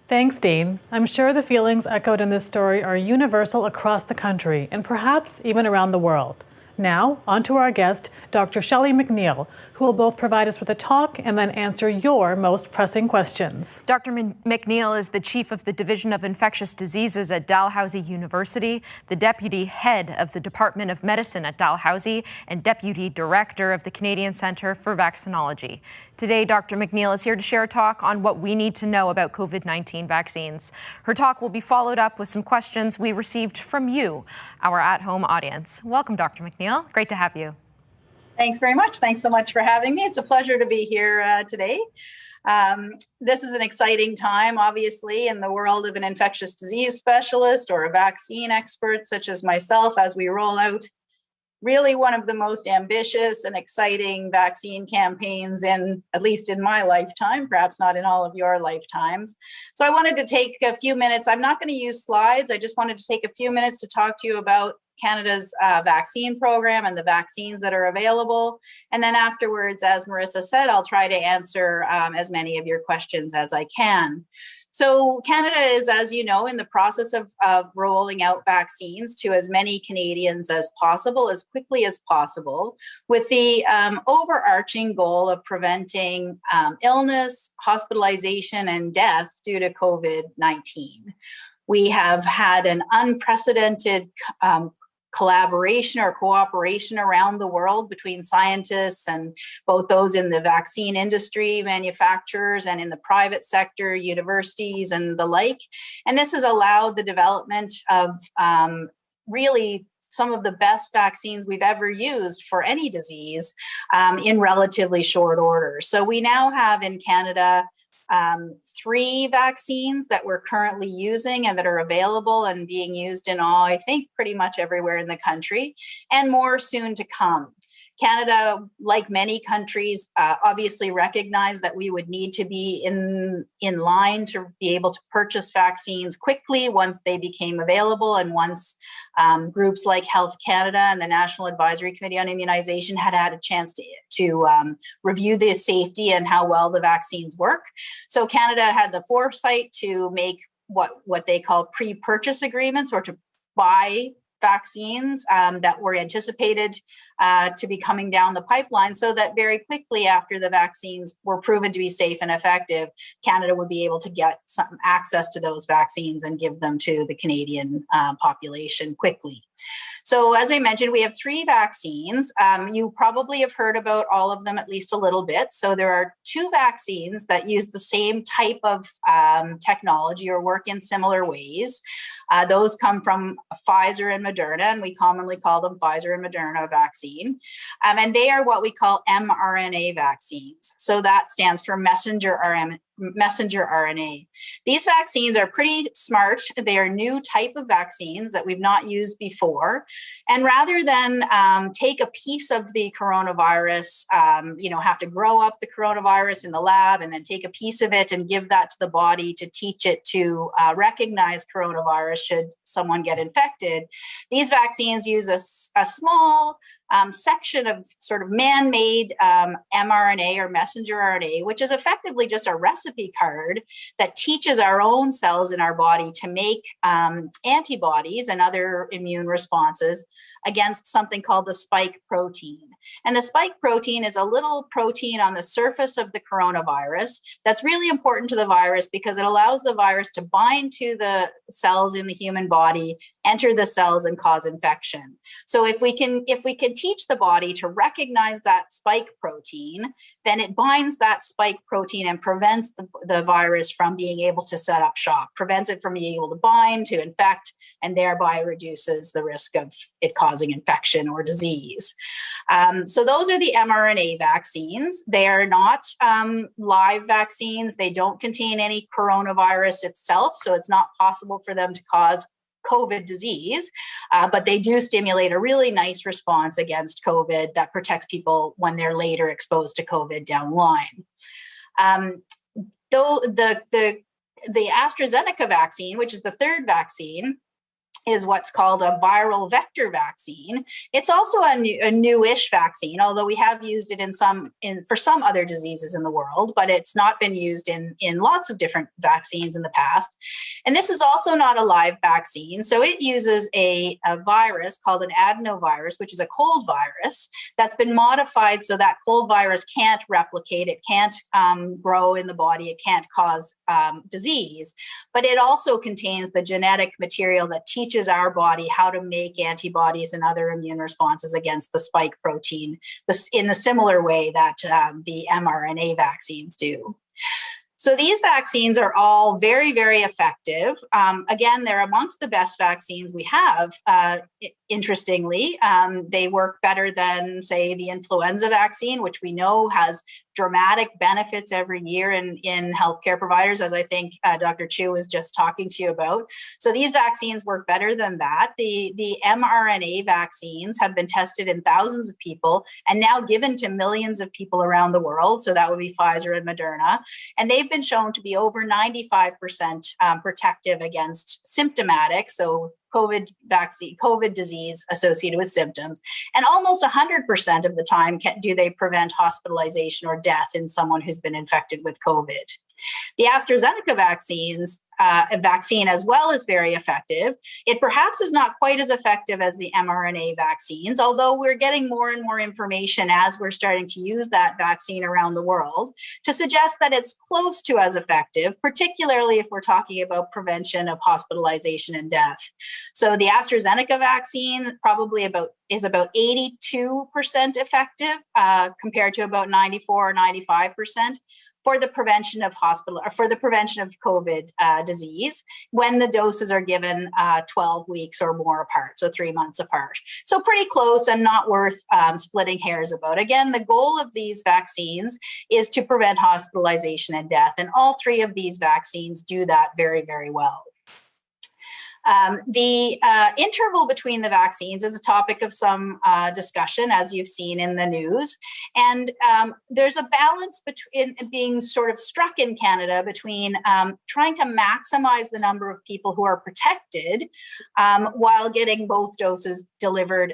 Thanks, Dean. I'm sure the feelings echoed in this story are universal across the country and perhaps even around the world. Now, on to our guest, Dr. Shelley McNeil, who will both provide us with a talk and then answer your most pressing questions. Dr. McNeil is the chief of the Division of Infectious Diseases at Dalhousie University, the deputy head of the Department of Medicine at Dalhousie, and deputy director of the Canadian Centre for Vaccinology. Today, Dr. McNeil is here to share a talk on what we need to know about COVID-19 vaccines. Her talk will be followed up with some questions we received from you, our at-home audience. Welcome, Dr. McNeil. Great to have you. Thanks very much. Thanks so much for having me. It's a pleasure to be here today. This is an exciting time, obviously, in the world of an infectious disease specialist or a vaccine expert such as myself as we roll out really one of the most ambitious and exciting vaccine campaigns at least in my lifetime, perhaps not in all of your lifetimes. So I wanted to take a few minutes. I'm not going to use slides. I just wanted to take a few minutes to talk to you about Canada's vaccine program and the vaccines that are available. And then afterwards, as Marissa said, I'll try to answer as many of your questions as I can. So Canada is, as you know, in the process of rolling out vaccines to as many Canadians as possible, as quickly as possible, with the overarching goal of preventing illness, hospitalization, and death due to COVID-19. We have had an unprecedented collaboration or cooperation around the world between scientists and both those in the vaccine industry, manufacturers, and in the private sector, universities, and the like. And this has allowed the development of really some of the best vaccines we've ever used for any disease in relatively short order. So we now have in Canada 3 vaccines that we're currently using and that are available and being used in all, I think, pretty much everywhere in the country, and more soon to come. Canada, like many countries, obviously recognized that we would need to be in line to be able to purchase vaccines quickly once they became available, and once groups like Health Canada and the National Advisory Committee on Immunization had a chance to review the safety and how well the vaccines work. So Canada had the foresight to make what they call pre-purchase agreements, or to buy vaccines that were anticipated to be coming down the pipeline, so that very quickly after the vaccines were proven to be safe and effective, Canada would be able to get some access to those vaccines and give them to the Canadian population quickly. So as I mentioned, we have 3 vaccines. You probably have heard about all of them at least a little bit. So there are 2 vaccines that use the same type of technology or work in similar ways. Those come from Pfizer and Moderna, and we commonly call them Pfizer and Moderna vaccine. And they are what we call mRNA vaccines. So that stands for messenger RNA. These vaccines are pretty smart. They are new type of vaccines that we've not used before. And rather than take a piece of the coronavirus, have to grow up the coronavirus in the lab and then take a piece of it and give that to the body to teach it to recognize coronavirus should someone get infected, these vaccines use a small section of sort of man-made mRNA or messenger RNA, which is effectively just a recipe card that teaches our own cells in our body to make antibodies and other immune responses against something called the spike protein. And the spike protein is a little protein on the surface of the coronavirus that's really important to the virus because it allows the virus to bind to the cells in the human body, enter the cells, and cause infection. So if we can teach the body to recognize that spike protein, then it binds that spike protein and prevents the virus from being able to set up shop, prevents it from being able to bind, to infect, and thereby reduces the risk of it causing infection or disease. So those are the mRNA vaccines. They are not live vaccines. They don't contain any coronavirus itself, so it's not possible for them to cause COVID disease, but they do stimulate a really nice response against COVID that protects people when they're later exposed to COVID down the line. Though the AstraZeneca vaccine, which is the 3rd vaccine, is what's called a viral vector vaccine. It's also a newish vaccine, although we have used it for some other diseases in the world, but it's not been used in lots of different vaccines in the past. And this is also not a live vaccine. So it uses a virus called an adenovirus, which is a cold virus that's been modified so that cold virus can't replicate, it can't grow in the body, it can't cause disease, but it also contains the genetic material that teaches our body how to make antibodies and other immune responses against the spike protein in a similar way that the mRNA vaccines do. So these vaccines are all very, very effective. Again, they're amongst the best vaccines we have. Interestingly, they work better than, say, the influenza vaccine, which we know has dramatic benefits every year in healthcare providers, as I think Dr. Chu was just talking to you about. So these vaccines work better than that. The mRNA vaccines have been tested in thousands of people and now given to millions of people around the world. So that would be Pfizer and Moderna. And they've been shown to be over 95% protective against symptomatic, so COVID disease associated with symptoms. And almost 100% of the time do they prevent hospitalization or death in someone who's been infected with COVID. The AstraZeneca vaccine as well is very effective. It perhaps is not quite as effective as the mRNA vaccines, although we're getting more and more information as we're starting to use that vaccine around the world to suggest that it's close to as effective, particularly if we're talking about prevention of hospitalization and death. So the AstraZeneca vaccine is about 82% effective compared to about 94 or 95% for the prevention of COVID disease when the doses are given 12 weeks or more apart, so 3 months apart. So pretty close and not worth splitting hairs about. Again, the goal of these vaccines is to prevent hospitalization and death, and all three of these vaccines do that very, very well. The interval between the vaccines is a topic of some discussion, as you've seen in the news. And there's a balance between being sort of struck in Canada between trying to maximize the number of people who are protected while getting both doses delivered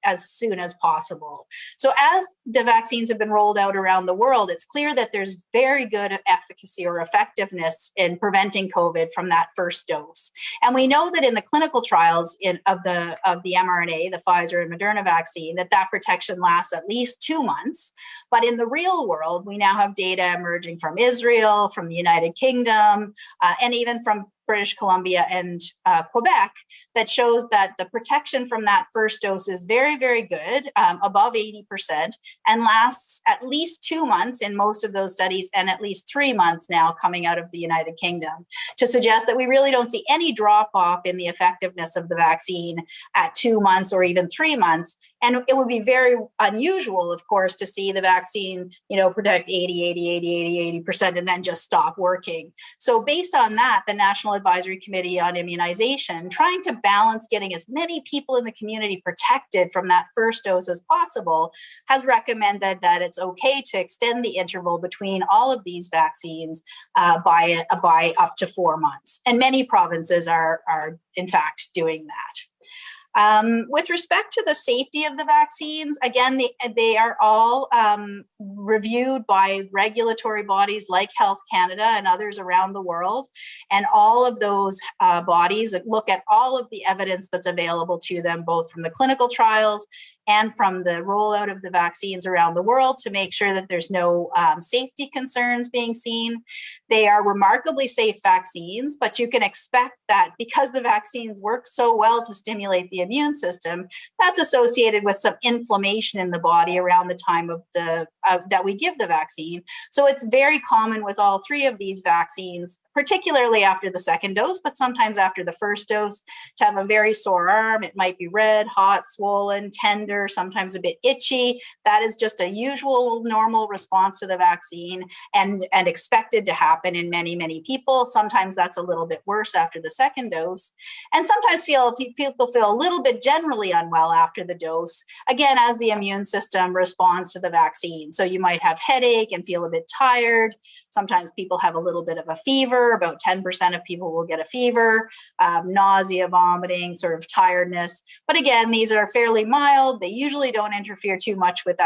as soon as possible. So as the vaccines have been rolled out around the world, it's clear that there's very good efficacy or effectiveness in preventing COVID from that first dose. And we know that in the clinical trials of the mRNA, the Pfizer and Moderna vaccine, that protection lasts at least 2 months. But in the real world, we now have data emerging from Israel, from the United Kingdom, and even from British Columbia and Quebec that shows that the protection from that first dose is very, very good, above 80%, and lasts at least 2 months in most of those studies, and at least 3 months now coming out of the United Kingdom, to suggest that we really don't see any drop off in the effectiveness of the vaccine at 2 months or even 3 months. And it would be very unusual, of course, to see the vaccine, protect 80% and then just stop working. So based on that, the National Advisory Committee on Immunization, trying to balance getting as many people in the community protected from that first dose as possible, has recommended that it's okay to extend the interval between all of these vaccines by up to 4 months. And many provinces are in fact doing that. With respect to the safety of the vaccines, again, they are all reviewed by regulatory bodies like Health Canada and others around the world. And all of those bodies look at all of the evidence that's available to them, both from the clinical trials and from the rollout of the vaccines around the world, to make sure that there's no safety concerns being seen. They are remarkably safe vaccines, but you can expect that because the vaccines work so well to stimulate the immune system, that's associated with some inflammation in the body around the time of that we give the vaccine. So it's very common with all three of these vaccines, particularly after the second dose, but sometimes after the first dose, to have a very sore arm. It might be red, hot, swollen, tender, sometimes a bit itchy. That is just a usual, normal response to the vaccine and expected to happen in many, many people. Sometimes that's a little bit worse after the second dose. And sometimes people feel a little bit generally unwell after the dose, again, as the immune system responds to the vaccine. So you might have headache and feel a bit tired. Sometimes people have a little bit of a fever. About 10% of people will get a fever, nausea, vomiting, sort of tiredness. But again, these are fairly mild. They usually don't interfere too much with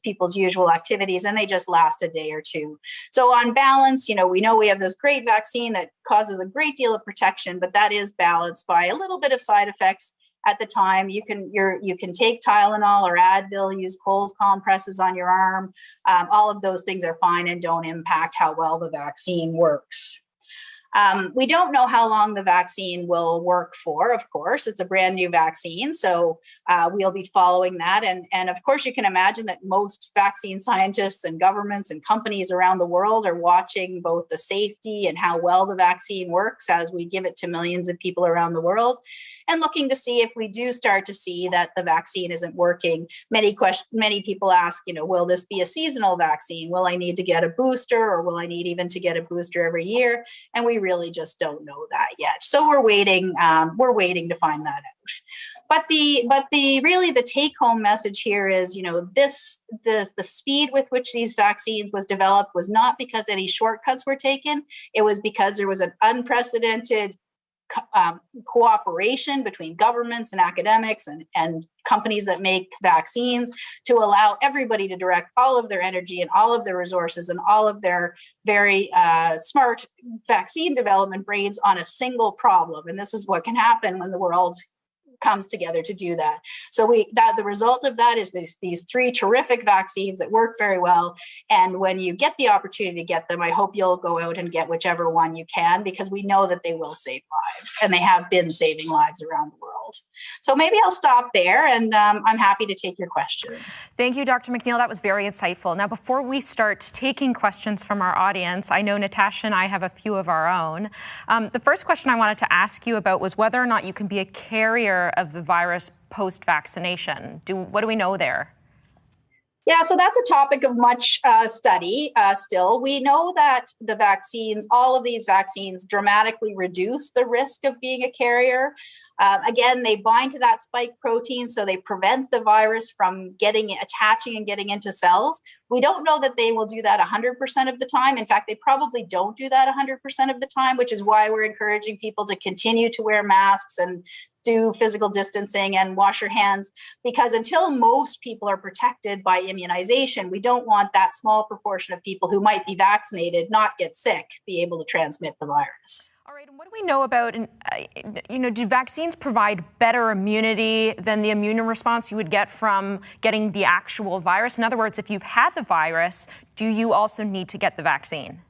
people's usual activities, and they just last a day or two. So on balance, we know we have this great vaccine that causes a great deal of protection, but that is balanced by a little bit of side effects. At the time, you can take Tylenol or Advil, use cold compresses on your arm. All of those things are fine and don't impact how well the vaccine works. We don't know how long the vaccine will work for, of course. It's a brand new vaccine, so we'll be following that. And of course, you can imagine that most vaccine scientists and governments and companies around the world are watching both the safety and how well the vaccine works as we give it to millions of people around the world, and looking to see if we do start to see that the vaccine isn't working. Many people ask, will this be a seasonal vaccine? Will I need to get a booster, or will I need even to get a booster every year? And we really just don't know that yet. So we're waiting to find that out. But the take home message here is, the speed with which these vaccines was developed was not because any shortcuts were taken. It was because there was an unprecedented cooperation between governments and academics and companies that make vaccines to allow everybody to direct all of their energy and all of their resources and all of their very smart vaccine development brains on a single problem. And this is what can happen when the world comes together to do that. So the result of that is these three terrific vaccines that work very well. And when you get the opportunity to get them, I hope you'll go out and get whichever one you can, because we know that they will save lives, and they have been saving lives around the world. So maybe I'll stop there, and I'm happy to take your questions. Thank you, Dr. McNeil. That was very insightful. Now, before we start taking questions from our audience, I know Natasha and I have a few of our own. The first question I wanted to ask you about was whether or not you can be a carrier of the virus post-vaccination. What do we know there? Yeah, so that's a topic of much study still. We know that the vaccines, all of these vaccines, dramatically reduce the risk of being a carrier. Again, they bind to that spike protein, so they prevent the virus from attaching and getting into cells. We don't know that they will do that 100% of the time. In fact, they probably don't do that 100% of the time, which is why we're encouraging people to continue to wear masks and do physical distancing and wash your hands, because until most people are protected by immunization, we don't want that small proportion of people who might be vaccinated not get sick, be able to transmit the virus. All right, and what do we know about, do vaccines provide better immunity than the immune response you would get from getting the actual virus? In other words, if you've had the virus, do you also need to get the vaccine?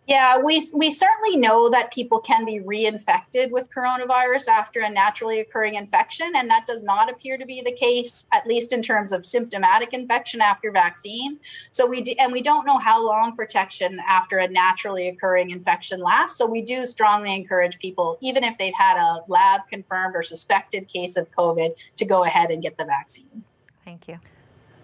Yeah, we certainly know that people can be reinfected with coronavirus after a naturally occurring infection, and that does not appear to be the case, at least in terms of symptomatic infection after vaccine. So we don't know how long protection after a naturally occurring infection lasts. So we do strongly encourage people, even if they've had a lab confirmed or suspected case of COVID, to go ahead and get the vaccine. Thank you.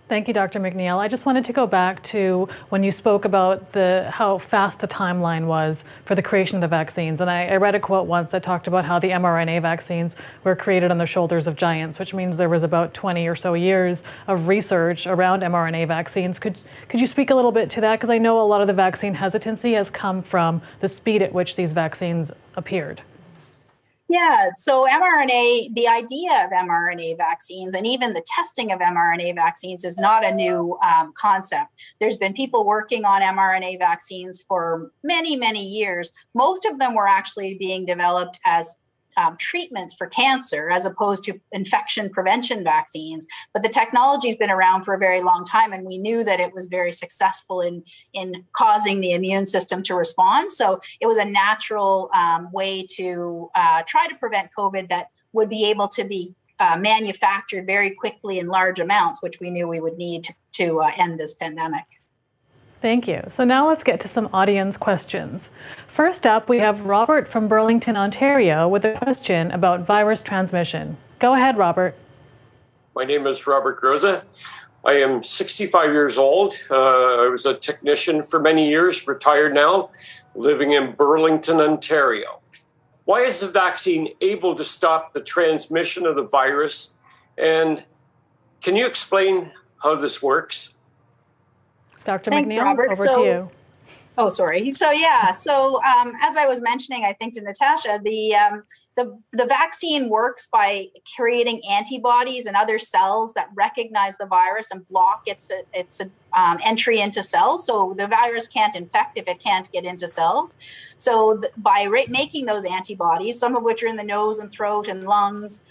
Thank you, Dr. McNeil. I just wanted to go back to when you spoke about how fast the timeline was for the creation of the vaccines. And I read a quote once that talked about how the mRNA vaccines were created on the shoulders of giants, which means there was about 20 or so years of research around mRNA vaccines. Could you speak a little bit to that? Because I know a lot of the vaccine hesitancy has come from the speed at which these vaccines appeared. Yeah, so mRNA, the idea of mRNA vaccines and even the testing of mRNA vaccines is not a new concept. There's been people working on mRNA vaccines for many, many years. Most of them were actually being developed as treatments for cancer as opposed to infection prevention vaccines. But the technology's been around for a very long time, and we knew that it was very successful in causing the immune system to respond. So it was a natural way to try to prevent COVID that would be able to be manufactured very quickly in large amounts, which we knew we would need to end this pandemic. Thank you. So now let's get to some audience questions. First up, we have Robert from Burlington, Ontario, with a question about virus transmission. Go ahead, Robert. My name is Robert Groza. I am 65 years old. I was a technician for many years, retired now, living in Burlington, Ontario. Why is the vaccine able to stop the transmission of the virus? And can you explain how this works? Dr. Thanks, McNeil, Robert. over to you. Oh, sorry. So as I was mentioning, I think to Natasha, the vaccine works by creating antibodies and other cells that recognize the virus and block its entry into cells. So the virus can't infect if it can't get into cells. So by making those antibodies, some of which are in the nose and throat and lungs,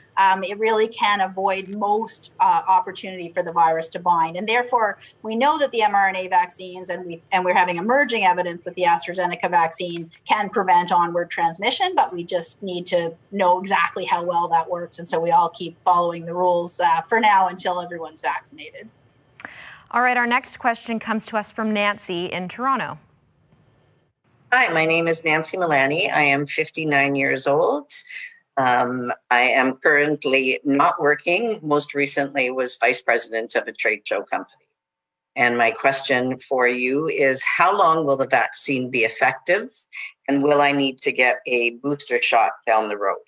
it really can avoid most opportunity for the virus to bind. And therefore, we know that the mRNA vaccines, and we're having emerging evidence that the AstraZeneca vaccine can prevent onward transmission, but we just need to know exactly how well that works. And so we all keep following the rules for now until everyone's vaccinated. All right, our next question comes to us from Nancy in Toronto. Hi, my name is Nancy Milani. I am 59 years old. I am currently not working. Most recently was vice president of a trade show company. And my question for you is, how long will the vaccine be effective? And will I need to get a booster shot down the road?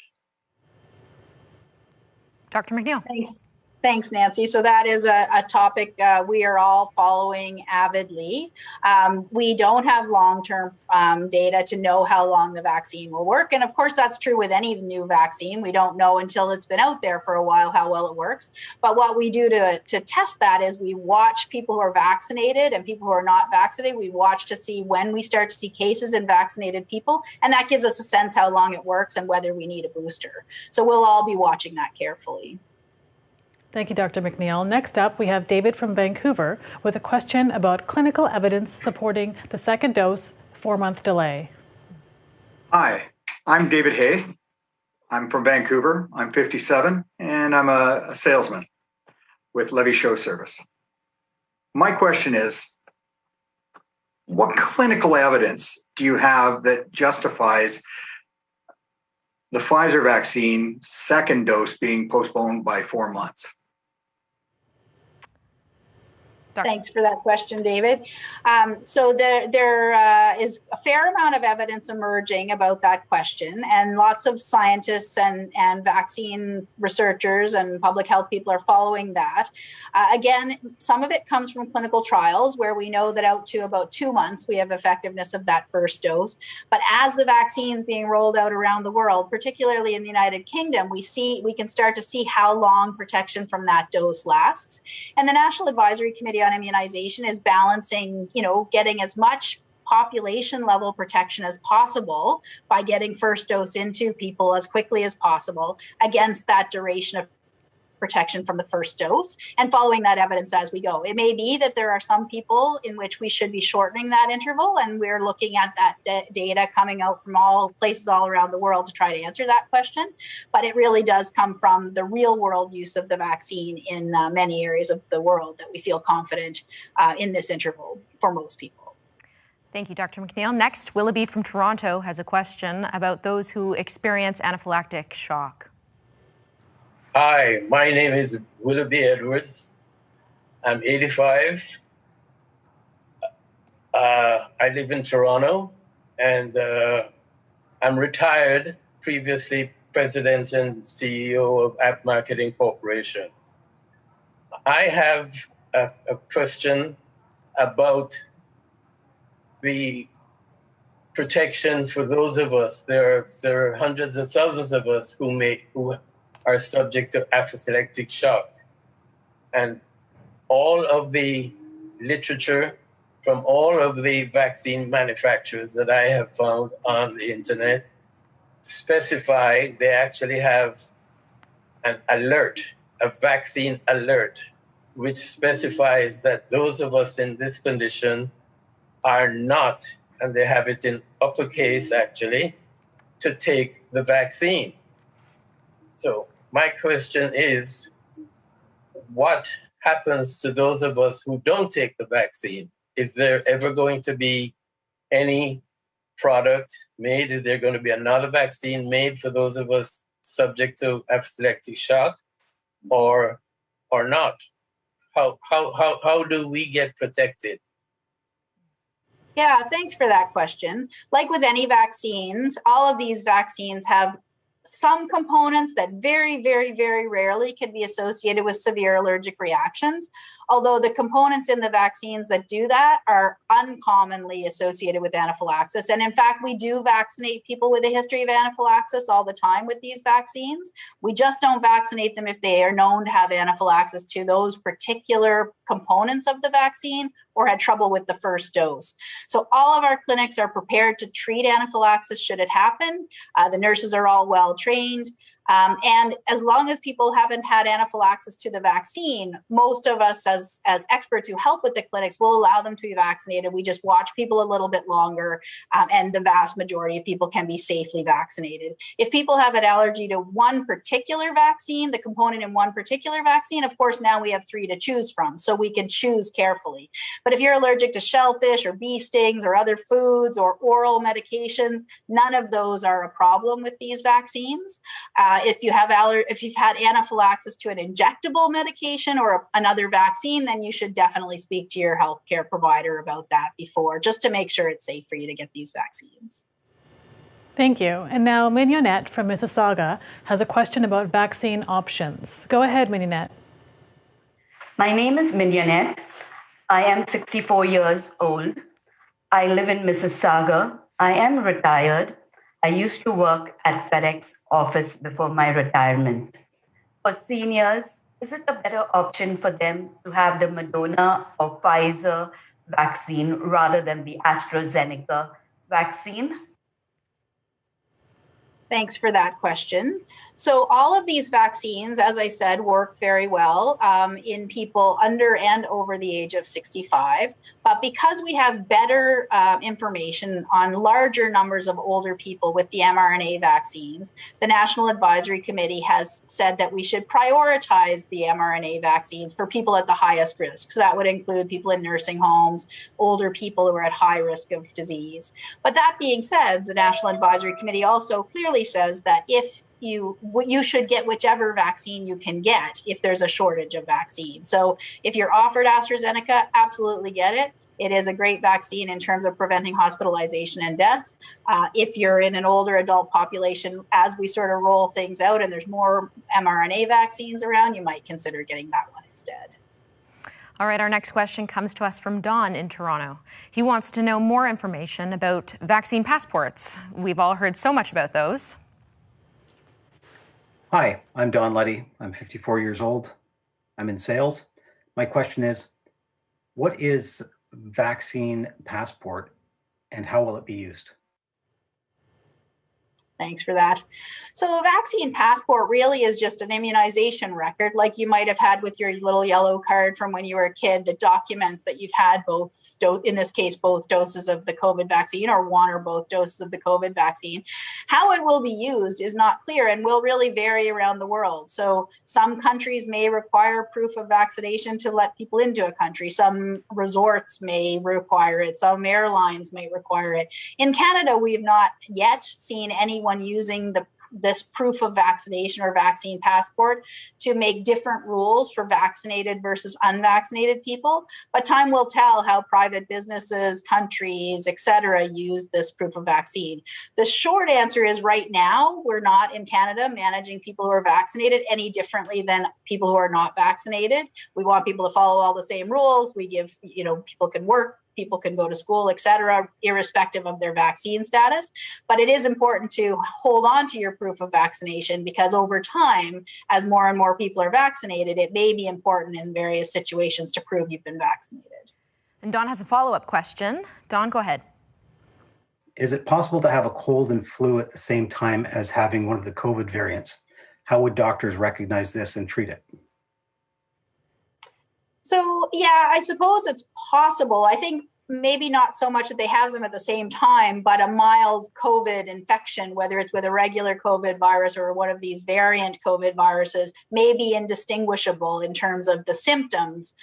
Dr. McNeil. Thanks. Thanks, Nancy. So that is a topic we are all following avidly. We don't have long-term data to know how long the vaccine will work. And of course, that's true with any new vaccine. We don't know until it's been out there for a while how well it works. But what we do to test that is we watch people who are vaccinated and people who are not vaccinated. We watch to see when we start to see cases in vaccinated people. And that gives us a sense how long it works and whether we need a booster. So we'll all be watching that carefully. Thank you, Dr. McNeil. Next up, we have David from Vancouver with a question about clinical evidence supporting the second dose 4-month delay. Hi, I'm David Hay. I'm from Vancouver. I'm 57, and I'm a salesman with Levy Show Service. My question is, what clinical evidence do you have that justifies the Pfizer vaccine second dose being postponed by 4 months? Thanks for that question, David. So there is a fair amount of evidence emerging about that question, and lots of scientists and vaccine researchers and public health people are following that. Again, some of it comes from clinical trials where we know that out to about 2 months we have effectiveness of that first dose. But as the vaccine's being rolled out around the world, particularly in the United Kingdom, we can start to see how long protection from that dose lasts. And the National Advisory Committee on Immunization is balancing, getting as much population level protection as possible by getting first dose into people as quickly as possible against that duration of protection from the first dose, and following that evidence as we go. It may be that there are some people in which we should be shortening that interval, and we're looking at that data coming out from all places all around the world to try to answer that question. But it really does come from the real world use of the vaccine in many areas of the world that we feel confident in this interval for most people. Thank you, Dr. McNeil. Next, Willoughby from Toronto has a question about those who experience anaphylactic shock. Hi, my name is Willoughby Edwards. I'm 85. I live in Toronto, and I'm retired, previously president and CEO of App Marketing Corporation. I have a question about the protection for those of us. There are hundreds of thousands of us who are subject to anaphylactic shock. And all of the literature from all of the vaccine manufacturers that I have found on the internet specify they actually have an alert, a vaccine alert, which specifies that those of us in this condition are not, and they have it in uppercase actually, to take the vaccine. So my question is, what happens to those of us who don't take the vaccine? Is there ever going to be any product made? Is there going to be another vaccine made for those of us subject to anaphylactic shock, or not? How do we get protected? Yeah, thanks for that question. Like with any vaccines, all of these vaccines have some components that very, very, very rarely can be associated with severe allergic reactions, although the components in the vaccines that do that are uncommonly associated with anaphylaxis. And in fact, we do vaccinate people with a history of anaphylaxis all the time with these vaccines. We just don't vaccinate them if they are known to have anaphylaxis to those particular components of the vaccine or had trouble with the first dose. So all of our clinics are prepared to treat anaphylaxis should it happen. The nurses are all well trained. And as long as people haven't had anaphylaxis to the vaccine, most of us as experts who help with the clinics will allow them to be vaccinated. We just watch people a little bit longer, and the vast majority of people can be safely vaccinated. If people have an allergy to one particular vaccine, the component in one particular vaccine, of course, now we have 3 to choose from, so we can choose carefully. But if you're allergic to shellfish or bee stings or other foods or oral medications, none of those are a problem with these vaccines. If you've had anaphylaxis to an injectable medication or another vaccine, then you should definitely speak to your healthcare provider about that before, just to make sure it's safe for you to get these vaccines. Thank you. And now Mignonette from Mississauga has a question about vaccine options. Go ahead, Mignonette. My name is Mignonette. I am 64 years old. I live in Mississauga. I am retired. I used to work at FedEx office before my retirement. For seniors, is it a better option for them to have the Moderna or Pfizer vaccine rather than the AstraZeneca vaccine? Thanks for that question. So all of these vaccines, as I said, work very well in people under and over the age of 65. But because we have better information on larger numbers of older people with the mRNA vaccines, the National Advisory Committee has said that we should prioritize the mRNA vaccines for people at the highest risk. So that would include people in nursing homes, older people who are at high risk of disease. But that being said, the National Advisory Committee also clearly says that if you should get whichever vaccine you can get if there's a shortage of vaccine. So if you're offered AstraZeneca, absolutely get it. It is a great vaccine in terms of preventing hospitalization and death. If you're in an older adult population, as we sort of roll things out and there's more mRNA vaccines around, you might consider getting that one instead. All right, our next question comes to us from Don in Toronto. He wants to know more information about vaccine passports. We've all heard so much about those. Hi, I'm Don Letty. I'm 54 years old. I'm in sales. My question is, what is vaccine passport and how will it be used? Thanks for that. So a vaccine passport really is just an immunization record, like you might have had with your little yellow card from when you were a kid that documents that you've had both, in this case, both doses of the COVID vaccine or one or both doses of the COVID vaccine. How it will be used is not clear and will really vary around the world. So some countries may require proof of vaccination to let people into a country. Some resorts may require it. Some airlines may require it. In Canada, we have not yet seen anyone using this proof of vaccination or vaccine passport to make different rules for vaccinated versus unvaccinated people. But time will tell how private businesses, countries, et cetera, use this proof of vaccine. The short answer is right now, we're not in Canada managing people who are vaccinated any differently than people who are not vaccinated. We want people to follow all the same rules. We give, people can work, people can go to school, et cetera, irrespective of their vaccine status. But it is important to hold on to your proof of vaccination because over time, as more and more people are vaccinated, it may be important in various situations to prove you've been vaccinated. And Don has a follow-up question. Don, go ahead. Is it possible to have a cold and flu at the same time as having one of the COVID variants? How would doctors recognize this and treat it? So, yeah, I suppose it's possible. I think maybe not so much that they have them at the same time, but a mild COVID infection, whether it's with a regular COVID virus or one of these variant COVID viruses, may be indistinguishable in terms of the symptoms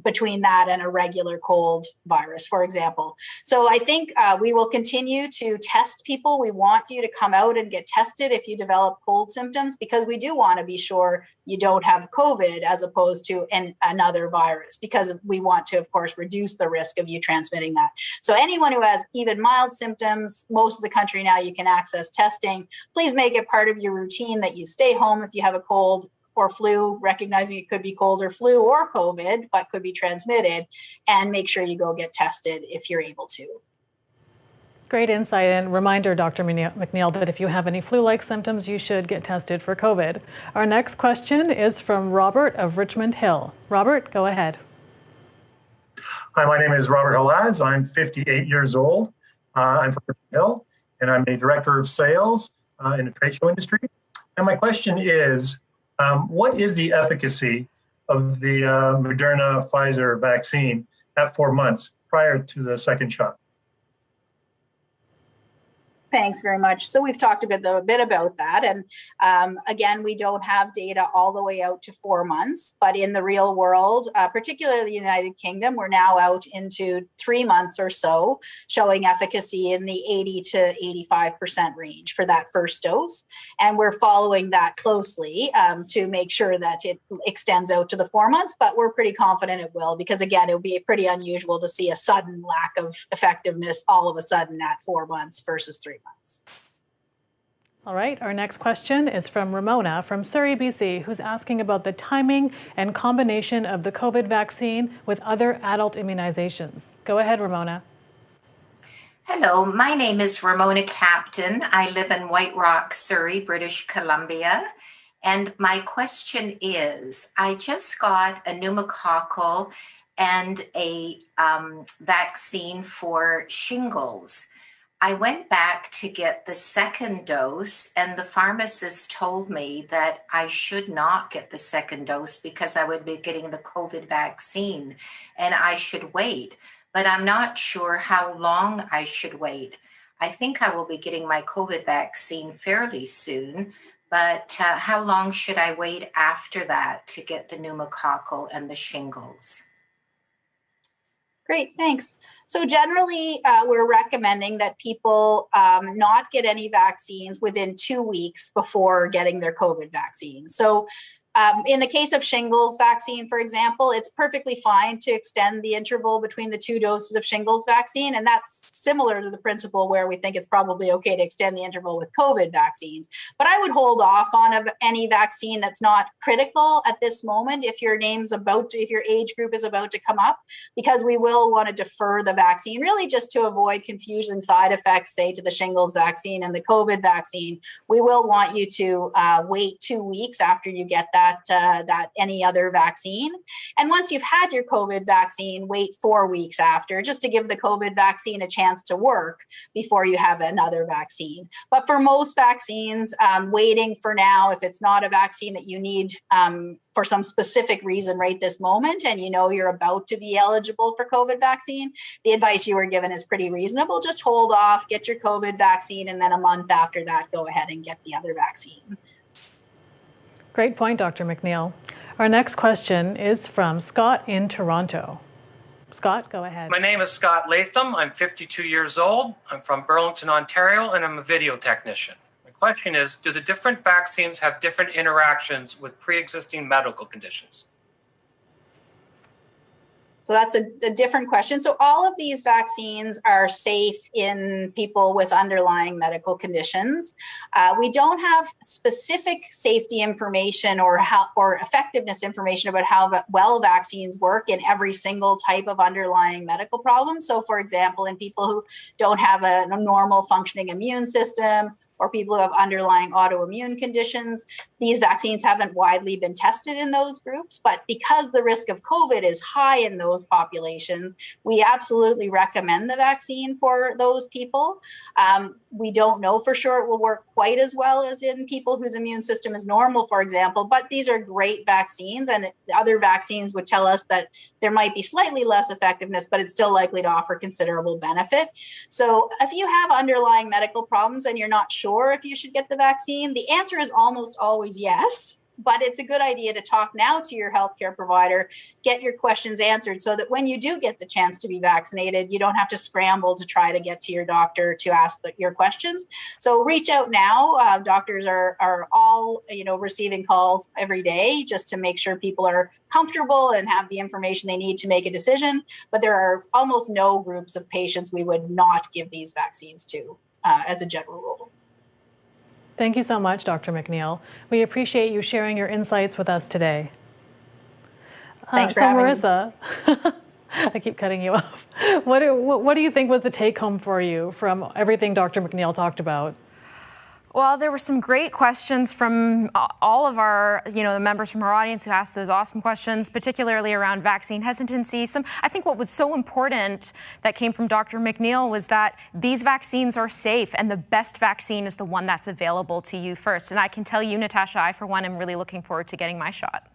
between that and a regular cold virus, for example. So I think we will continue to test people. We want you to come out and get tested if you develop cold symptoms, because we do want to be sure you don't have COVID as opposed to another virus, because we want to, of course, reduce the risk of you transmitting that. So anyone who has even mild symptoms, most of the country now you can access testing. Please make it part of your routine that you stay home if you have a cold or flu, recognizing it could be cold or flu or COVID, but could be transmitted, and make sure you go get tested if you're able to. Great insight and reminder, Dr. McNeil, that if you have any flu-like symptoms, you should get tested for COVID. Our next question is from Robert of Richmond Hill. Robert, go ahead. Hi, my name is Robert Halaz. I'm 58 years old. I'm from Richmond Hill, and I'm a director of sales in the trade show industry. And my question is, what is the efficacy of the Moderna Pfizer vaccine at 4 months prior to the second shot? Thanks very much. So we've talked a bit about that. And again, we don't have data all the way out to 4 months, but in the real world, particularly the United Kingdom, we're now out into 3 months or so, showing efficacy in the 80 to 85% range for that first dose. And we're following that closely to make sure that it extends out to the 4 months, but we're pretty confident it will, because again, it would be pretty unusual to see a sudden lack of effectiveness all of a sudden at 4 months versus 3 months. All right, our next question is from Ramona from Surrey, BC, who's asking about the timing and combination of the COVID vaccine with other adult immunizations. Go ahead, Ramona. Hello, my name is Ramona Captain. I live in White Rock, Surrey, British Columbia. And my question is, I just got a pneumococcal and a vaccine for shingles. I went back to get the second dose, and the pharmacist told me that I should not get the second dose because I would be getting the COVID vaccine and I should wait. But I'm not sure how long I should wait. I think I will be getting my COVID vaccine fairly soon, but how long should I wait after that to get the pneumococcal and the shingles? Great, thanks. So generally, we're recommending that people not get any vaccines within 2 weeks before getting their COVID vaccine. So in the case of shingles vaccine, for example, it's perfectly fine to extend the interval between the 2 doses of shingles vaccine. And that's similar to the principle where we think it's probably okay to extend the interval with COVID vaccines. But I would hold off on any vaccine that's not critical at this moment if your if your age group is about to come up, because we will want to defer the vaccine, really just to avoid confusion side effects, say to the shingles vaccine and the COVID vaccine. We will want you to wait 2 weeks after you get that any other vaccine. And once you've had your COVID vaccine, wait 4 weeks after, just to give the COVID vaccine a chance to work before you have another vaccine. But for most vaccines, waiting for now, if it's not a vaccine that you need for some specific reason right this moment, and you know you're about to be eligible for COVID vaccine, the advice you were given is pretty reasonable. Just hold off, get your COVID vaccine, and then a month after that, go ahead and get the other vaccine. Great point, Dr. McNeil. Our next question is from Scott in Toronto. Scott, go ahead. My name is Scott Latham. I'm 52 years old. I'm from Burlington, Ontario, and I'm a video technician. My question is, do the different vaccines have different interactions with pre-existing medical conditions? So that's a different question. So all of these vaccines are safe in people with underlying medical conditions. We don't have specific safety information or effectiveness information about how well vaccines work in every single type of underlying medical problem. So for example, in people who don't have a normal functioning immune system, or people who have underlying autoimmune conditions, these vaccines haven't widely been tested in those groups. But because the risk of COVID is high in those populations, we absolutely recommend the vaccine for those people. We don't know for sure it will work quite as well as in people whose immune system is normal, for example, but these are great vaccines, and other vaccines would tell us that there might be slightly less effectiveness, but it's still likely to offer considerable benefit. So if you have underlying medical problems and you're not sure if you should get the vaccine, the answer is almost always yes. But it's a good idea to talk now to your healthcare provider, get your questions answered so that when you do get the chance to be vaccinated, you don't have to scramble to try to get to your doctor to ask your questions. So reach out now. Doctors are all receiving calls every day just to make sure people are comfortable and have the information they need to make a decision. But there are almost no groups of patients we would not give these vaccines to as a general rule. Thank you so much, Dr. McNeil. We appreciate you sharing your insights with us today. Thanks for having Marissa, I keep cutting you off. What do you think was the take home for you from everything Dr. McNeil talked about? Well, there were some great questions from all of our, the members from our audience who asked those awesome questions, particularly around vaccine hesitancy. I think what was so important that came from Dr. McNeil was that these vaccines are safe, and the best vaccine is the one that's available to you first. And I can tell you, Natasha, I, for one, am really looking forward to getting my shot.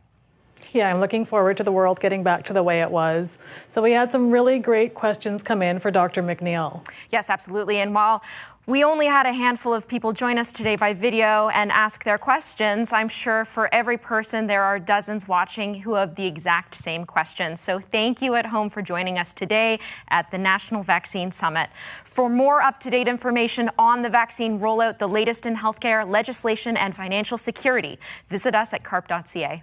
Yeah, I'm looking forward to the world getting back to the way it was. So we had some really great questions come in for Dr. McNeil. Yes, absolutely. And while we only had a handful of people join us today by video and ask their questions, I'm sure for every person there are dozens watching who have the exact same questions. So thank you at home for joining us today at the National Vaccine Summit. For more up-to-date information on the vaccine rollout, the latest in healthcare, legislation, and financial security, visit us at CARP.ca.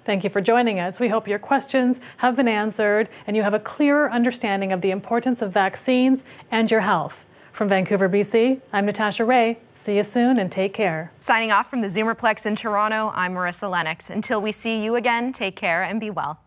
Thank you for joining us. We hope your questions have been answered and you have a clearer understanding of the importance of vaccines and your health. From Vancouver, BC, I'm Natasha Ray. See you soon and take care. Signing off from the Zoomerplex in Toronto, I'm Marissa Lennox. Until we see you again, take care and be well.